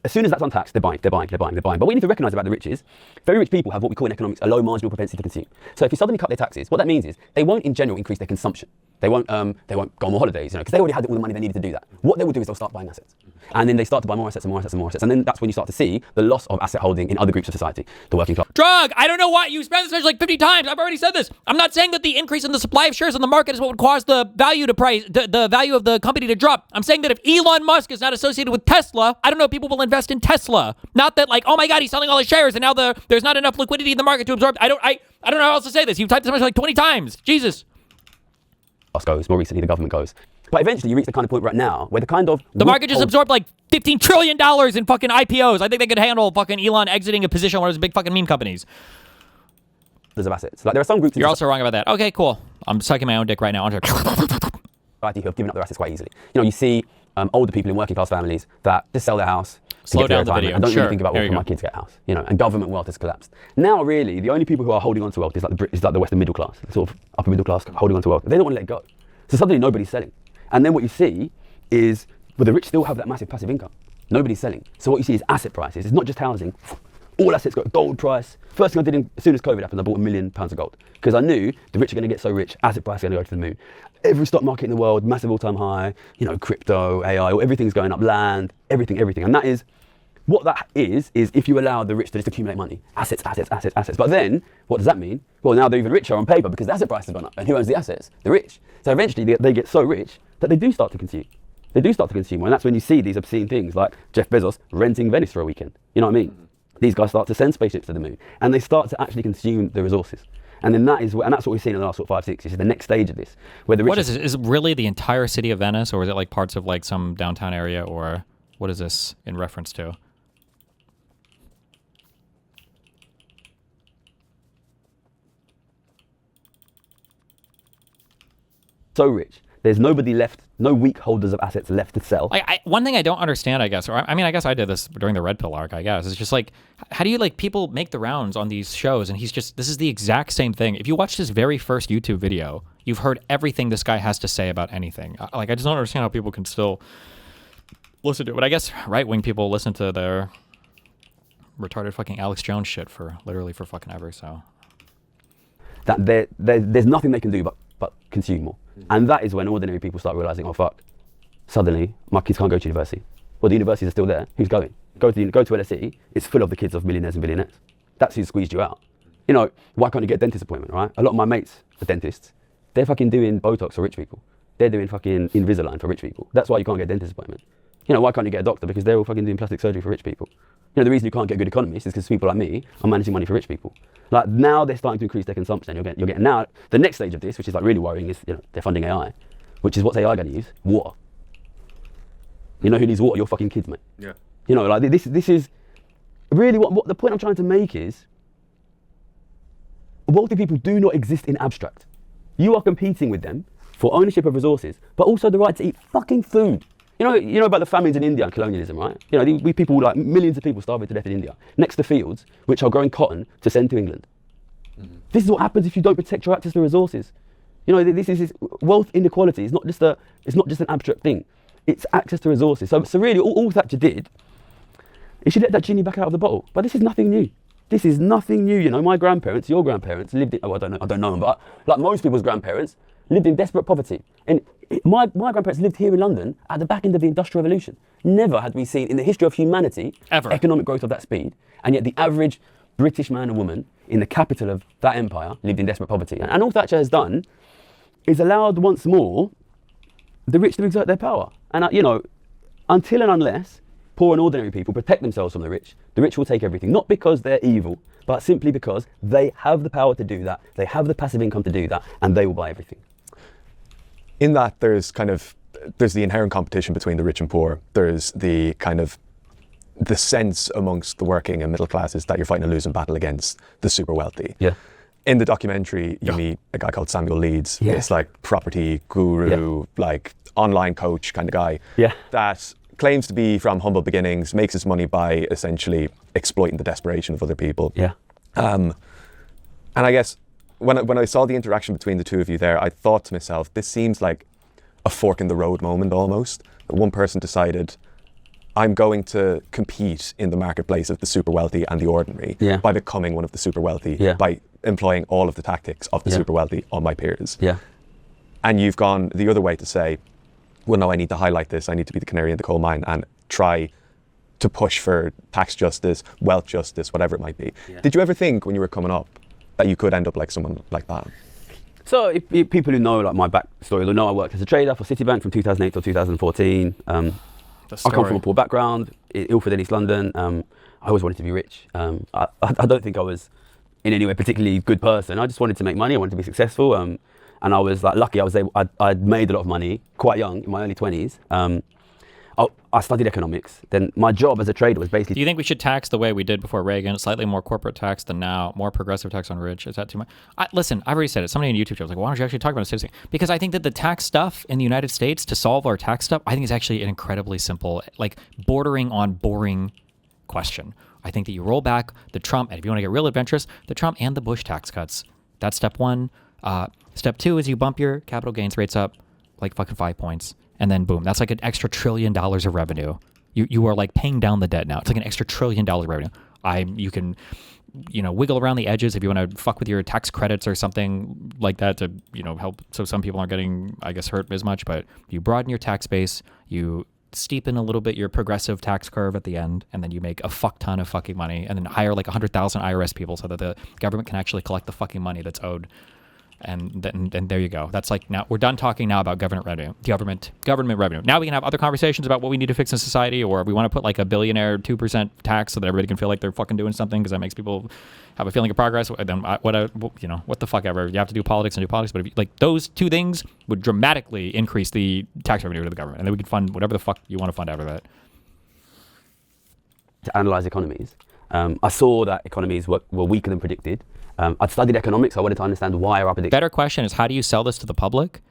As soon as that's untaxed, they're buying. But what we need to recognise about the rich is, very rich people have what we call in economics a low marginal propensity to consume. So if you suddenly cut their taxes, what that means is they won't in general increase their consumption. They won't go on more holidays, because they already had all the money they needed to do that. What they will do is they'll start buying assets. And then they start to buy more assets and more assets and more assets. And then that's when you start to see the loss of asset holding in other groups of society, the working class. Drug! I don't know why you spent this message like 50 times. I've already said this. I'm not saying that the increase in the supply of shares on the market is what would cause the value the value of the company to drop. I'm saying that if Elon Musk is not associated with Tesla, I don't know if people will invest in Tesla. Not that oh my God, he's selling all his shares and now there's not enough liquidity in the market to absorb. I don't know how else to say this. You've typed this message like 20 times. Jesus. Goes, more recently the government goes. But eventually you reach the kind of point right now where the market just absorbed like $15 trillion in fucking IPOs. I think they could handle fucking Elon exiting a position on one of those big fucking meme companies. There's of assets. There are some groups. You're also wrong about that. Okay, cool. I'm sucking my own dick right now. Who have given up their assets quite easily. You see older people in working class families that just sell their house. Slow down the video. I don't really think about what can my kids get a house. And government wealth has collapsed. Now, really, the only people who are holding on to wealth is like the Western middle class, sort of upper middle class holding on to wealth. They don't want to let it go. So suddenly nobody's selling. And then what you see is, the rich still have that massive passive income. Nobody's selling. So what you see is asset prices. It's not just housing. All assets got a gold price. First thing I did as soon as COVID happened, I bought £1 million of gold. Because I knew the rich are going to get so rich, asset prices are going to go to the moon. Every stock market in the world, massive all-time high, crypto, AI, everything's going up, land, everything. And that is, what that is if you allow the rich to just accumulate money. Assets. But then, what does that mean? Well, now they're even richer on paper because the asset price has gone up. And who owns the assets? The rich. So eventually they get so rich that they do start to consume. And that's when you see these obscene things like Jeff Bezos renting Venice for a weekend. You know what I mean? These guys start to send spaceships to the moon. And they start to actually consume the resources. And then that's what we've seen in the last 5, 6 years. Is the next stage of this, where the rich. What is it? Is it really the entire city of Venice, or is it like parts of like some downtown area, or what is this in reference to? So rich. There's nobody left, no weak holders of assets left to sell. One thing I don't understand, I guess, I guess I did this during the Red Pill arc, I guess. It's just like, how do you people make the rounds on these shows? And this is the exact same thing. If you watch his very first YouTube video, you've heard everything this guy has to say about anything. I just don't understand how people can still listen to it. But I guess right-wing people listen to their retarded fucking Alex Jones shit literally for fucking ever, so. That there's nothing they can do but consume more. And that is when ordinary people start realizing, oh fuck, suddenly my kids can't go to university. Well, the universities are still there. Who's going? Go to LSE. It's full of the kids of millionaires and billionaires. That's who squeezed you out. Why can't you get a dentist appointment, right? A lot of my mates are dentists. They're fucking doing Botox for rich people. They're doing fucking Invisalign for rich people. That's why you can't get a dentist appointment. Why can't you get a doctor? Because they're all fucking doing plastic surgery for rich people. The reason you can't get good economists is because people like me are managing money for rich people. Now they're starting to increase their consumption. You're getting now the next stage of this, which is really worrying, is they're funding AI, which is what's AI going to use? Water. You know who needs water? Your fucking kids, mate. Yeah. This is really what the point I'm trying to make is, wealthy people do not exist in abstract. You are competing with them for ownership of resources, but also the right to eat fucking food. You know about the famines in India and colonialism, right? We people, millions of people starving to death in India, next to fields which are growing cotton to send to England. Mm-hmm. This is what happens if you don't protect your access to resources. This is wealth inequality. It's not just an abstract thing. It's access to resources. So really, all Thatcher did is she let that genie back out of the bottle. But this is nothing new. My grandparents, your grandparents lived in. I don't know them, but like most people's grandparents, lived in desperate poverty. And my grandparents lived here in London at the back end of the Industrial Revolution. Never had we seen in the history of humanity economic growth of that speed. And yet the average British man and woman in the capital of that empire lived in desperate poverty. And all Thatcher has done is allowed once more the rich to exert their power. And, until and unless poor and ordinary people protect themselves from the rich will take everything. Not because they're evil, but simply because they have the power to do that. They have the passive income to do that, and they will buy everything. In that, there's the inherent competition between the rich and poor. There's the sense amongst the working and middle classes that you're fighting a losing battle against the super wealthy. Yeah. In the documentary, you meet a guy called Samuel Leeds. Yeah. This like property guru, like online coach kind of guy. Yeah. That claims to be from humble beginnings, makes his money by essentially exploiting the desperation of other people. Yeah. And I guess when I saw the interaction between the two of you there, I thought to myself, this seems like a fork in the road moment almost. One person decided, I'm going to compete in the marketplace of the super wealthy and the ordinary by becoming one of the super wealthy, by employing all of the tactics of the super wealthy on my peers. Yeah. And you've gone the other way to say, well, no, I need to highlight this. I need to be the canary in the coal mine and try to push for tax justice, wealth justice, whatever it might be. Yeah. Did you ever think when you were coming up that you could end up like someone like that? So if people who know like my backstory, they'll know I worked as a trader for Citibank from 2008 till 2014. I come from a poor background, Ilford in East London. I always wanted to be rich. I don't think I was in any way particularly good person. I just wanted to make money. I wanted to be successful. And I was like lucky. I'd made a lot of money quite young in my early 20s. I studied economics. Then my job as a trader was basically... Do you think we should tax the way we did before Reagan? Slightly more corporate tax than now, more progressive tax on rich. Is that too much? Listen, I've already said it. Somebody on YouTube was like, why don't you actually talk about a citizen? Because I think that the tax stuff in the United States, to solve our tax stuff, I think is actually an incredibly simple, like bordering on boring question. I think that you roll back the Trump, and if you want to get real adventurous, the Trump and the Bush tax cuts. That's step one. Step two is you bump your capital gains rates up like fucking 5 points. And then boom, that's like an extra $1 trillion of revenue. You are like paying down the debt now. It's like an extra $1 trillion revenue. You can, wiggle around the edges if you want to fuck with your tax credits or something like that to, help so some people aren't getting, I guess, hurt as much. But you broaden your tax base, you steepen a little bit your progressive tax curve at the end, and then you make a fuck ton of fucking money, and then hire like 100,000 IRS people so that the government can actually collect the fucking money that's owed. And then there you go. That's like, now we're done talking now about government revenue. Now we can have other conversations about what we need to fix in society, or we want to put like a billionaire 2% tax so that everybody can feel like they're fucking doing something because that makes people have a feeling of progress. Then what the fuck ever. You have to do politics and do politics, but if those two things would dramatically increase the tax revenue to the government, and then we can fund whatever the fuck you want to fund out of that. To analyze economies, I saw that economies were weaker than predicted. I'd studied economics. I wanted to understand why our predictions. Better question is, how do you sell this to the public?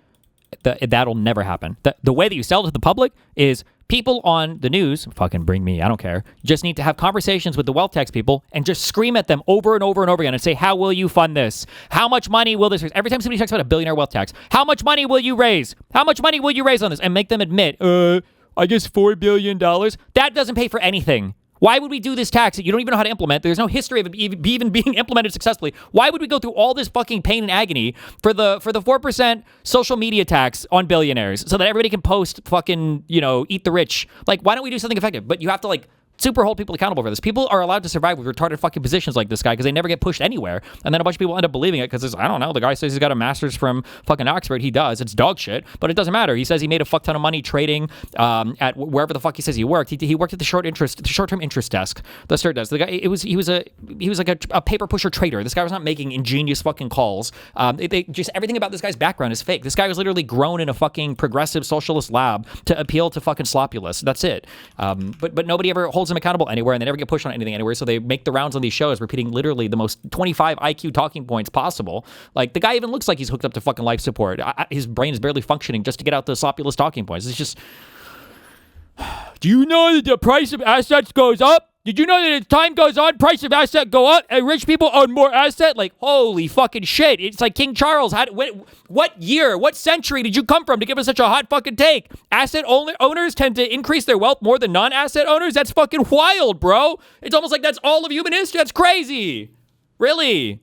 That'll never happen. The way that you sell it to the public is people on the news, fucking bring me, I don't care, just need to have conversations with the wealth tax people and just scream at them over and over and over again and say, how will you fund this? How much money will this raise? Every time somebody talks about a billionaire wealth tax, how much money will you raise? How much money will you raise on this? And make them admit, I guess $4 billion. That doesn't pay for anything. Why would we do this tax that you don't even know how to implement? There's no history of it even being implemented successfully. Why would we go through all this fucking pain and agony for the 4% social media tax on billionaires so that everybody can post fucking, eat the rich? Like, why don't we do something effective? But you have to super hold people accountable for this. People are allowed to survive with retarded fucking positions like this guy because they never get pushed anywhere. And then a bunch of people end up believing it because, I don't know, the guy says he's got a master's from fucking Oxford. He does. It's dog shit, but it doesn't matter. He says he made a fuck ton of money trading at wherever the fuck he says he worked. He worked at the short-term interest desk, the CERT desk. The guy, he was like a paper pusher trader. This guy was not making ingenious fucking calls. Just everything about this guy's background is fake. This guy was literally grown in a fucking progressive socialist lab to appeal to fucking slopulists. That's it. But nobody ever holds him accountable anywhere, and they never get pushed on anything anywhere, so they make the rounds on these shows repeating literally the most 25 IQ talking points possible. Like, the guy even looks like he's hooked up to fucking life support. His brain is barely functioning just to get out the slopulous talking points. It's just... Do you know that the price of assets goes up? Did you know that as time goes on, price of asset go up and rich people own more asset? Like, holy fucking shit. It's like King Charles. What year, what century did you come from to give us such a hot fucking take? Asset owners tend to increase their wealth more than non-asset owners? That's fucking wild, bro. It's almost like that's all of human history. That's crazy. Really?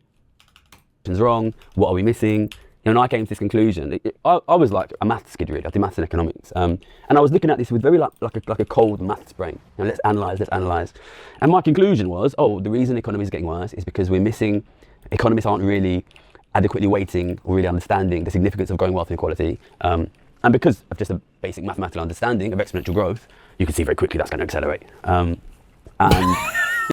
Wrong. What are we missing? and I came to this conclusion. I was like a maths kid, really. I did maths and economics, and I was looking at this with very like a cold maths brain. Let's analyze. And my conclusion was, the reason the economy is getting worse is because economists aren't really adequately weighting or really understanding the significance of growing wealth inequality. And because of just a basic mathematical understanding of exponential growth, you can see very quickly that's going to accelerate. And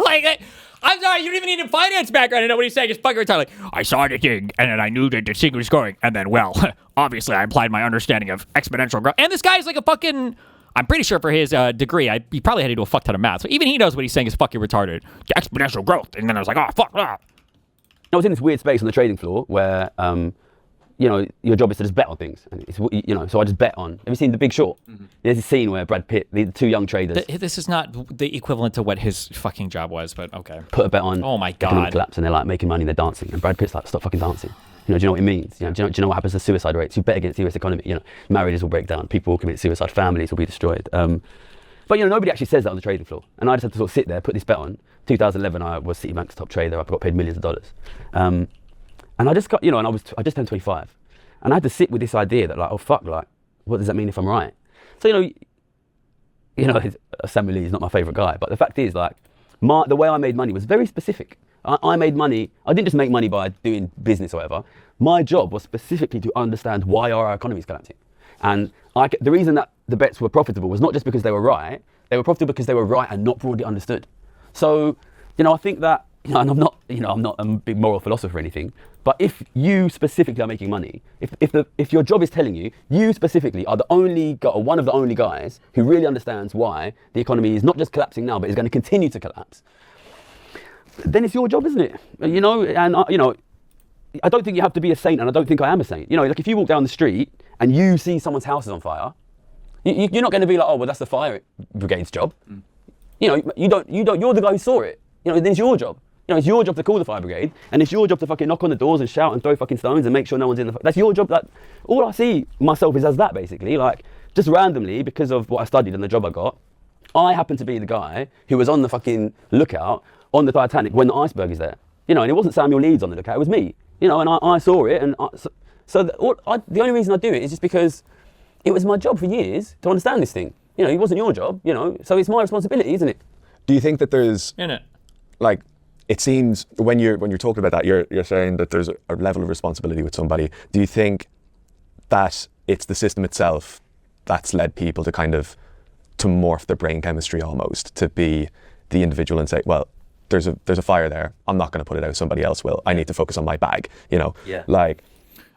like, I'm sorry, you don't even need a finance background to know what he's saying. It's fucking retarded. Like, I saw the thing, and then I knew that the thing was going, and then, well, obviously I applied my understanding of exponential growth. And this guy is like a fucking, I'm pretty sure for his degree, he probably had to do a fuck ton of math. So even he knows what he's saying is fucking retarded. Exponential growth. And then I was like, fuck. I was in this weird space on the trading floor where, your job is to just bet on things. And so I just bet on. Have you seen The Big Short? Mm-hmm. There's a scene where Brad Pitt, the two young traders. This is not the equivalent to what his fucking job was, but okay. Put a bet on. Oh my economic God. collapse, and they're like making money, they're dancing. And Brad Pitt's like, stop fucking dancing. Do you know what it means? Do you know what happens to suicide rates? You bet against the US economy. Marriages will break down. People will commit suicide. Families will be destroyed. But nobody actually says that on the trading floor. And I just had to sort of sit there, put this bet on. 2011, I was Citibank's top trader. I got paid millions of dollars. And I just got, and I just turned 25. And I had to sit with this idea that what does that mean if I'm right? So, Samuel Lee is not my favorite guy, but the fact is, the way I made money was very specific. I made money, I didn't just make money by doing business or whatever. My job was specifically to understand why our economy is collapsing. And the reason that the bets were profitable was not just because they were profitable because they were right and not broadly understood. So, I think that, and I'm not a big moral philosopher or anything, but if you specifically are making money, if your job is telling you specifically are one of the only guys who really understands why the economy is not just collapsing now, but is going to continue to collapse, then it's your job, isn't it? I don't think you have to be a saint, and I don't think I am a saint. Like if you walk down the street and you see someone's house is on fire, you're not going to be like, that's the fire brigade's job. You're the guy who saw it. Then it's your job. It's your job to call the fire brigade, and it's your job to fucking knock on the doors and shout and throw fucking stones and make sure no one's in the. That's your job. All I see myself is as that, basically. Just randomly, because of what I studied and the job I got, I happen to be the guy who was on the fucking lookout on the Titanic when the iceberg is there. And it wasn't Samuel Leeds on the lookout, it was me. And I saw it, and the only reason I do it is just because it was my job for years to understand this thing. It wasn't your job, so it's my responsibility, isn't it? Do you think that there's it seems when you're talking about that, you're saying that there's a level of responsibility with somebody. Do you think that it's the system itself that's led people to to morph their brain chemistry almost to be the individual and say, well, there's a fire there. I'm not going to put it out. Somebody else will. I need to focus on my bag. Yeah. A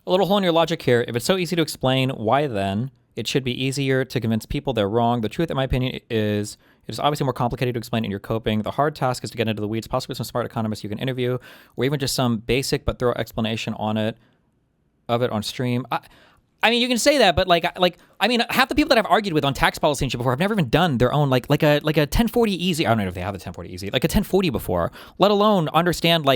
little hole in your logic here. If it's so easy to explain, why then it should be easier to convince people they're wrong? The truth, in my opinion, is it is obviously more complicated to explain in your coping. The hard task is to get into the weeds, possibly some smart economists you can interview, or even just some basic but thorough explanation of it on stream. I mean, you can say that, but half the people that I've argued with on tax policy and shit before have never even done their own like a 1040 easy. I don't know if they have the 1040 easy, like a 1040 before, let alone understand.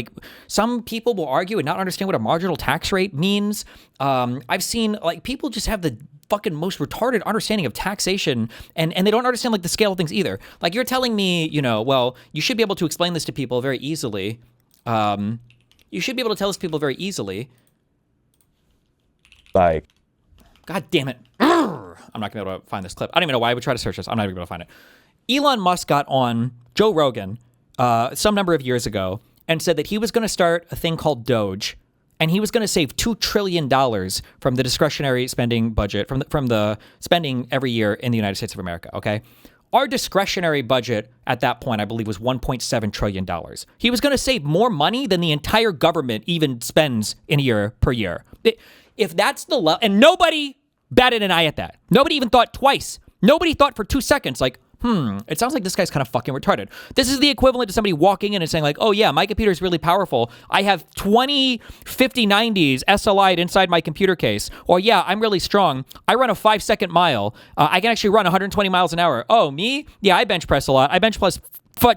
Some people will argue and not understand what a marginal tax rate means. I've seen people just have the fucking most retarded understanding of taxation, and they don't understand the scale of things either. You're telling me, well, you should be able to explain this to people very easily. You should be able to tell this to people very easily. God damn it. I'm not going to be able to find this clip. I don't even know why I would try to search this. I'm not even going to find it. Elon Musk got on Joe Rogan some number of years ago and said that he was going to start a thing called Doge, and he was going to save $2 trillion from the discretionary spending budget, from the spending every year in the United States of America, okay? Our discretionary budget at that point, I believe, was $1.7 trillion. He was going to save more money than the entire government even spends in a year per year. If that's the level, and nobody batted an eye at that. Nobody even thought twice. Nobody thought for 2 seconds, it sounds like this guy's kind of fucking retarded. This is the equivalent to somebody walking in and saying oh yeah, my computer is really powerful. I have 20 5090s SLI'd inside my computer case. Or yeah, I'm really strong. I run a 5-second mile. I can actually run 120 miles an hour. Oh, me? Yeah, I bench press a lot. I bench press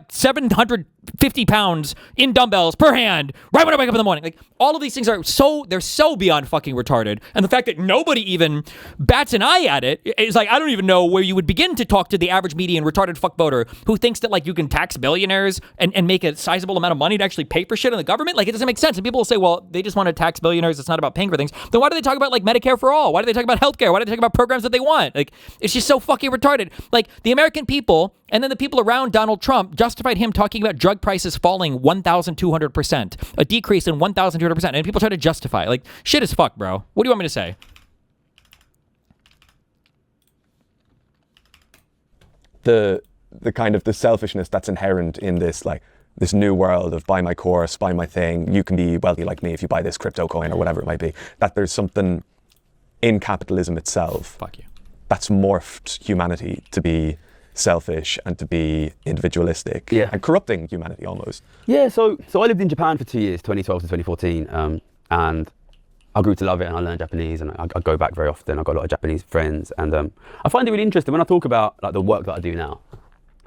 700 50 pounds in dumbbells per hand right when I wake up in the morning. Like, all of these things are they're so beyond fucking retarded. And the fact that nobody even bats an eye at it is like, I don't even know where you would begin to talk to the average median retarded fuck voter who thinks that like you can tax billionaires and make a sizable amount of money to actually pay for shit in the government. Like, it doesn't make sense. And people will say, well, they just want to tax billionaires. It's not about paying for things. Then why do they talk about like Medicare for all? Why do they talk about healthcare? Why do they talk about programs that they want? Like, it's just so fucking retarded. Like, the American people and then the people around Donald Trump justified him talking about drug prices falling 1,200%, a decrease in 1,200%. And people try to justify it. Like, shit is fuck, bro. What do you want me to say? The kind of the selfishness that's inherent in this, like, this new world of buy my course, buy my thing, you can be wealthy like me if you buy this crypto coin or whatever it might be. That there's something in capitalism itself fuck you, that's morphed humanity to be selfish and to be individualistic and corrupting humanity almost. Yeah, so I lived in Japan for 2 years, 2012 to 2014, and I grew to love it and I learned Japanese and I go back very often. I've got a lot of Japanese friends and I find it really interesting when I talk about like the work that I do now.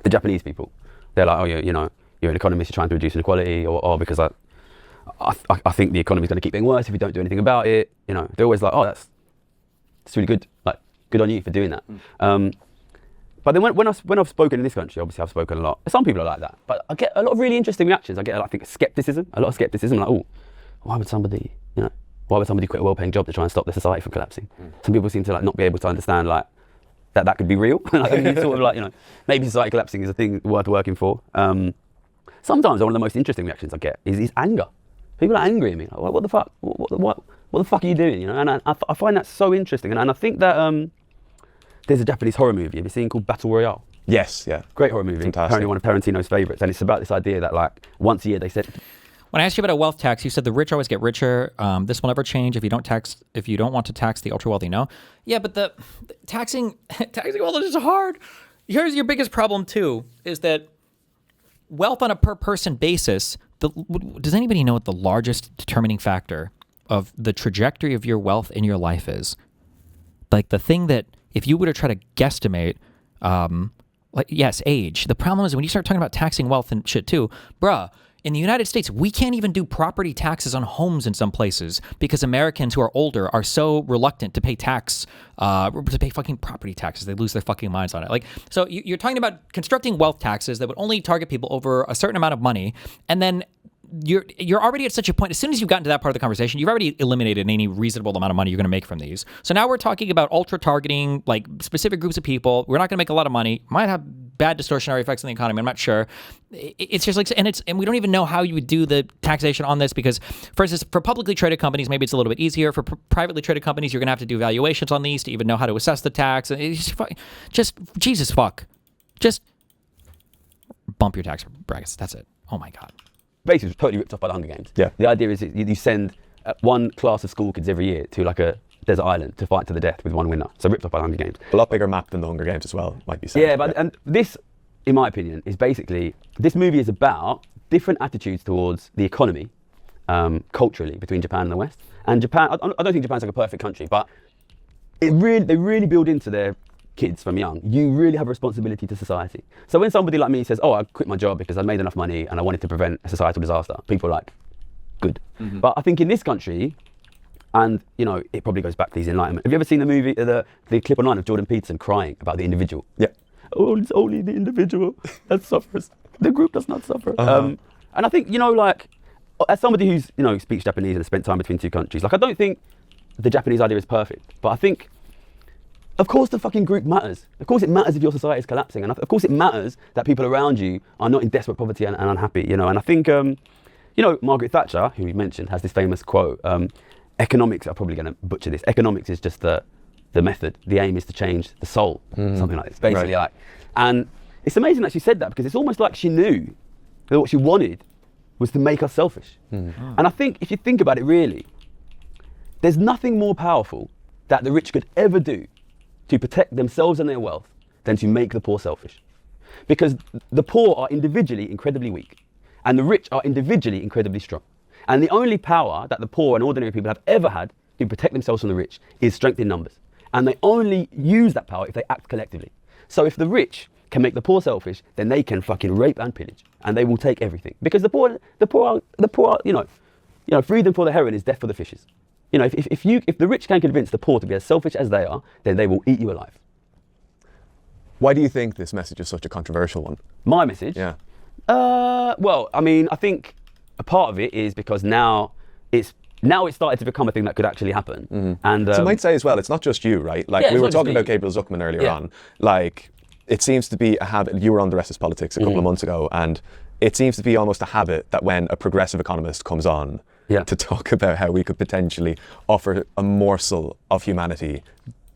The Japanese people, they're like, oh, you know, you're an economist, you're trying to reduce inequality, or because I think the economy's going to keep getting worse if we don't do anything about it. You know, they're always like, oh, that's really good. Like, good on you for doing that. But then when I've spoken in this country, obviously I've spoken a lot. Some people are like that, but I get a lot of really interesting reactions. I get, I think, skepticism, a lot of skepticism. Like, oh, why would somebody quit a well-paying job to try and stop the society from collapsing? Some people seem to like not be able to understand like that could be real. Like, it's sort of like, you know, maybe society collapsing is a thing worth working for. Sometimes one of the most interesting reactions I get is anger. People are angry at me. Like, what the fuck? What the fuck are you doing? You know, and I find that so interesting. And I think that there's a Japanese horror movie. Have you seen called Battle Royale? Yes, yeah. Great horror movie. Fantastic. Apparently one of Tarantino's favorites. And it's about this idea that like once a year they said. When I asked you about a wealth tax, you said the rich always get richer. This will never change if you don't want to tax the ultra wealthy. No, yeah, but the taxing wealth is just hard. Here's your biggest problem too: is that wealth on a per person basis. Does anybody know what the largest determining factor of the trajectory of your wealth in your life is? Like the thing that if you were to try to guesstimate, age. The problem is when you start talking about taxing wealth and shit too, bruh. In the United States, we can't even do property taxes on homes in some places because Americans who are older are so reluctant to pay to pay fucking property taxes. They lose their fucking minds on it. Like, so you're talking about constructing wealth taxes that would only target people over a certain amount of money, and then you're already at such a point. As soon as you've gotten to that part of the conversation, you've already eliminated any reasonable amount of money you're going to make from these. So now we're talking about ultra targeting like specific groups of people. We're not going to make a lot of money. Might have bad distortionary effects on the economy. I'm not sure. It's just like, and we don't even know how you would do the taxation on this because, for instance, for publicly traded companies, maybe it's a little bit easier. For privately traded companies, you're going to have to do valuations on these to even know how to assess the tax. It's just Jesus fuck, just bump your tax brackets. That's it. Oh my God. Basically, it was totally ripped off by the Hunger Games. Yeah. The idea is that you send one class of school kids every year to like a desert island to fight to the death with one winner. So ripped off by the Hunger Games. A lot bigger map than the Hunger Games as well, might be said. Yeah, but and this, in my opinion, is basically, this movie is about different attitudes towards the economy, culturally, between Japan and the West. And Japan, I don't think Japan's like a perfect country, but they really build into their kids from young. You really have a responsibility to society. So when somebody like me says, oh, I quit my job because I made enough money and I wanted to prevent a societal disaster, people are like, good. Mm-hmm. But I think in this country, and you know, it probably goes back to these enlightenment. Have you ever seen the movie, the clip online of Jordan Peterson crying about the individual? Yeah. Oh, it's only the individual that suffers. The group does not suffer. And I think, you know, like, as somebody who's, you know, speaks Japanese and has spent time between two countries, like, I don't think the Japanese idea is perfect, but I think, of course the fucking group matters. Of course it matters if your society is collapsing. And of course it matters that people around you are not in desperate poverty and unhappy, you know. And I think, you know, Margaret Thatcher, who we mentioned, has this famous quote, economics, I'm probably going to butcher this, economics is just the method. The aim is to change the soul, something like this, basically. Right. Like, and it's amazing that she said that because it's almost like she knew that what she wanted was to make us selfish. And I think, if you think about it really, there's nothing more powerful that the rich could ever do to protect themselves and their wealth than to make the poor selfish. Because the poor are individually incredibly weak and the rich are individually incredibly strong. And the only power that the poor and ordinary people have ever had to protect themselves from the rich is strength in numbers. And they only use that power if they act collectively. So if the rich can make the poor selfish, then they can fucking rape and pillage. and they will take everything because the poor, freedom for the heron is death for the fishes. If the rich can convince the poor to be as selfish as they are, then they will eat you alive. Why do you think this message is such a controversial one? My message? Yeah. Well, I mean, I think a part of it is because now it's started to become a thing that could actually happen. Mm-hmm. And so I might say as well, it's not just you, right? Like we were talking about Gabriel Zucman earlier on. Like it seems to be a habit. You were on The Rest is Politics a couple of months ago, and it seems to be almost a habit that when a progressive economist comes on to talk about how we could potentially offer a morsel of humanity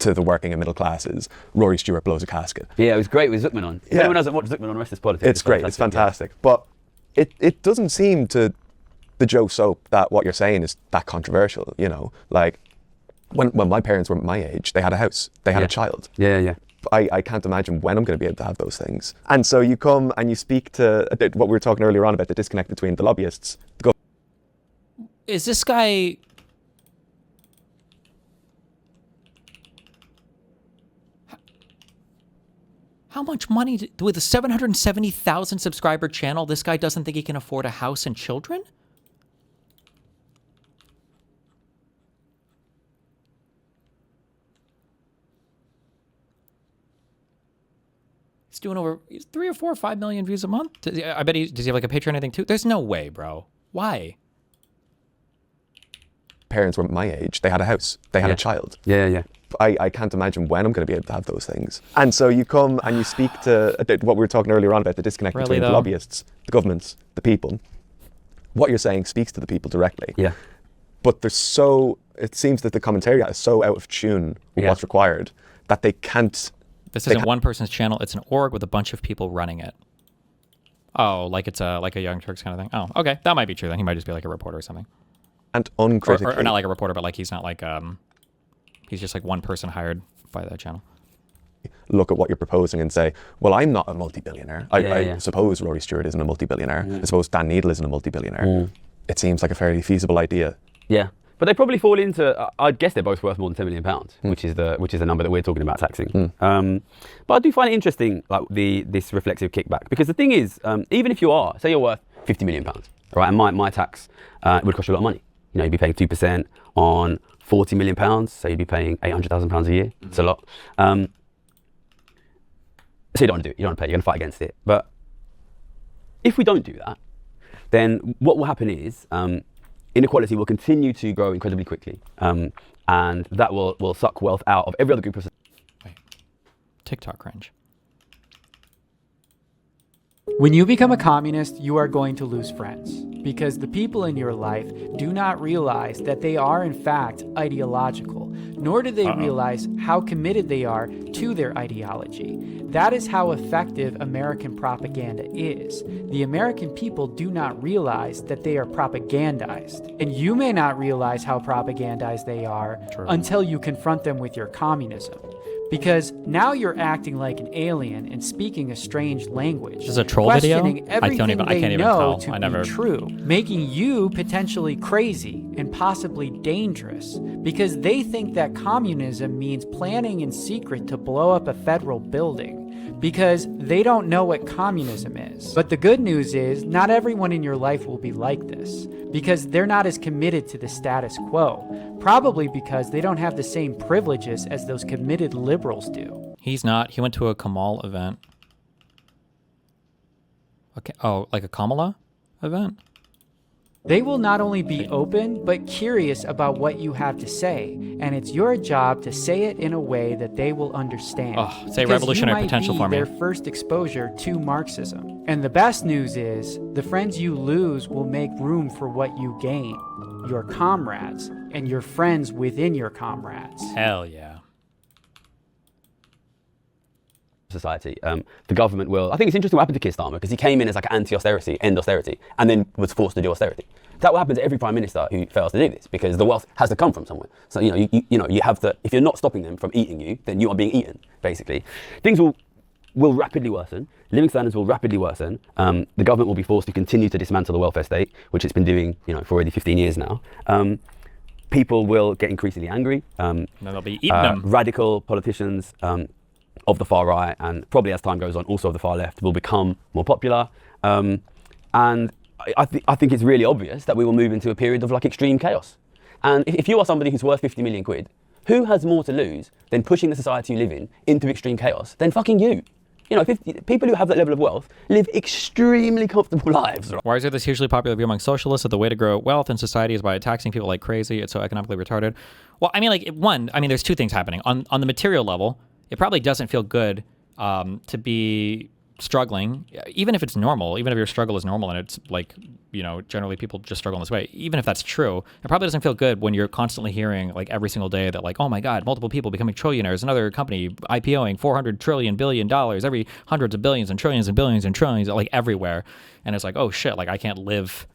to the working and middle classes, Rory Stewart blows a casket. Yeah, it was great with Zucman on. If anyone hasn't watched Zucman on The Rest is Politics, it's great, it's fantastic. But it doesn't seem to the Joe Soap that what you're saying is that controversial, Like when my parents were my age, they had a house, they had a child. Yeah. I can't imagine when I'm going to be able to have those things. And so you come and you speak to what we were talking earlier on about the disconnect between the lobbyists. Is this guy... How much money, with a 770,000 subscriber channel, this guy doesn't think he can afford a house and children? He's doing over 3 or 4 or 5 million views a month. I bet does he have like a Patreon or anything too? There's no way, bro. Why? Parents were my age, they had a house, they had a child. Yeah. I can't imagine when I'm going to be able to have those things. And so you come and you speak to what we were talking earlier on about the disconnect between the lobbyists, the governments, the people. What you're saying speaks to the people directly. Yeah. But it seems that the commentariat is so out of tune with what's required that they can't. This isn't one person's channel, it's an org with a bunch of people running it. Oh, like it's a Young Turks kind of thing. Oh, okay. That might be true then. He might just be like a reporter or something. And uncritically. Or not like a reporter, but like he's not like he's just like one person hired by that channel. Look at what you're proposing and say, well, I'm not a multi-billionaire. I suppose Rory Stewart isn't a multi-billionaire. I suppose Dan Needle isn't a multi-billionaire. It seems like a fairly feasible idea. Yeah, but they probably fall into, I'd guess they're both worth more than £10 million, which is the number that we're talking about taxing. But I do find it interesting, like this reflexive kickback, because the thing is, even if you are, say you're worth £50 million, right, and my tax would cost you a lot of money. You'd be paying 2% on £40 million, so you'd be paying £800,000 a year. It's a lot. So you don't want to do it. You don't want to pay. You're going to fight against it. But if we don't do that, then what will happen is inequality will continue to grow incredibly quickly, and that will suck wealth out of every other group of. Wait, TikTok cringe. When you become a communist, you are going to lose friends because the people in your life do not realize that they are in fact ideological, nor do they realize how committed they are to their ideology. That is how effective American propaganda is. The American people do not realize that they are propagandized, and you may not realize how propagandized they are until you confront them with your communism. Because now you're acting like an alien and speaking a strange language. This is a troll video? I can't even tell. To be true, making you potentially crazy and possibly dangerous because they think that communism means planning in secret to blow up a federal building. Because they don't know what communism is. But the good news is, not everyone in your life will be like this, because they're not as committed to the status quo, probably because they don't have the same privileges as those committed liberals do. He's not. He went to a Kamal event. Okay. Oh, like a Kamala event? They will not only be open, but curious about what you have to say, and it's your job to say it in a way that they will understand. Oh, say revolutionary potential for me. Their first exposure to Marxism. And the best news is, the friends you lose will make room for what you gain. Your comrades, and your friends within your comrades. Hell yeah. Society. The government will. I think it's interesting what happened to Keir Starmer because he came in as like anti-austerity, end austerity, and then was forced to do austerity. That will happen to every prime minister who fails to do this because the wealth has to come from somewhere. So you have to. If you're not stopping them from eating you, then you are being eaten. Basically, things will rapidly worsen. Living standards will rapidly worsen. The government will be forced to continue to dismantle the welfare state, which it's been doing, for already 15 years now. People will get increasingly angry. And they'll be eating them. Radical politicians. Of the far right and probably as time goes on also of the far left will become more popular. And I think it's really obvious that we will move into a period of like extreme chaos. And if you are somebody who's worth 50 million quid, who has more to lose than pushing the society you live in into extreme chaos than fucking you? You know, people who have that level of wealth live extremely comfortable lives. Right? Why is there this hugely popular view among socialists that the way to grow wealth in society is by taxing people like crazy? It's so economically retarded. Well, I mean, like, there's two things happening. On the material level, it probably doesn't feel good to be struggling, even if it's normal, even if your struggle is normal and it's like, you know, generally people just struggle in this way. Even if that's true, it probably doesn't feel good when you're constantly hearing like every single day that like, oh my God, multiple people becoming trillionaires, another company IPOing $400 trillion billion, every hundreds of billions and trillions and billions and trillions, like everywhere. And it's like, oh shit, like I can't live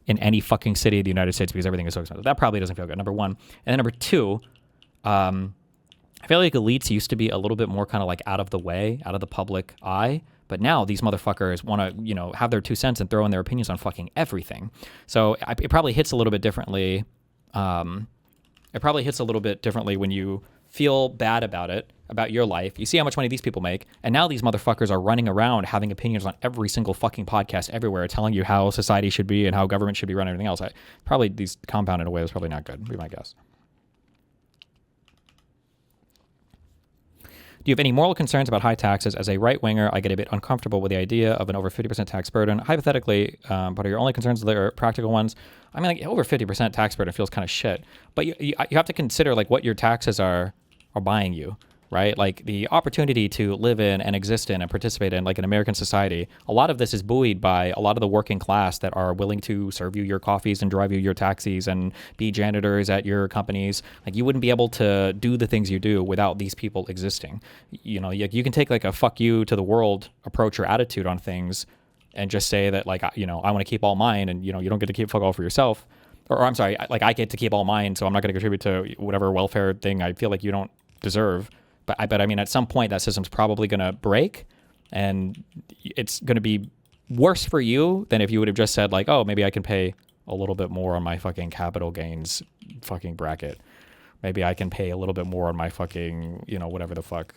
in any fucking city of the United States because everything is so expensive. That probably doesn't feel good, number one. And then number two, I feel like elites used to be a little bit more kind of like out of the way, out of the public eye. But now these motherfuckers want to, you know, have their 2 cents and throw in their opinions on fucking everything. So it probably hits a little bit differently. It probably hits a little bit differently when you feel bad about it, about your life. You see how much money these people make. And now these motherfuckers are running around having opinions on every single fucking podcast everywhere, telling you how society should be and how government should be run and everything else. Probably these compound in a way that's probably not good, would be my guess. Do you have any moral concerns about high taxes? As a right-winger, I get a bit uncomfortable with the idea of an over 50% tax burden. Hypothetically, but are your only concerns that are practical ones? I mean, like over 50% tax burden feels kind of shit. But you have to consider like what your taxes are buying you, right? Like the opportunity to live in and exist in and participate in like an American society. A lot of this is buoyed by a lot of the working class that are willing to serve you your coffees and drive you your taxis and be janitors at your companies. Like you wouldn't be able to do the things you do without these people existing. You know, you can take like a fuck you to the world approach or attitude on things and just say that like, you know, I want to keep all mine and, you know, you don't get to keep fuck all for yourself. Or I'm sorry, like I get to keep all mine, so I'm not going to contribute to whatever welfare thing I feel like you don't deserve. But I mean, at some point, that system's probably going to break, and it's going to be worse for you than if you would have just said, like, oh, maybe I can pay a little bit more on my fucking capital gains fucking bracket. Maybe I can pay a little bit more on my fucking, you know, whatever the fuck.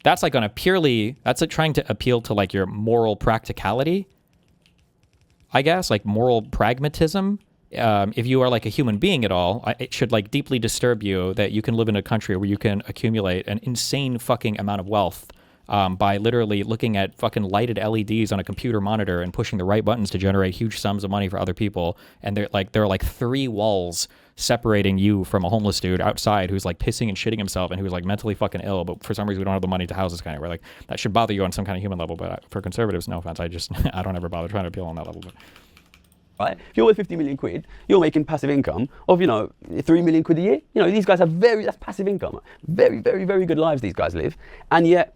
That's like on a purely, that's like trying to appeal to like your moral practicality, I guess, like moral pragmatism. If you are like a human being at all, it should like deeply disturb you that you can live in a country where you can accumulate an insane fucking amount of wealth by literally looking at fucking lighted LEDs on a computer monitor and pushing the right buttons to generate huge sums of money for other people. And there are like 3 walls separating you from a homeless dude outside who's like pissing and shitting himself and who's like mentally fucking ill, but for some reason we don't have the money to house this kind of, where like that should bother you on some kind of human level. But for conservatives, no offense, I don't ever bother trying to appeal on that level. But right? If you're worth 50 million quid, you're making passive income of, you know, 3 million quid a year. You know, these guys have that's passive income. Very, very, very good lives these guys live. And yet,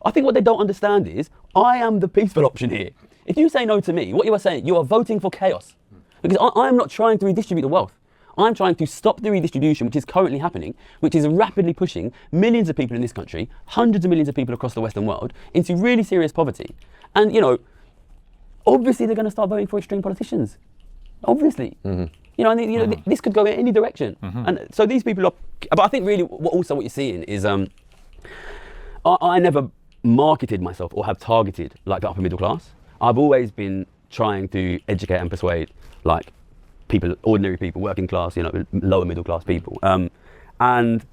I think what they don't understand is, I am the peaceful option here. If you say no to me, what you are saying, you are voting for chaos. Because I am not trying to redistribute the wealth. I'm trying to stop the redistribution, which is currently happening, which is rapidly pushing millions of people in this country, hundreds of millions of people across the Western world, into really serious poverty. And, you know, obviously they're going to start voting for extreme politicians. Obviously. Mm-hmm. You know, and, you know, this could go in any direction. Mm-hmm. And so these people are, but I think really what you're seeing is, I never marketed myself or have targeted like the upper middle class. I've always been trying to educate and persuade like people, ordinary people, working class, you know, lower middle class people. And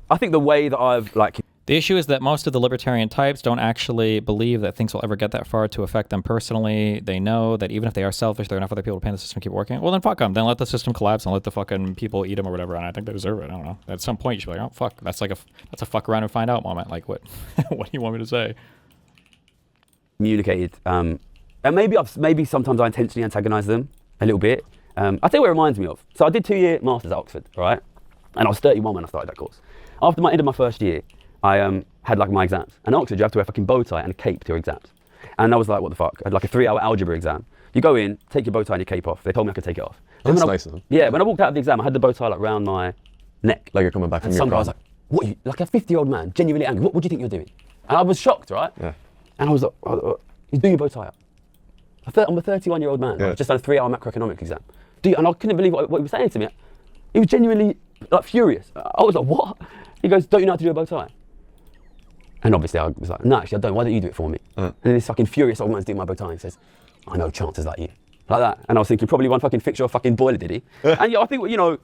I think the way that I've like... The issue is that most of the libertarian types don't actually believe that things will ever get that far to affect them personally. They know that even if they are selfish, there are enough other people to pay the system to keep working. Well, then fuck them. Then let the system collapse and let the fucking people eat them or whatever. And I think they deserve it. I don't know. At some point, you should be like, oh, fuck. That's a fuck around and find out moment. Like, what what do you want me to say? Communicated. And maybe sometimes I intentionally antagonize them a little bit. I'll tell you what it reminds me of. So I did 2-year masters at Oxford, right? And I was 31 when I started that course. After my end of my first year, I had like my exams. And at Oxford, you have to wear a fucking bow tie and a cape to your exams. And I was like, what the fuck? I had like a 3-hour algebra exam. You go in, take your bow tie and your cape off. They told me I could take it off. That's nice of them. Yeah, when I walked out of the exam, I had the bow tie like round my neck. Like you're coming back from your some guy was like, what are you, like a 50-year-old man, genuinely angry. What do you think you're doing? And I was shocked, right? Yeah. And I was like, you do your bow tie up. I'm a 31-year-old man. Yeah. Just had a 3-hour macroeconomics exam. And I couldn't believe what he was saying to me. He was genuinely like furious. I was like, what? He goes, don't you know how to do a bow tie? And obviously I was like, no, actually I don't, why don't you do it for me? And then this fucking furious old man's doing my bow tie and says, I know chances like you. Like that. And I was thinking, probably one fucking fixture of fucking boiler, did he? And yeah, I think, you know,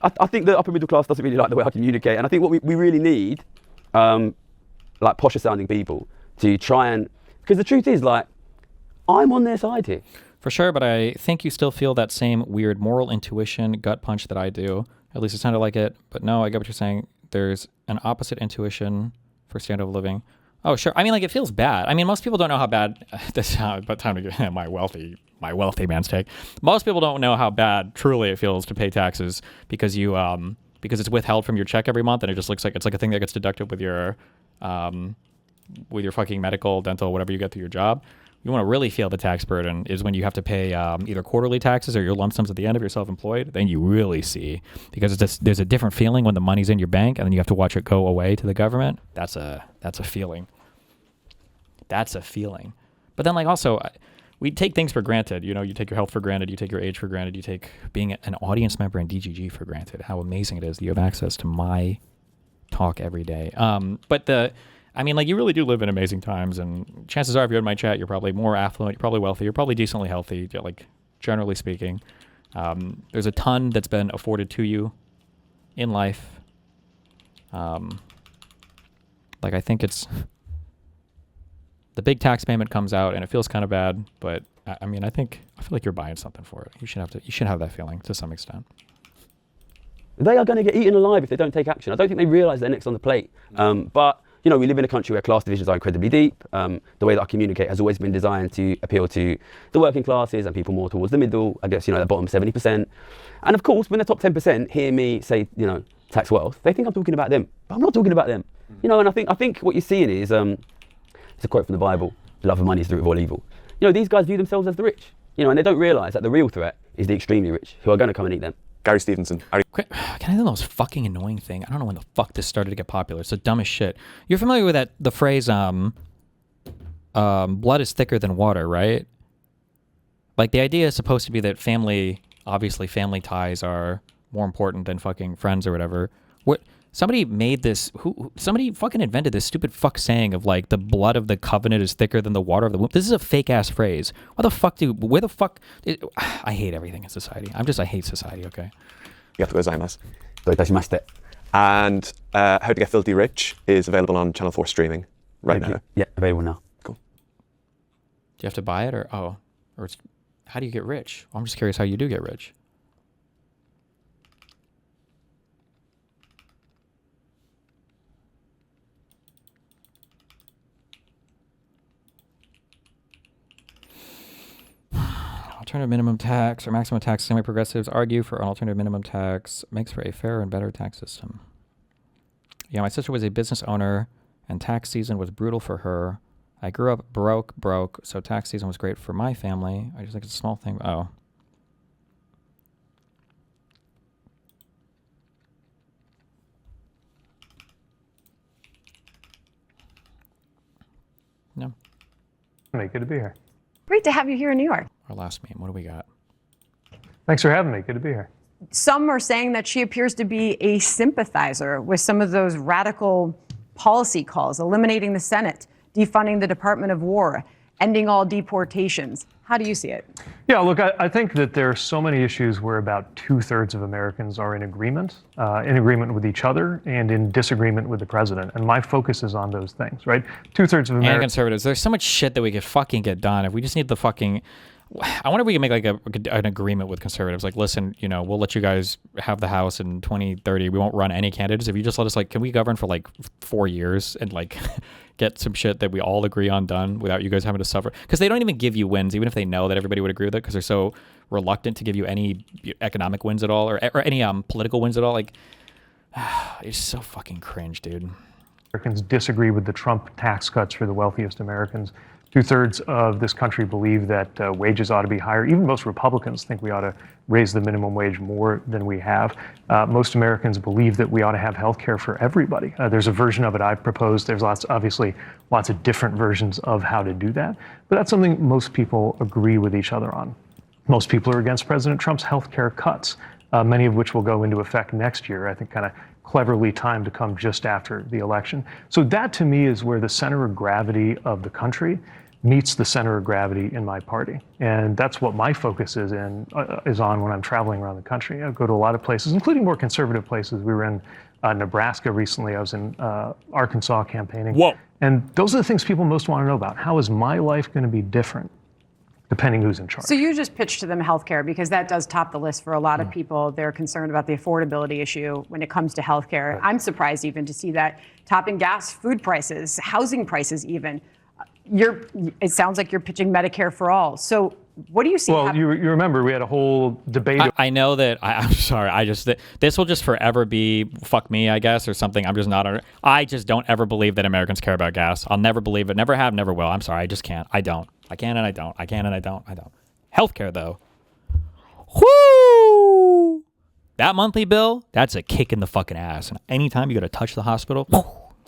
I think the upper middle class doesn't really like the way I communicate. And I think what we really need, like posher sounding people to try and, because the truth is, like, I'm on their side here. For sure, but I think you still feel that same weird moral intuition gut punch that I do. At least it sounded like it. But no, I get what you're saying. There's an opposite intuition for standard of living. Oh, sure. I mean, like, it feels bad. I mean, most people don't know how bad this sounds, but time to get my wealthy man's take. Most people don't know how bad truly it feels to pay taxes because you because it's withheld from your check every month, and it just looks like it's like a thing that gets deducted with your fucking medical, dental, whatever you get through your job. You want to really feel the tax burden is when you have to pay either quarterly taxes or your lump sums at the end if you're self-employed. Then you really see, because there's a different feeling when the money's in your bank and then you have to watch it go away to the government. That's a feeling. That's a feeling. But then, like, also, we take things for granted. You know, you take your health for granted, you take your age for granted, you take being an audience member in DGG for granted. How amazing it is that you have access to my talk every day. I mean, like, you really do live in amazing times, and chances are, if you're in my chat, you're probably more affluent, you're probably wealthy, you're probably decently healthy, like, generally speaking. There's a ton that's been afforded to you in life. Like, I think it's... The big tax payment comes out, and it feels kind of bad, but, I mean, I feel like you're buying something for it. You should have that feeling to some extent. They are going to get eaten alive if they don't take action. I don't think they realise they're next on the plate. But... You know, we live in a country where class divisions are incredibly deep. The way that I communicate has always been designed to appeal to the working classes and people more towards the middle, I guess, you know, the bottom 70%. And of course, when the top 10% hear me say, you know, tax wealth, they think I'm talking about them. But I'm not talking about them. You know, and I think what you're seeing is, it's a quote from the Bible, the love of money is the root of all evil. You know, these guys view themselves as the rich, you know, and they don't realise that the real threat is the extremely rich who are going to come and eat them. Gary Stevenson. Can I do the most fucking annoying thing? I don't know when the fuck this started to get popular. It's the dumbest shit. You're familiar with the phrase, blood is thicker than water, right? Like, the idea is supposed to be that family ties are more important than fucking friends or whatever. Somebody made this, somebody fucking invented this stupid fuck saying of, like, the blood of the covenant is thicker than the water of the womb. This is a fake ass phrase. I hate everything in society. I hate society, okay? And How to Get Filthy Rich is available on Channel 4 streaming now. Yeah, available now. Cool. Do you have to buy it how do you get rich? I'm just curious how you do get rich. Alternative minimum tax or maximum tax. Semi-progressives argue for an alternative minimum tax makes for a fairer and better tax system. Yeah, my sister was a business owner, and tax season was brutal for her. I grew up broke, so tax season was great for my family. I just think it's a small thing. Oh. No. Good to be here. Great to have you here in New York. Our last meme. What do we got? Thanks for having me. Good to be here. Some are saying that she appears to be a sympathizer with some of those radical policy calls, eliminating the Senate, defunding the Department of War, ending all deportations. How do you see it? Yeah, look, I think that there are so many issues where about 2/3 of Americans are in agreement with each other and in disagreement with the president. And my focus is on those things, right? 2/3 of Americans. And conservatives. There's so much shit that we could fucking get done if we just need the fucking... I wonder if we can make like an agreement with conservatives. Like, listen, you know, we'll let you guys have the House in 2030. We won't run any candidates. If you just let us, like, can we govern for like 4 years and like get some shit that we all agree on done without you guys having to suffer? Because they don't even give you wins, even if they know that everybody would agree with it, because they're so reluctant to give you any economic wins at all or any political wins at all. Like, it's so fucking cringe, dude. Americans disagree with the Trump tax cuts for the wealthiest Americans. 2/3 of this country believe that wages ought to be higher. Even most Republicans think we ought to raise the minimum wage more than we have. Most Americans believe that we ought to have health care for everybody. There's a version of it I've proposed. There's obviously lots of different versions of how to do that. But that's something most people agree with each other on. Most people are against President Trump's health care cuts. many of which will go into effect next year, I think kind of cleverly timed to come just after the election. So that to me is where the center of gravity of the country meets the center of gravity in my party. And that's what my focus is on when I'm traveling around the country. I go to a lot of places, including more conservative places. We were in Nebraska recently. I was in Arkansas campaigning. Whoa. And those are the things people most want to know about. How is my life going to be different depending who's in charge? So you just pitched to them healthcare because that does top the list for a lot of people. They're concerned about the affordability issue when it comes to healthcare. Right. I'm surprised even to see that topping gas, food prices, housing prices even. It sounds like you're pitching Medicare for all. So what do you see? Well, you remember we had a whole debate. I know that. I'm sorry. This will just forever be fuck me, I guess, or something. I'm just not. I just don't ever believe that Americans care about gas. I'll never believe it. Never have. Never will. I'm sorry. I just can't. I don't. I can and I don't. I can and I don't. I don't. Healthcare though. Whoo! That monthly bill. That's a kick in the fucking ass. And anytime you got to touch the hospital,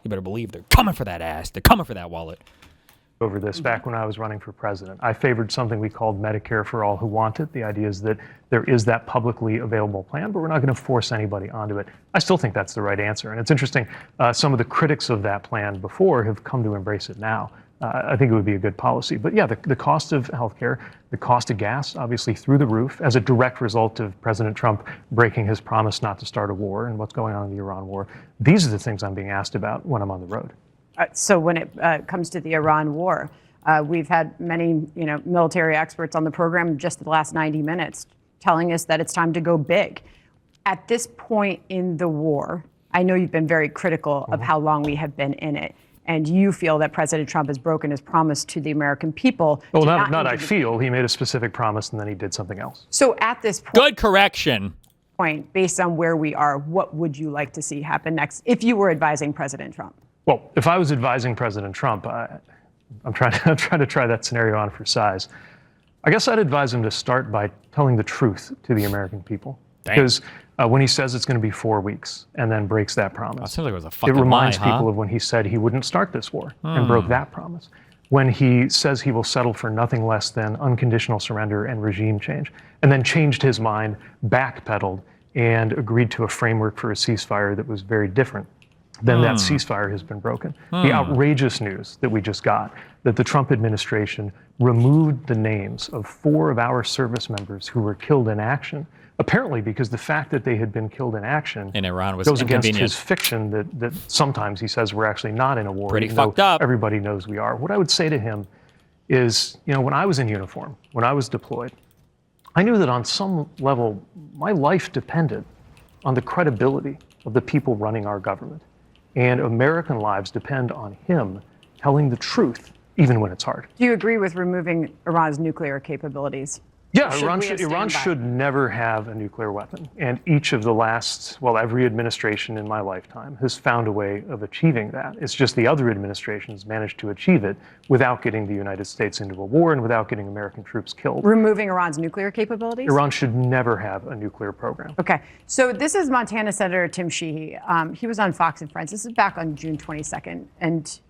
you better believe they're coming for that ass. They're coming for that wallet. Over this back when I was running for president. I favored something we called Medicare for all who want it. The idea is that there is that publicly available plan, but we're not going to force anybody onto it. I still think that's the right answer. And it's interesting, some of the critics of that plan before have come to embrace it now. I think it would be a good policy. But yeah, the cost of healthcare, the cost of gas, obviously through the roof as a direct result of President Trump breaking his promise not to start a war and what's going on in the Iran war. These are the things I'm being asked about when I'm on the road. So when it comes to the Iran war, we've had many, military experts on the program just the last 90 minutes telling us that it's time to go big. At this point in the war, I know you've been very critical of how long we have been in it, and you feel that President Trump has broken his promise to the American people. Well, not I feel. He made a specific promise and then he did something else. So at this point, good correction. Based on where we are, what would you like to see happen next if you were advising President Trump? Well, if I was advising President Trump, I'm trying to try that scenario on for size. I guess I'd advise him to start by telling the truth to the American people. Because when he says it's going to be 4 weeks and then breaks that promise, that seems like it was a fucking it reminds lie, huh? people of when he said he wouldn't start this war and broke that promise. When he says he will settle for nothing less than unconditional surrender and regime change, and then changed his mind, backpedaled, and agreed to a framework for a ceasefire that was very different. Then that ceasefire has been broken. The outrageous news that we just got, that the Trump administration removed the names of 4 of our service members who were killed in action, apparently because the fact that they had been killed in action in Iran was goes against inconvenient. his fiction that sometimes he says we're actually not in a war. Pretty even fucked though up. Everybody knows we are. What I would say to him is, when I was in uniform, when I was deployed, I knew that on some level, my life depended on the credibility of the people running our government. And American lives depend on him telling the truth, even when it's hard. Do you agree with removing Iran's nuclear capabilities? Yeah, Iran should never have a nuclear weapon. And each of the every administration in my lifetime has found a way of achieving that. It's just the other administrations managed to achieve it without getting the United States into a war and without getting American troops killed. Removing Iran's nuclear capabilities? Iran should never have a nuclear program. Okay, so this is Montana Senator Tim Sheehy. He was on Fox and Friends. This is back on June 22nd, and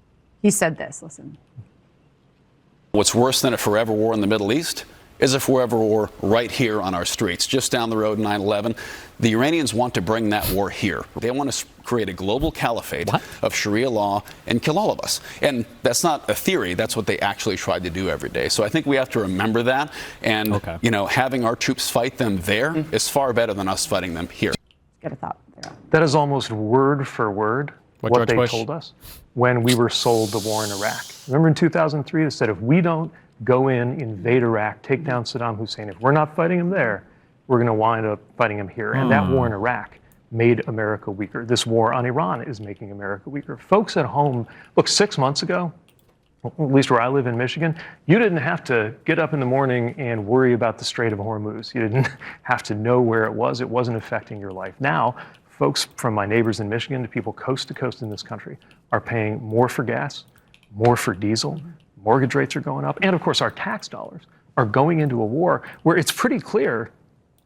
he said this, listen. What's worse than a forever war in the Middle East is a forever war right here on our streets. Just down the road, 9/11, the Iranians want to bring that war here. They want to create a global caliphate of Sharia law and kill all of us. And that's not a theory. That's what they actually tried to do every day. So I think we have to remember that. And, having our troops fight them there is far better than us fighting them here. Get a thought there. That is almost word for word what they told us when we were sold the war in Iraq. Remember in 2003, they said if we don't go in, invade Iraq, take down Saddam Hussein, if we're not fighting him there, we're going to wind up fighting him here. And that war in Iraq made America weaker. This war on Iran is making America weaker. Folks at home, look, 6 months ago, at least where I live in Michigan, you didn't have to get up in the morning and worry about the Strait of Hormuz. You didn't have to know where it was. It wasn't affecting your life. Now, folks from my neighbors in Michigan to people coast to coast in this country are paying more for gas, more for diesel. Mortgage rates are going up. And of course, our tax dollars are going into a war where it's pretty clear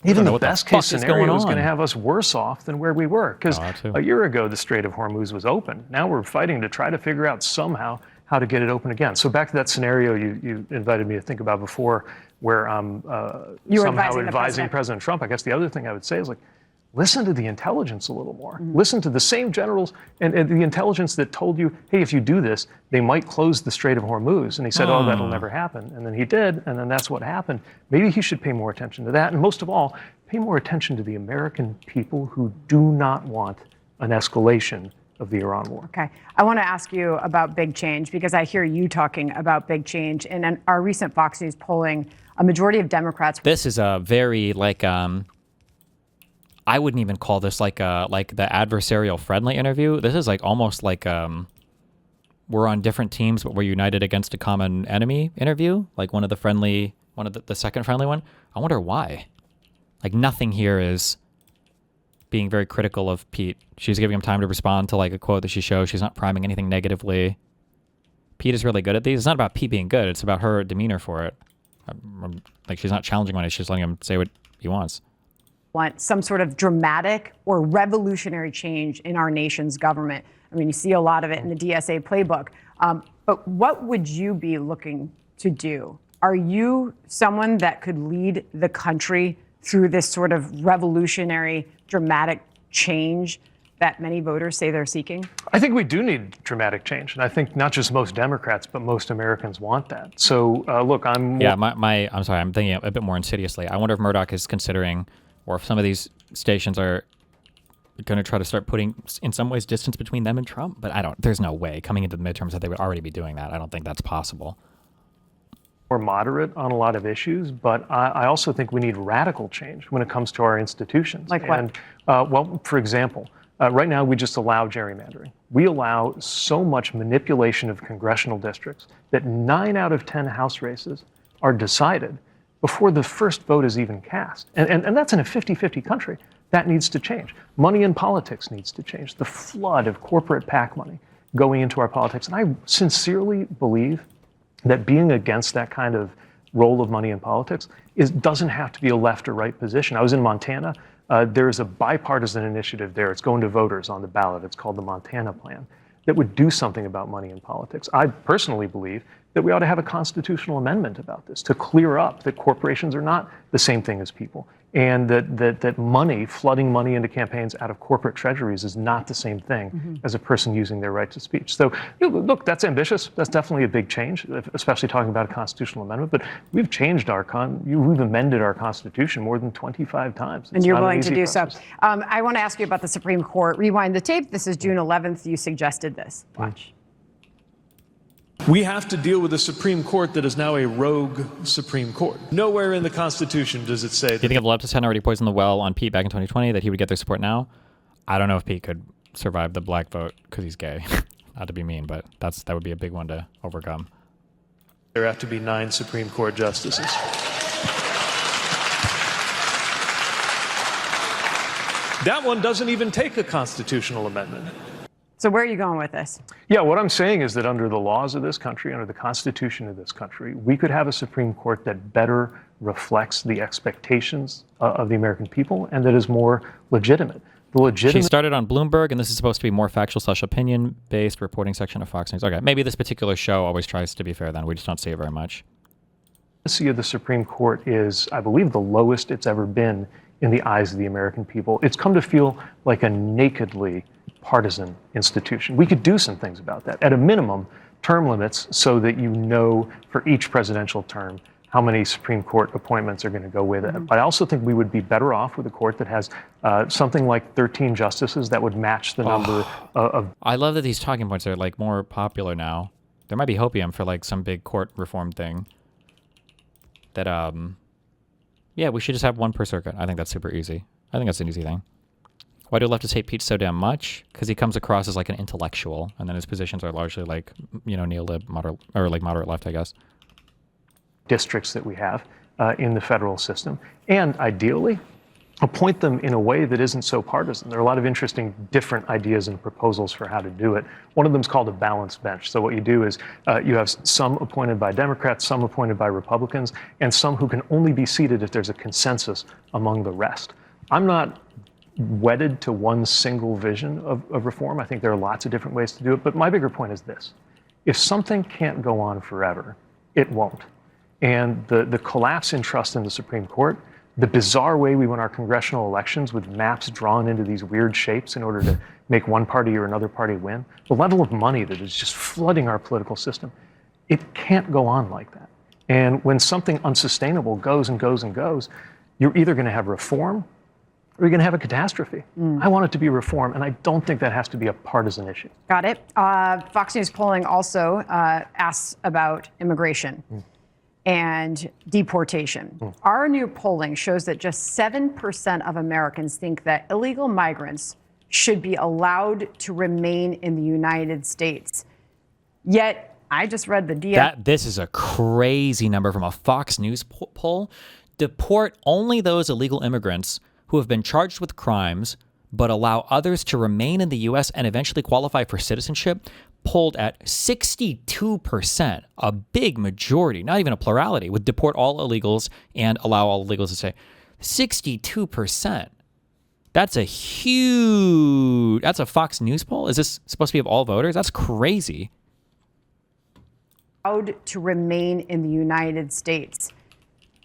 even the best case scenario is going to have us worse off than where we were. Because a year ago, the Strait of Hormuz was open. Now we're fighting to try to figure out somehow how to get it open again. So back to that scenario you invited me to think about before, where I'm somehow advising President Trump. I guess the other thing I would say is, like, listen to the intelligence a little more. Listen to the same generals and the intelligence that told you, hey, if you do this, they might close the Strait of Hormuz. And he said, oh, that'll never happen. And then he did, and then that's what happened. Maybe he should pay more attention to that. And most of all, pay more attention to the American people who do not want an escalation of the Iran war. Okay. I want to ask you about big change, because I hear you talking about big change. In our recent Fox News polling, a majority of Democrats... This is a very, like, I wouldn't even call this like the adversarial friendly interview. This is like almost like we're on different teams, but we're united against a common enemy interview. Like one of the second friendly one. I wonder why. Like nothing here is being very critical of Pete. She's giving him time to respond to like a quote that she shows. She's not priming anything negatively. Pete is really good at these. It's not about Pete being good. It's about her demeanor for it. Like she's not challenging on it. She's letting him say what he wants. Want some sort of dramatic or revolutionary change in our nation's government. I mean, you see a lot of it in the DSA playbook. But what would you be looking to do? Are you someone that could lead the country through this sort of revolutionary, dramatic change that many voters say they're seeking? I think we do need dramatic change. And I think not just most Democrats, but most Americans want that. So, look, I'm thinking a bit more insidiously. I wonder if Murdoch is considering, or if some of these stations are going to try to start putting, in some ways, distance between them and Trump. But there's no way coming into the midterms that they would already be doing that. I don't think that's possible. More moderate on a lot of issues, but I also think we need radical change when it comes to our institutions. Like what? And, well, for example, right now we just allow gerrymandering. We allow so much manipulation of congressional districts that 9 out of 10 House races are decided before the first vote is even cast. And that's in a 50-50 country. That needs to change. Money in politics needs to change. The flood of corporate PAC money going into our politics. And I sincerely believe that being against that kind of role of money in politics doesn't have to be a left or right position. I was in Montana. There's a bipartisan initiative there. It's going to voters on the ballot. It's called the Montana Plan, that would do something about money in politics. I personally believe that we ought to have a constitutional amendment about this to clear up that corporations are not the same thing as people, and that money, flooding money into campaigns out of corporate treasuries, is not the same thing as a person using their right to speech. So, look, that's ambitious. That's definitely a big change, especially talking about a constitutional amendment. But we've changed we've amended our Constitution more than 25 times. And you're willing to do so. I want to ask you about the Supreme Court. Rewind the tape. This is June 11th. You suggested this. Watch. We have to deal with a Supreme Court that is now a rogue Supreme Court. Nowhere in the Constitution does it say that. Do you think if the leftists hadn't already poisoned the well on Pete back in 2020, that he would get their support now? I don't know if Pete could survive the black vote because he's gay. Not to be mean, but that would be a big one to overcome. There have to be 9 Supreme Court justices. That one doesn't even take a constitutional amendment. So where are you going with this? Yeah, what I'm saying is that under the laws of this country, under the Constitution of this country, we could have a Supreme Court that better reflects the expectations of the American people and that is more legitimate. She started on Bloomberg, and this is supposed to be more factual/opinion-based reporting section of Fox News. Okay, maybe this particular show always tries to be fair then. We just don't see it very much. The efficacy of the Supreme Court is, I believe, the lowest it's ever been in the eyes of the American people. It's come to feel like a nakedly partisan institution. We could do some things about that. At a minimum, term limits so that you know for each presidential term how many Supreme Court appointments are going to go with it. But I also think we would be better off with a court that has something like 13 justices that would match the number of... I love that these talking points are like more popular now. There might be hopium for like some big court reform thing. That, yeah, we should just have one per circuit. I think that's super easy. I think that's an easy thing. Why do leftists hate Pete so damn much? Because he comes across as like an intellectual, and then his positions are largely like, neo-lib, moderate, or like moderate left, I guess. Districts that we have in the federal system, and ideally appoint them in a way that isn't so partisan. There are a lot of interesting different ideas and proposals for how to do it. One of them is called a balanced bench. So what you do is you have some appointed by Democrats, some appointed by Republicans, and some who can only be seated if there's a consensus among the rest. I'm not wedded to one single vision of reform. I think there are lots of different ways to do it, but my bigger point is this. If something can't go on forever, it won't. And the collapse in trust in the Supreme Court, the bizarre way we win our congressional elections with maps drawn into these weird shapes in order to make one party or another party win, the level of money that is just flooding our political system, it can't go on like that. And when something unsustainable goes and goes and goes, you're either going to have reform or you're going to have a catastrophe. I want it to be reform, and I don't think that has to be a partisan issue. Got it. Fox News polling also asks about immigration and deportation. Our new polling shows that just 7% of Americans think that illegal migrants should be allowed to remain in the United States. Yet, I just read the This is a crazy number from a Fox News poll. Deport only those illegal immigrants who have been charged with crimes, but allow others to remain in the U.S. and eventually qualify for citizenship, polled at 62%, a big majority, not even a plurality, would deport all illegals and allow all illegals to stay. 62%. That's a Fox News poll? Is this supposed to be of all voters? That's crazy. allowed to remain in the United States.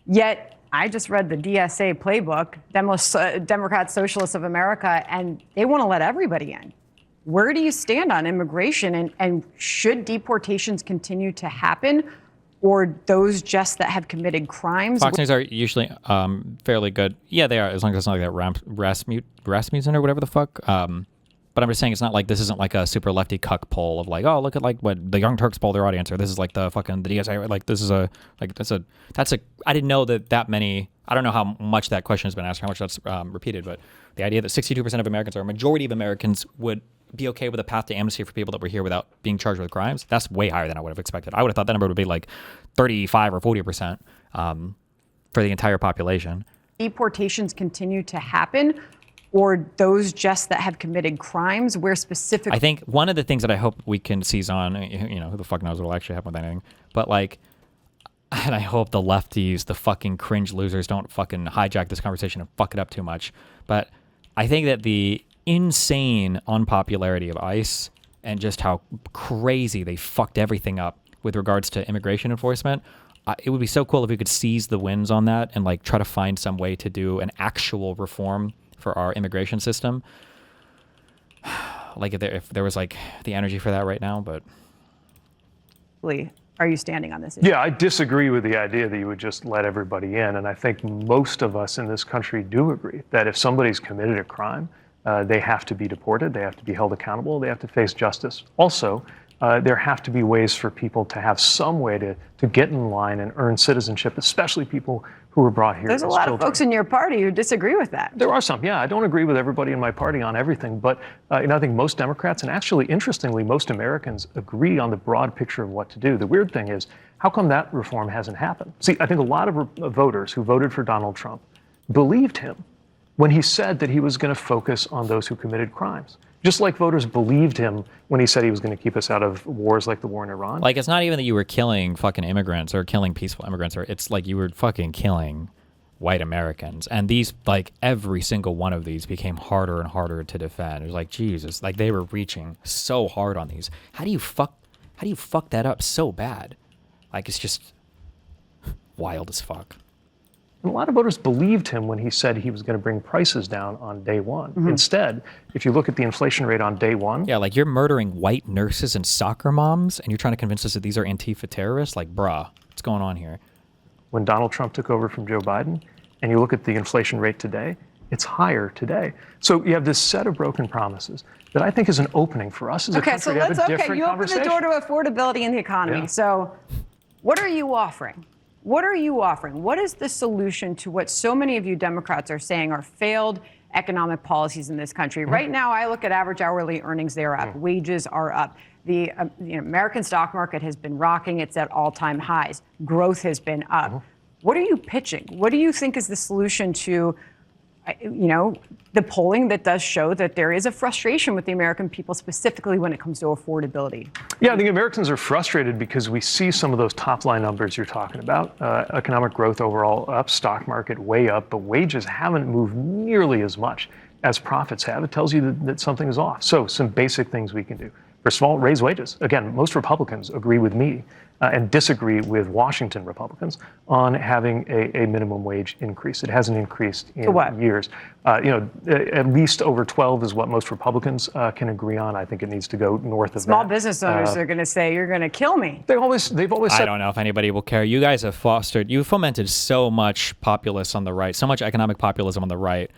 Yet, I just read the DSA playbook, Democrats, Socialists of America, and they want to let everybody in. Where do you stand on immigration, and should deportations continue to happen, or those just that have committed crimes? Fox News are usually fairly good. Yeah, they are, as long as it's not like that Rasmussen or whatever the fuck. But I'm just saying it's not like this isn't like a super lefty cuck poll of like, oh, look at like what the Young Turks poll their audience, or this is like the DSA, like this is that's a I didn't know that many. I don't know how much that question has been asked, how much that's repeated, but the idea that 62% of Americans, or a majority of Americans, would be okay with a path to amnesty for people that were here without being charged with crimes, that's way higher than I would have expected. I would have thought that number would be like 35 or 40% for the entire population. Deportations continue to happen, or those just that have committed crimes, where specifically... I think one of the things that I hope we can seize on, who the fuck knows what will actually happen with anything, but like, and I hope the lefties, the fucking cringe losers, don't fucking hijack this conversation and fuck it up too much. But I think that the insane unpopularity of ICE and just how crazy they fucked everything up with regards to immigration enforcement, it would be so cool if we could seize the wins on that and like try to find some way to do an actual reform for our immigration system. Like if there was like the energy for that right now, but... Are you standing on this issue? Yeah, I disagree with the idea that you would just let everybody in. And I think most of us in this country do agree that if somebody's committed a crime, they have to be deported, they have to be held accountable, they have to face justice. Also, there have to be ways for people to have some way to get in line and earn citizenship, especially people who were brought here. There's a lot of folks in your party who disagree with that. There are some, yeah. I don't agree with everybody in my party on everything, but I think most Democrats, and actually, interestingly, most Americans agree on the broad picture of what to do. The weird thing is, how come that reform hasn't happened? See, I think a lot of voters who voted for Donald Trump believed him when he said that he was going to focus on those who committed crimes. Just like voters believed him when he said he was going to keep us out of wars like the war in Iran. Like, it's not even that you were killing fucking immigrants or killing peaceful immigrants, or it's like you were fucking killing white Americans. And these, like, every single one of these became harder and harder to defend. It was like, Jesus, like they were reaching so hard on these. How do you fuck that up so bad? Like, it's just wild as fuck. And a lot of voters believed him when he said he was going to bring prices down on day one. Mm-hmm. Instead, if you look at the inflation rate on day one... Yeah, like you're murdering white nurses and soccer moms, and you're trying to convince us that these are Antifa terrorists? Like, bruh, what's going on here? When Donald Trump took over from Joe Biden, and you look at the inflation rate today, it's higher today. So you have this set of broken promises that I think is an opening for us as a country to have a different you conversation. Open the door to affordability in the economy. Yeah. So what are you offering? What are you offering? What is the solution to what so many of you Democrats are saying are failed economic policies in this country? Mm-hmm. Right now, I look at average hourly earnings, they're up. Mm-hmm. Wages are up. The American stock market has been rocking. It's at all-time highs. Growth has been up. Mm-hmm. What are you pitching? What do you think is the solution to, the polling that does show that there is a frustration with the American people, specifically when it comes to affordability? Yeah, I think Americans are frustrated because we see some of those top-line numbers you're talking about. Economic growth overall up, stock market way up, but wages haven't moved nearly as much as profits have. It tells you that something is off. So some basic things we can do. First of all, raise wages. Again, most Republicans agree with me and disagree with Washington Republicans on having a minimum wage increase. It hasn't increased in years. At least over 12 is what most Republicans can agree on. I think it needs to go north of Small that. business owners are going to say, you're going to kill me. They've always said, I don't know if anybody will care. You guys have fomented so much populace on the right, so much economic populism on the right.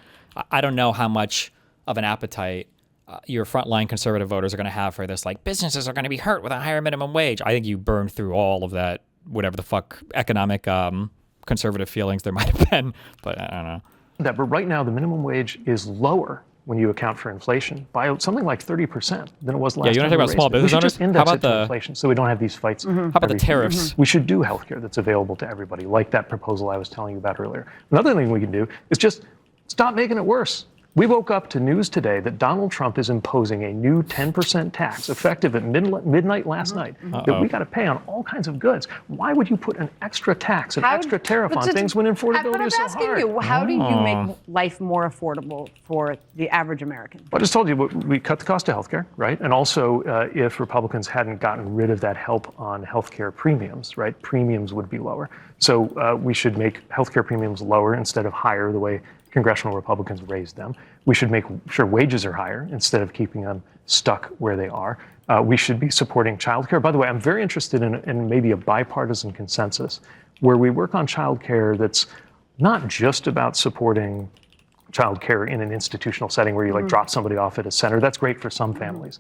I don't know how much of an appetite your frontline conservative voters are going to have for this. Like, businesses are going to be hurt with a higher minimum wage. I think you burned through all of that, whatever the fuck economic conservative feelings there might have been. But I don't know. But right now, the minimum wage is lower when you account for inflation by something like 30% than it was last time. Yeah, you want to talk about small business owners? How about the inflation so we don't have these fights? How about the tariffs? We should do healthcare that's available to everybody, like that proposal I was telling you about earlier. Another thing we can do is just stop making it worse. We woke up to news today that Donald Trump is imposing a new 10% tax effective at midnight last night that we got to pay on all kinds of goods. Why would you put an extra tax, an extra tariff on things when affordability is so hard? But I'm asking you, how do you make life more affordable for the average American? I just told you we cut the cost of healthcare, right? And also, if Republicans hadn't gotten rid of that help on healthcare premiums, right, premiums would be lower. So we should make healthcare premiums lower instead of higher, the way congressional Republicans raised them. We should make sure wages are higher instead of keeping them stuck where they are. We should be supporting childcare. By the way, I'm very interested in maybe a bipartisan consensus where we work on childcare that's not just about supporting childcare in an institutional setting where you like drop somebody off at a center. That's great for some families.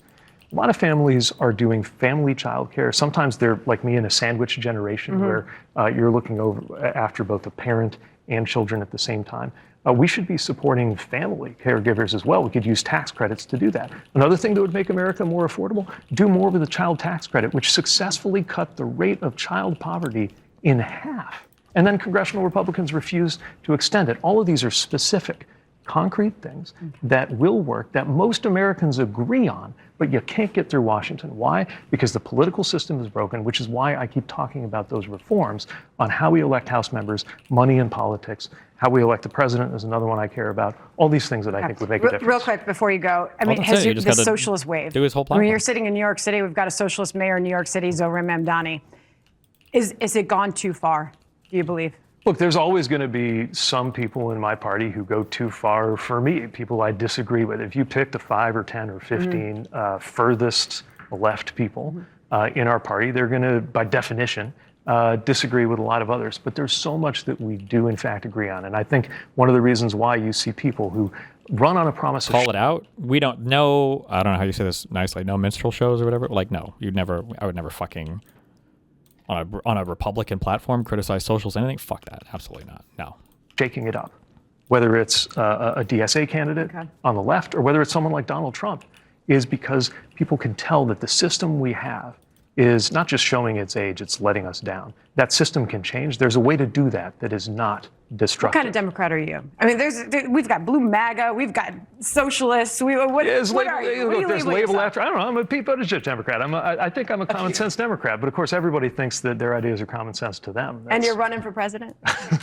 A lot of families are doing family childcare. Sometimes they're like me in a sandwich generation where you're looking over after both a parent and children at the same time. We should be supporting family caregivers as well. We could use tax credits to do that. Another thing that would make America more affordable, do more with the child tax credit, which successfully cut the rate of child poverty in half. And then congressional Republicans refused to extend it. All of these are specific, concrete things that will work, that most Americans agree on, but you can't get through Washington. Why? Because the political system is broken, which is why I keep talking about those reforms on how we elect House members, money in politics, how we elect the president is another one I care about. All these things that I think would make a difference. Real quick before you go, I mean, has the socialist wave? Do his whole I platform. mean, you're sitting in New York City. We've got a socialist mayor in New York City, Zohran Mamdani. Is it gone too far, do you believe? Look, there's always going to be some people in my party who go too far for me, people I disagree with. If you pick the 5 or 10 or 15 furthest left people in our party, they're going to, by definition, disagree with a lot of others. But there's so much that we do, in fact, agree on. And I think one of the reasons why you see people who run on a promise of... Call it out? We don't know, I don't know how you say this nicely, no minstrel shows or whatever? Like, no, I would never fucking... On a Republican platform, criticize socials, anything? Fuck that. Absolutely not. No. Shaking it up, whether it's a DSA candidate on the left or whether it's someone like Donald Trump, is because people can tell that the system we have is not just showing its age, it's letting us down. That system can change. There's a way to do that that is not destructive. What kind of Democrat are you? I mean, we've got blue MAGA, we've got socialists. What are you? Look, there's label after. I don't know. I'm a Pete Buttigieg Democrat. I think I'm a common sense Democrat. But of course, everybody thinks that their ideas are common sense to them. And you're running for president?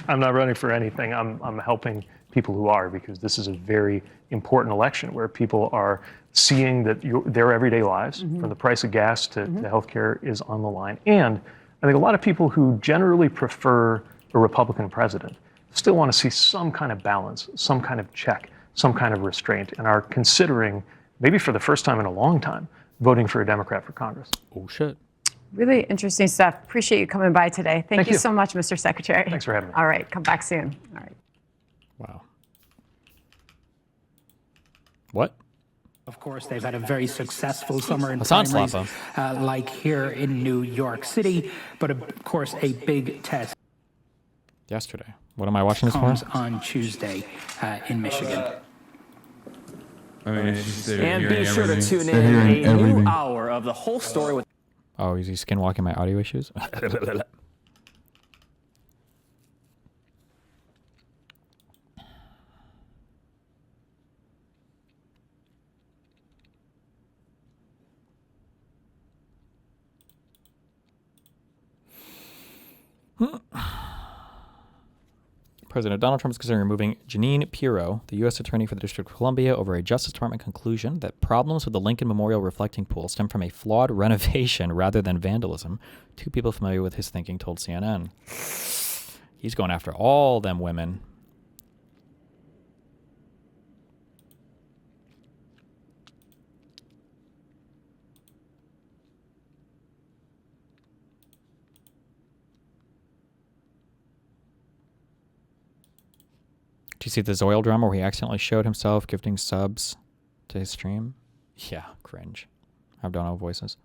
I'm not running for anything. I'm helping people who are, because this is a very important election where people are seeing that their everyday lives, from the price of gas to healthcare, is on the line. And I think a lot of people who generally prefer a Republican president still want to see some kind of balance, some kind of check, some kind of restraint, and are considering, maybe for the first time in a long time, voting for a Democrat for Congress. Oh, shit. Really interesting stuff. Appreciate you coming by today. Thank you so much, Mr. Secretary. Thanks for having me. All right, come back soon. All right. Wow. What? Of course, they've had a very successful summer in Hassan primaries, Slappa. like here in New York City, but of course, a big test Yesterday. What am I watching this comes for? on Tuesday in Michigan. And be sure to tune in a new hour of the whole story with. Oh, is he skinwalking my audio issues? President Donald Trump is considering removing Jeanine Pirro, the U.S. Attorney for the District of Columbia, over a Justice Department conclusion that problems with the Lincoln Memorial reflecting pool stem from a flawed renovation rather than vandalism. Two people familiar with his thinking told CNN. He's going after all them women. Did you see the Zoil drama where he accidentally showed himself gifting subs to his stream? Yeah, cringe. Abdominal voices.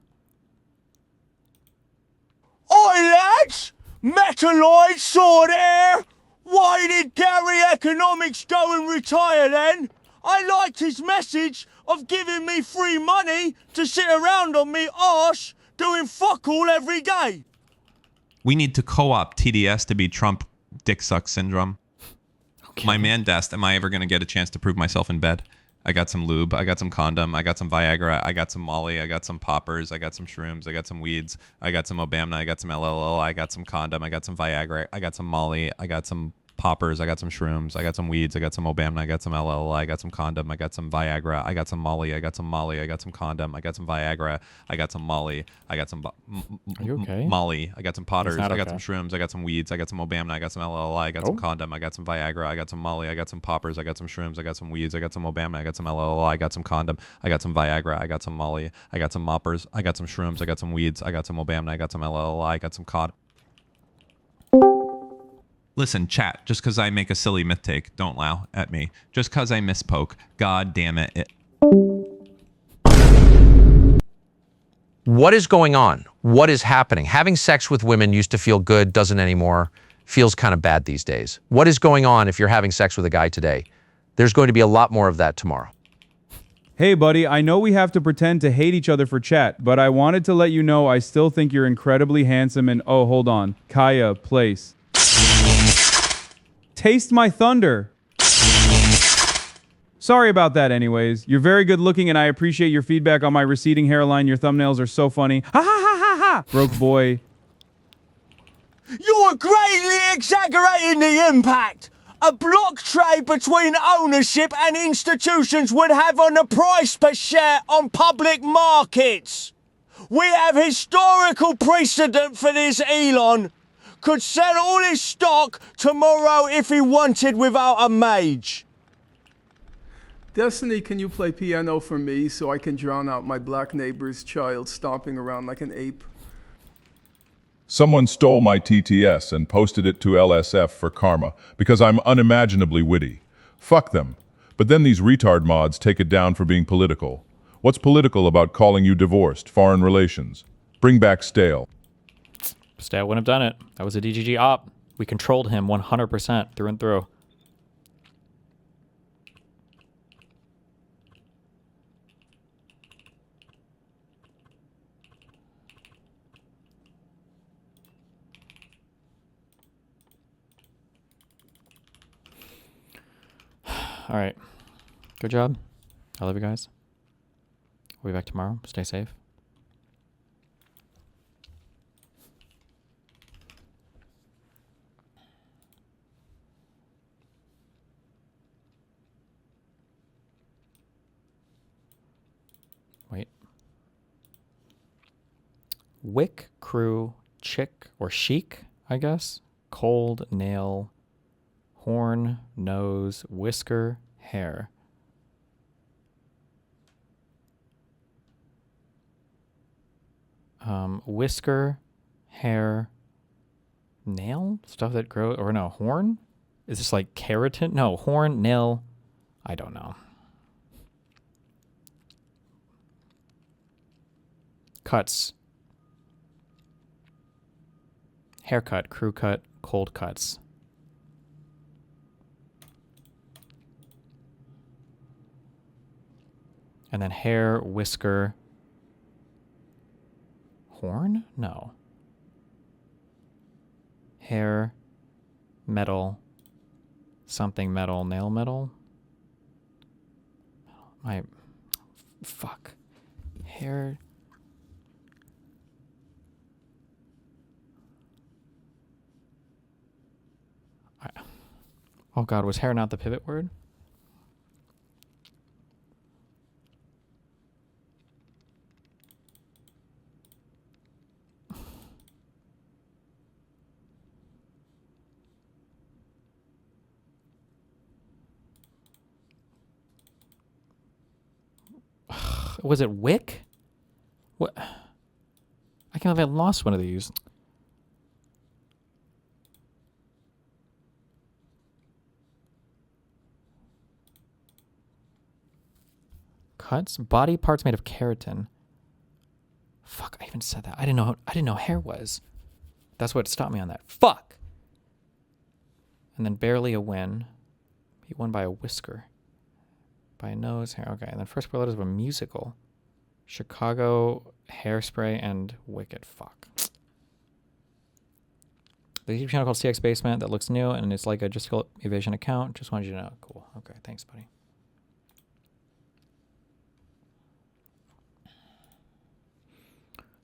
Oi, lads! Metalloid sword air! Why did Gary Economics go and retire then? I liked his message of giving me free money to sit around on me arse doing fuck all every day. We need to co-op TDS to beat Trump dick suck syndrome. Okay. My man Dest, am I ever going to get a chance to prove myself in bed? I got some lube, I got some condom, I got some Viagra, I got some Molly, I got some poppers, I got some shrooms, I got some weeds, I got some Obamna, I got some LLL, I got some condom, I got some Viagra, I got some Molly, I got some poppers, I got some shrooms, I got some weeds, I got some Obamna, I got some LLL, I got some condom, I got some Viagra, I got some Molly, I got some Molly, I got some condom, I got some Viagra, I got some Molly, I got some Are you okay? Molly, I got some potters, I got okay. some shrooms, I got some weeds, I got some Obamna, I got some LLL, I got some condom, I got some Viagra, I got some Molly, I got some poppers, I got some shrooms, I got some weeds, I got some Obamna, I got some LLL, I got some condom, I got some Viagra, I got some Molly, I got some moppers, I got some shrooms, I got some weeds, I got some Obamna, I got some LLL, I got some cod. Listen, chat, just because I make a silly myth take, don't laugh at me. Just because I misspoke, god damn it. What is going on? What is happening? Having sex with women used to feel good, doesn't anymore. Feels kind of bad these days. What is going on if you're having sex with a guy today? There's going to be a lot more of that tomorrow. Hey, buddy, I know we have to pretend to hate each other for chat, but I wanted to let you know I still think you're incredibly handsome and, oh, hold on, Kaya, place. Taste my thunder. Sorry about that anyways. You're very good looking and I appreciate your feedback on my receding hairline. Your thumbnails are so funny. Ha ha ha ha ha! Broke boy. You're greatly exaggerating the impact a block trade between ownership and institutions would have on the price per share on public markets. We have historical precedent for this, Elon. Could sell all his stock tomorrow if he wanted without a mage. Destiny, can you play piano for me so I can drown out my black neighbor's child stomping around like an ape? Someone stole my TTS and posted it to LSF for karma because I'm unimaginably witty. Fuck them. But then these retard mods take it down for being political. What's political about calling you divorced, foreign relations? Bring back stale. Stale wouldn't have done it. That was a DGG op. We controlled him 100% through and through. All right. Good job. I love you guys. We'll be back tomorrow. Stay safe. Wait. Wick, crew, chick, or chic, I guess. Cold, nail, horn, nose, whisker, hair. Whisker, hair, nail? Stuff that grows, or no, horn? Is this like keratin? No, horn, nail, I don't know. Cuts. Haircut, crew cut, cold cuts. And then hair, whisker, horn? No. Hair, metal, something metal, nail metal? Fuck. Hair. Oh God, was hair not the pivot word? Was it wick? What? I can't believe I lost one of these. Cuts, body parts made of keratin. Fuck, I even said that. I didn't know hair was. That's what stopped me on that. Fuck. And then barely a win. He won by a whisker. By a nose, hair. Okay, and then first four letters of a musical. Chicago, Hairspray, and Wicked. Fuck. The YouTube channel called CX Basement that looks new, and it's like a justical evasion account. Just wanted you to know. Cool. Okay, thanks, buddy.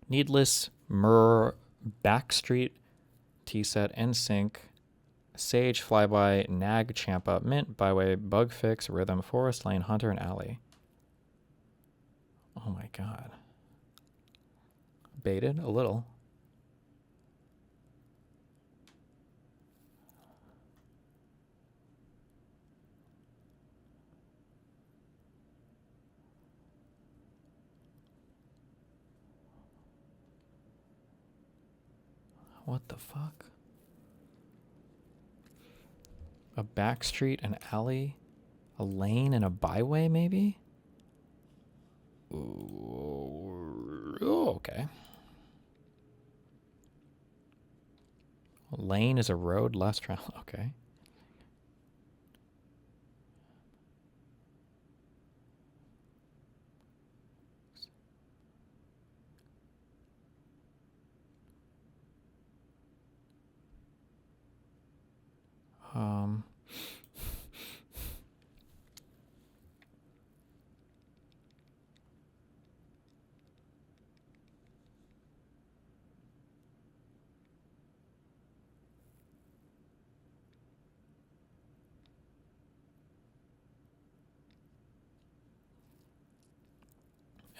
Needless, Myrrh, Backstreet, T-Set, NSYNC, Sage, Flyby, Nag, Champa, Mint, Byway, Bug Fix, Rhythm, Forest Lane, Hunter, and Alley. Oh my God. Baited a little. What the fuck? A back street, an alley, a lane, and a byway, maybe? Ooh, okay. A lane is a road, less travel. Okay.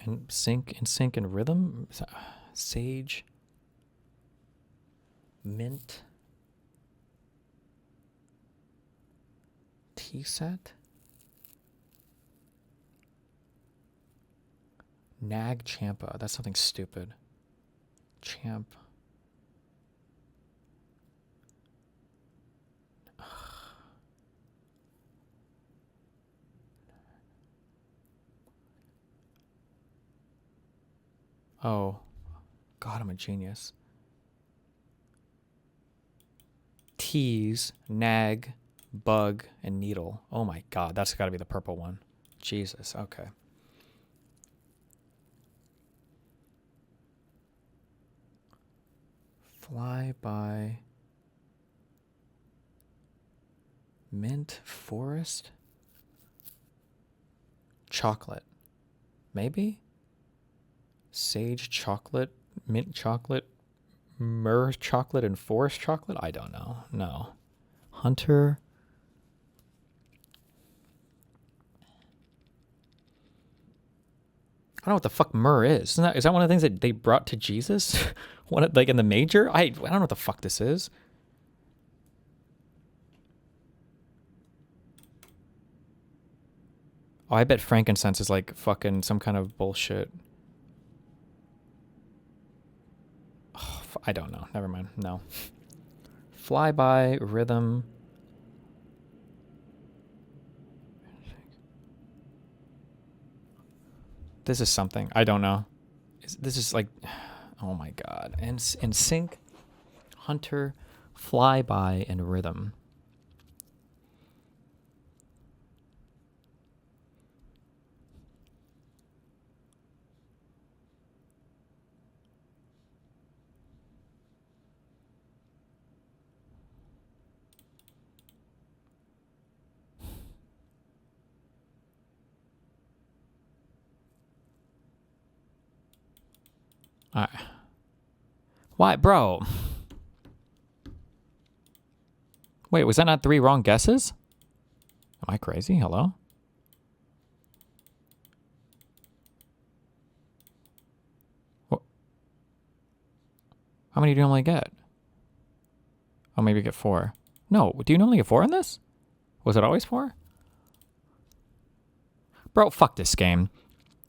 And sync and rhythm. Sage. Mint. T-set. Nag Champa. That's something stupid. Champ. Oh. God, I'm a genius. Tease, Nag, Bug, and Needle. Oh my God, that's got to be the purple one. Jesus, okay. Fly by. Mint, Forest. Chocolate. Maybe? Sage, chocolate, mint chocolate, myrrh chocolate, and forest chocolate? I don't know. No. Hunter. I don't know what the fuck myrrh is. Is that one of the things that they brought to Jesus? Like in the major? I don't know what the fuck this is. Oh, I bet frankincense is like fucking some kind of bullshit. Oh, I don't know. Never mind. No. Flyby, rhythm. This is something. I don't know. This is like, oh my God. And sync, Hunter, Flyby, and rhythm. Alright. Why, bro? Wait, was that not 3 wrong guesses? Am I crazy? Hello? What? How many do you normally get? Oh, maybe you get 4. No, do you normally get 4 in this? Was it always 4? Bro, fuck this game.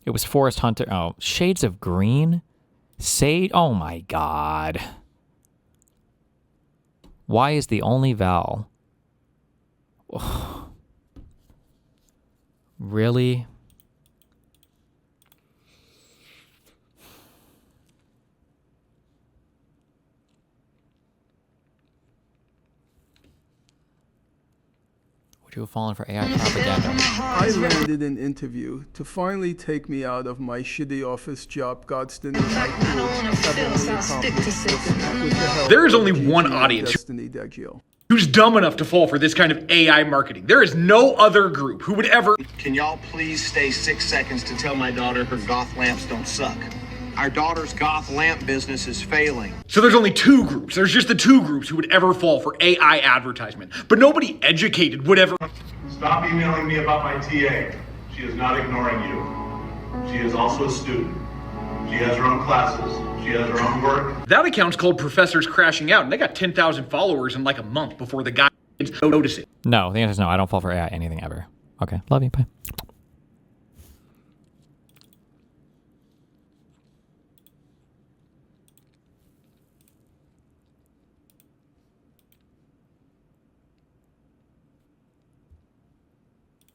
It was Forest Hunter. Oh, Shades of Green? Sage? Oh my god. Why is the only Val? Really? Would you have fallen for AI propaganda? I landed an interview to finally take me out of my shitty office job. Godston is I There is only one audience who's dumb enough to fall for this kind of AI marketing. There is no other group who would ever... Can y'all please stay 6 seconds to tell my daughter her goth lamps don't suck? Our daughter's goth lamp business is failing. So there's only 2 groups. There's just the 2 groups who would ever fall for AI advertisement. But nobody educated would ever... Stop emailing me about my TA. She is not ignoring you. She is also a student. She has her own classes. She has her own work. That account's called Professors Crashing Out, and they got 10,000 followers in like a month before the guy noticed it. No, the answer is no. I don't fall for AI anything ever. Okay, love you. Bye.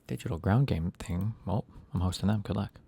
Digital ground game thing. Well, I'm hosting them. Good luck.